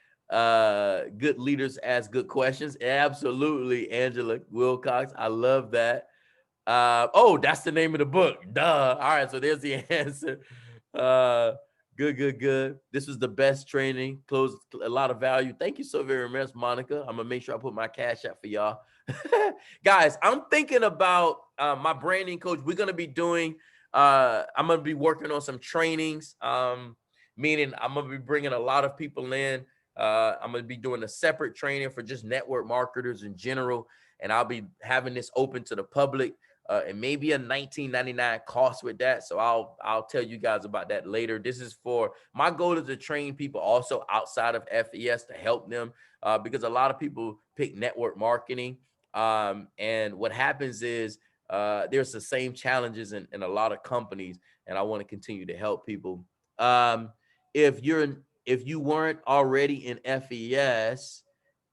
Good leaders ask good questions. Absolutely, Angela Wilcox. I love that. Oh, that's the name of the book. Duh. All right, so there's the answer. Good. This was the best training. Closed a lot of value. Thank you so very much, Monica. I'm gonna make sure I put my cash out for y'all. Guys, I'm thinking about my branding coach. We're gonna be doing. I'm gonna be working on some trainings. Meaning I'm gonna be bringing a lot of people in. I'm gonna be doing a separate training for just network marketers in general, and I'll be having this open to the public. and maybe a $19.99 cost with that. So I'll tell you guys about that later. This is for my goal is to train people also outside of FES to help them because a lot of people pick network marketing. And what happens is there's the same challenges in a lot of companies, and I want to continue to help people. If you weren't already in FES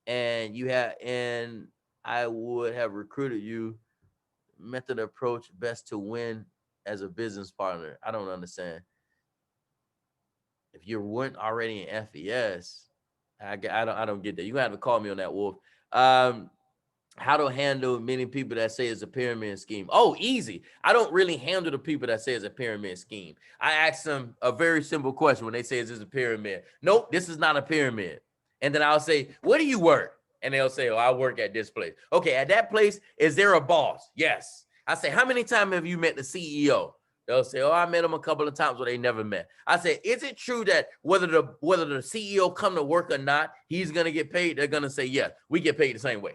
and I would have recruited you, method approach best to win as a business partner. I don't understand. If you weren't already in FES, I don't get that. You have to call me on that, Wolf. How to handle many people that say it's a pyramid scheme. Oh, easy. I don't really handle the people that say it's a pyramid scheme. I ask them a very simple question when they say, is this a pyramid? Nope, this is not a pyramid. And then I'll say, where do you work? And they'll say, oh, I work at this place. Okay, at that place, is there a boss? Yes. I say, how many times have you met the CEO? They'll say, oh, I met him a couple of times where they never met. I say, is it true that whether the CEO come to work or not, he's going to get paid? They're going to say, yes, we get paid the same way.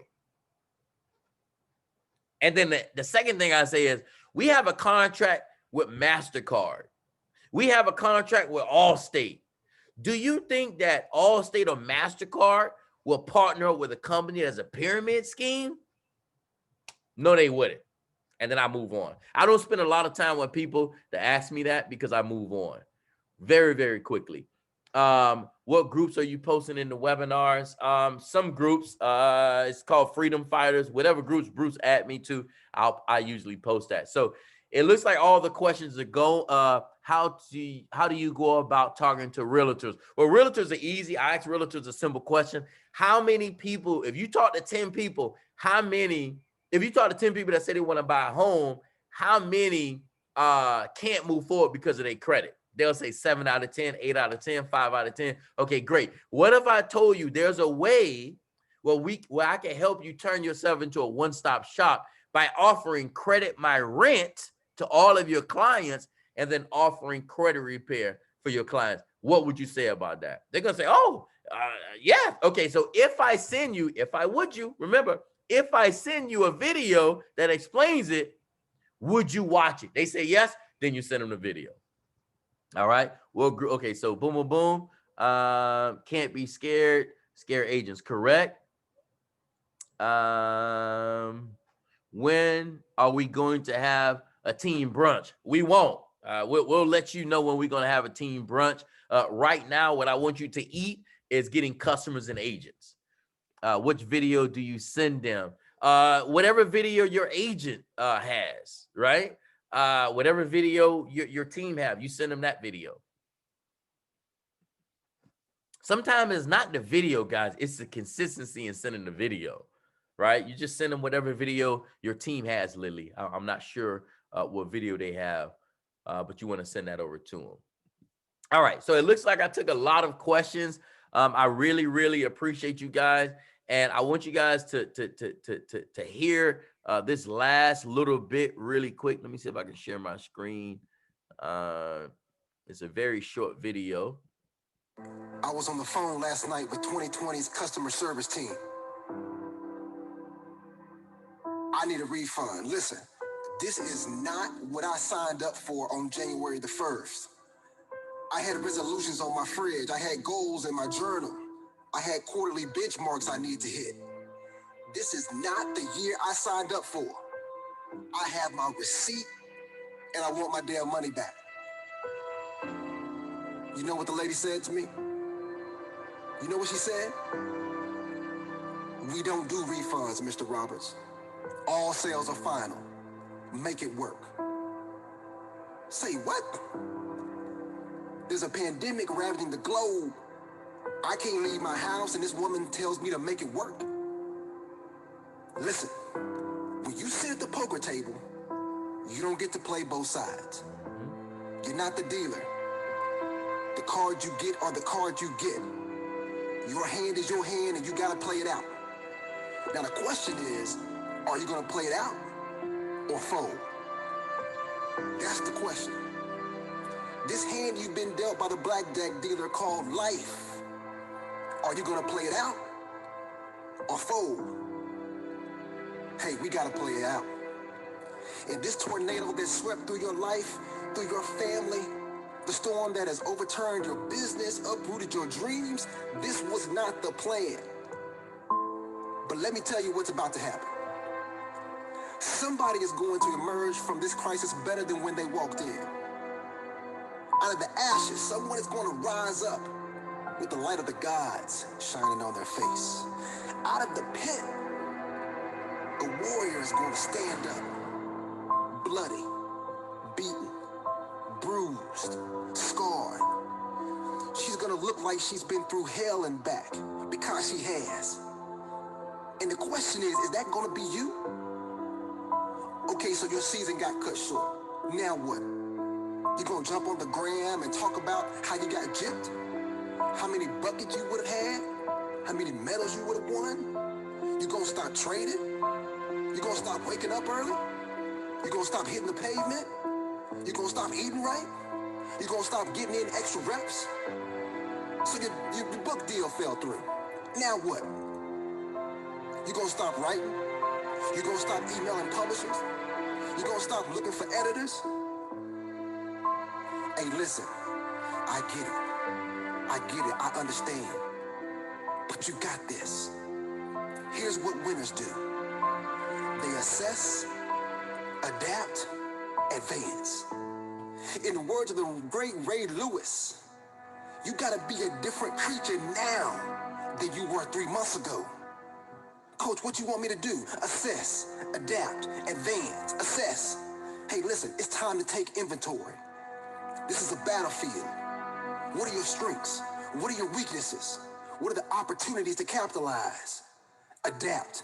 And then the second thing I say is, we have a contract with MasterCard. We have a contract with Allstate. Do you think that Allstate or MasterCard will partner with a company that's a pyramid scheme? No, they wouldn't. And then I move on. I don't spend a lot of time with people that ask me that because I move on very, very quickly. What groups are you posting in the webinars? Some groups, it's called Freedom Fighters. Whatever groups Bruce add me to, I usually post that. So it looks like all the questions are go. How do you go about talking to realtors? Well, realtors are easy. I ask realtors a simple question. How many people, if you talk to 10 people, if you talk to 10 people that say they want to buy a home, how many can't move forward because of their credit? They'll say 7 out of 10, 8 out of 10, 5 out of 10. Okay, great. What if I told you there's a way where I can help you turn yourself into a one-stop shop by offering Credit My Rent to all of your clients and then offering credit repair for your clients? What would you say about that? They're going to say, oh, yeah. Okay, so if I send you a video that explains it, would you watch it? They say yes, then you send them the video. All right. Well, okay. So boom, boom, boom. Can't be scared. Scare agents, correct? When are we going to have a team brunch? We won't. We'll let you know when we're going to have a team brunch. Right now, what I want you to eat is getting customers and agents. Which video do you send them? Whatever video your agent has, right? Whatever video your team have, you send them that video. Sometimes it's not the video, guys. It's the consistency in sending the video, right? You just send them whatever video your team has, Lily. I'm not sure what video they have, but you want to send that over to them. All right. So it looks like I took a lot of questions. I really, really appreciate you guys. And I want you guys to hear this last little bit really quick. Let me see if I can share my screen. It's a very short video. I was on the phone last night with 2020's customer service team. I need a refund. Listen, this is not what I signed up for on January the 1st. I had resolutions on my fridge. I had goals in my journal. I had quarterly benchmarks I need to hit. This is not the year I signed up for. I have my receipt and I want my damn money back. You know what the lady said to me? You know what she said? We don't do refunds, Mr. Roberts. All sales are final. Make it work. Say what? There's a pandemic ravaging the globe. I can't leave my house and this woman tells me to make it work. Listen, when you sit at the poker table, you don't get to play both sides. You're not the dealer. The cards you get are the cards you get. Your hand is your hand and you gotta play it out. Now the question is, are you gonna play it out or fold? That's the question. This hand you've been dealt by the blackjack dealer called life. Are you gonna play it out or fold? Hey, we gotta play it out. And this tornado that swept through your life, through your family, the storm that has overturned your business, uprooted your dreams, this was not the plan. But let me tell you what's about to happen. Somebody is going to emerge from this crisis better than when they walked in. Out of the ashes, someone is going to rise up with the light of the gods shining on their face. Out of the pit, a warrior is going to stand up, bloody, beaten, bruised, scarred. She's going to look like she's been through hell and back, because she has. And the question is that going to be you? Okay, so your season got cut short. Now what? You gonna jump on the gram and talk about how you got gypped? How many buckets you would have had? How many medals you would have won? You gonna stop training? You gonna stop waking up early? You gonna stop hitting the pavement? You gonna stop eating right? You gonna stop getting in extra reps? So your book deal fell through. Now what? You gonna stop writing? You gonna stop emailing publishers? You gonna stop looking for editors? Hey, listen, I get it, I understand. But you got this. Here's what winners do. They assess, adapt, advance. In the words of the great Ray Lewis, you gotta be a different creature now than you were 3 months ago. Coach, what you want me to do? Assess, adapt, advance, assess. Hey, listen, it's time to take inventory. This is a battlefield. What are your strengths? What are your weaknesses? What are the opportunities to capitalize? Adapt.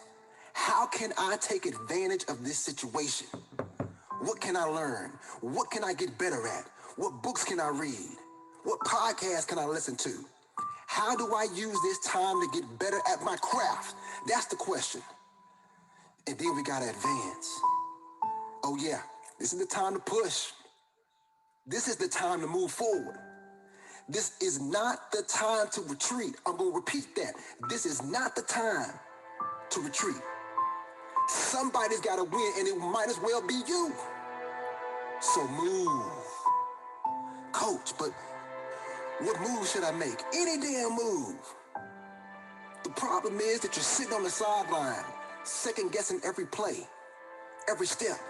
How can I take advantage of this situation? What can I learn? What can I get better at? What books can I read? What podcasts can I listen to? How do I use this time to get better at my craft? That's the question. And then we gotta advance. Oh yeah, this is the time to push. This is the time to move forward. This is not the time to retreat. I'm gonna repeat that. This is not the time to retreat. Somebody's gotta win, and it might as well be you. So move. Coach, but what move should I make? Any damn move. The problem is that you're sitting on the sideline, second guessing every play, every step,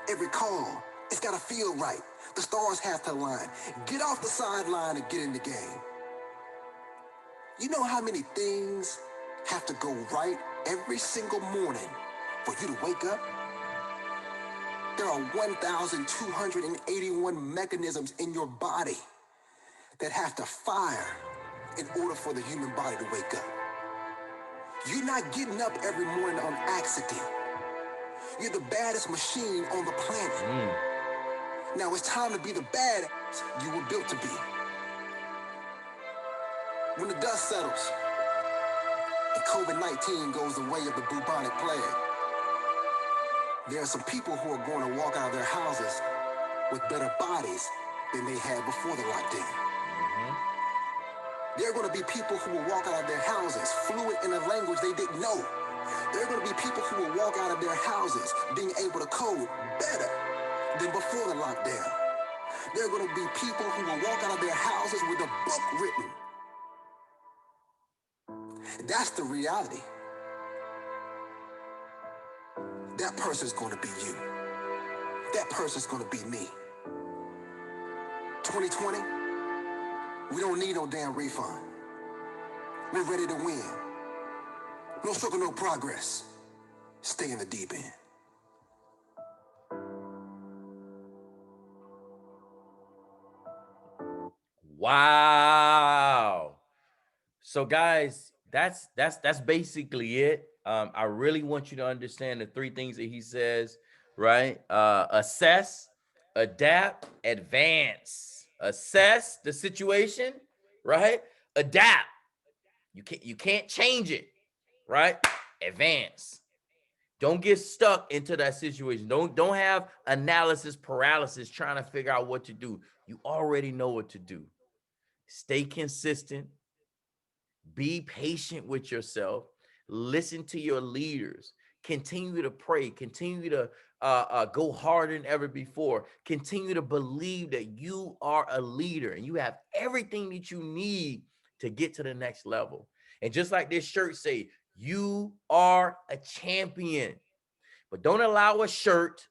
every call. It's gotta feel right. The stars have to align. Get off the sideline and get in the game. You know how many things have to go right every single morning for you to wake up? There are 1,281 mechanisms in your body that have to fire in order for the human body to wake up. You're not getting up every morning on accident. You're the baddest machine on the planet. Now it's time to be the badass you were built to be. When the dust settles and COVID-19 goes the way of the bubonic plague, there are some people who are going to walk out of their houses with better bodies than they had before the lockdown. There are going to be people who will walk out of their houses fluent in a language they didn't know. There are going to be people who will walk out of their houses being able to code better than before the lockdown. There are going to be people who will walk out of their houses with a book written. That's the reality. That person's going to be you. That person's going to be me. 2020, we don't need no damn refund. We're ready to win. No struggle, no progress. Stay in the deep end. Wow. So guys, that's basically it. I really want you to understand the 3 things that he says, right? Assess, adapt, advance. Assess the situation, right? Adapt. You can't change it, right? Advance. Don't get stuck into that situation. Don't have analysis paralysis trying to figure out what to do. You already know what to do. Stay consistent. Be patient with yourself. Listen to your leaders. Continue to pray. Continue to go harder than ever before. Continue to believe that you are a leader and you have everything that you need to get to the next level. And just like this shirt say, you are a champion. But don't allow a shirt,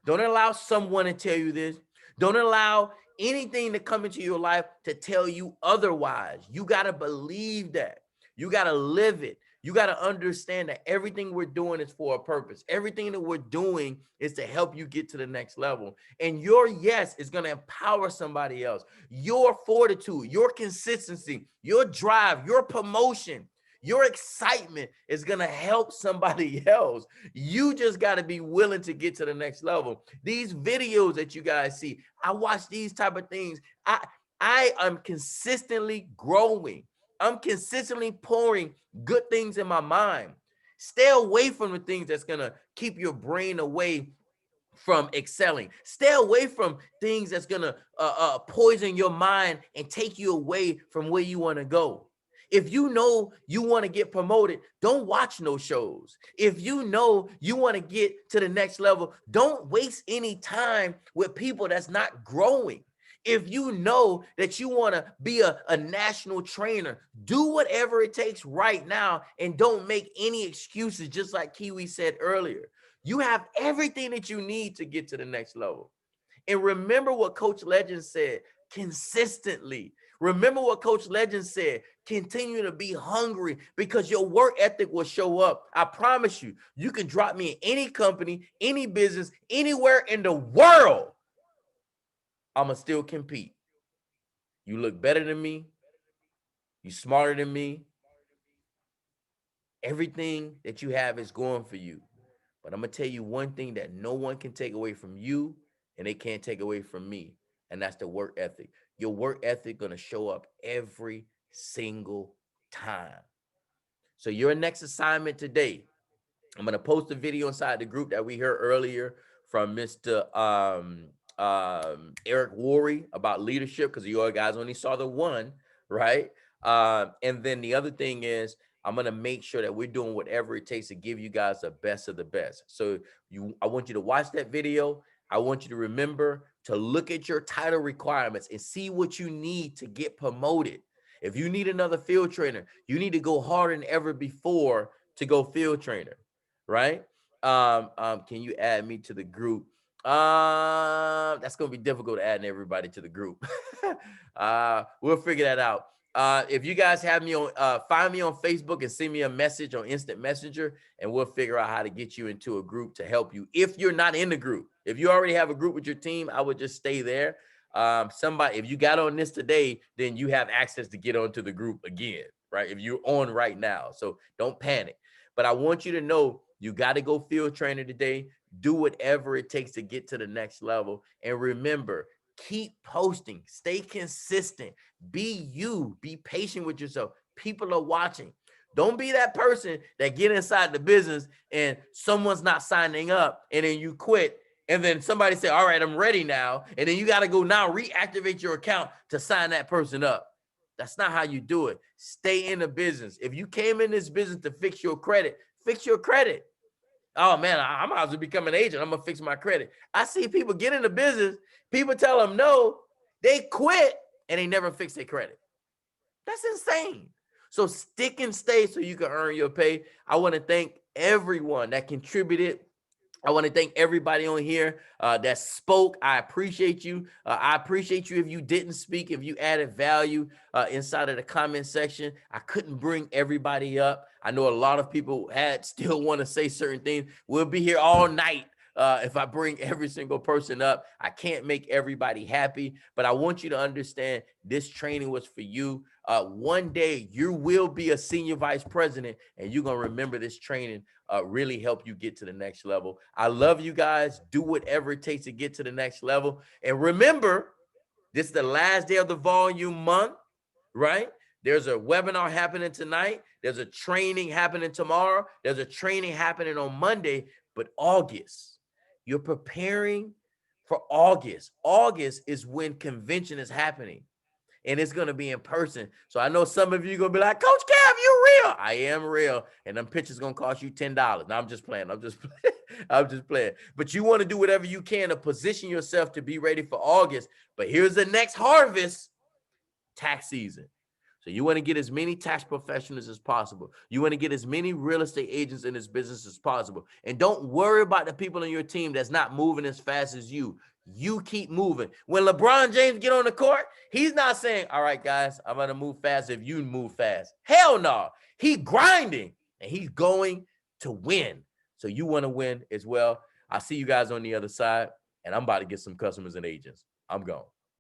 don't allow someone to tell you this, don't allow anything to come into your life to tell you otherwise. You got to believe that. You got to live it. You got to understand that everything we're doing is for a purpose. Everything that we're doing is to help you get to the next level. And your yes is going to empower somebody else. Your fortitude, your consistency, your drive, your promotion, your excitement is going to help somebody else. You just got to be willing to get to the next level. These videos that you guys see, I watch these type of things. I am consistently growing. I'm consistently pouring good things in my mind. Stay away from the things that's going to keep your brain away from excelling. Stay away from things that's going to poison your mind and take you away from where you want to go. If you know you want to get promoted, don't watch no shows. If you know you want to get to the next level, don't waste any time with people that's not growing. If you know that you want to be a national trainer, do whatever it takes right now and don't make any excuses, just like Kiwi said earlier. You have everything that you need to get to the next level. And remember what Coach Legend said, consistently. Remember what Coach Legend said, continue to be hungry because your work ethic will show up. I promise you, you can drop me in any company, any business, anywhere in the world. I'ma still compete. You look better than me. You smarter than me. Everything that you have is going for you. But I'm gonna tell you one thing that no one can take away from you and they can't take away from me. And that's the work ethic. Your work ethic gonna show up every single time. So your next assignment today, I'm gonna post a video inside the group that we heard earlier from Mr. Eric Worre about leadership, because you all guys only saw the one, right? And then the other thing is I'm going to make sure that we're doing whatever it takes to give you guys the best of the best. So I want you to watch that video. I want you to remember to look at your title requirements and see what you need to get promoted. If you need another field trainer, you need to go harder than ever before to go field trainer, right? Can you add me to the group? That's gonna be difficult adding everybody to the group. We'll figure that out. If you guys have me on, find me on Facebook and send me a message on Instant Messenger, and we'll figure out how to get you into a group to help you. If you're not in the group, if you already have a group with your team, I would just stay there. If you got on this today, then you have access to get onto the group again, right? If you're on right now, so don't panic. But I want you to know you got to go field trainer today. Do whatever it takes to get to the next level. And remember, keep posting, stay consistent, be you, be patient with yourself. People are watching. Don't be that person that get inside the business and someone's not signing up and then you quit. And then somebody say, all right, I'm ready now. And then you got to go now reactivate your account to sign that person up. That's not how you do it. Stay in the business. If you came in this business to fix your credit, fix your credit. Oh man, I might as well become an agent. I'm gonna fix my credit. I see people get in the business, people tell them no, they quit and they never fix their credit. That's insane. So stick and stay so you can earn your pay. I want to thank everyone that contributed. I want to thank everybody on here that spoke. I appreciate you. I appreciate you if you didn't speak, if you added value inside of the comment section. I couldn't bring everybody up. I know a lot of people still want to say certain things. We'll be here all night. If I bring every single person up, I can't make everybody happy, but I want you to understand this training was for you. One day you will be a senior vice president and you're going to remember this training really help you get to the next level. I love you guys. Do whatever it takes to get to the next level. And remember, this is the last day of the volume month, right? There's a webinar happening tonight. There's a training happening tomorrow. There's a training happening on Monday, but August, you're preparing for August. August is when convention is happening. and it's going to be in person. So I know some of you going to be like, Coach Kev, you real. I am real. And them pictures going to cost you $10. Now I'm just playing. I'm just playing. But you want to do whatever you can to position yourself to be ready for August. But here's the next harvest, tax season. So you want to get as many tax professionals as possible. You want to get as many real estate agents in this business as possible. And don't worry about the people on your team that's not moving as fast as you. You keep moving. When LeBron James get on the court, he's not saying, all right, guys, I'm going to move fast if you move fast. Hell no. He grinding and he's going to win. So you want to win as well. I'll see you guys on the other side, and I'm about to get some customers and agents. I'm gone.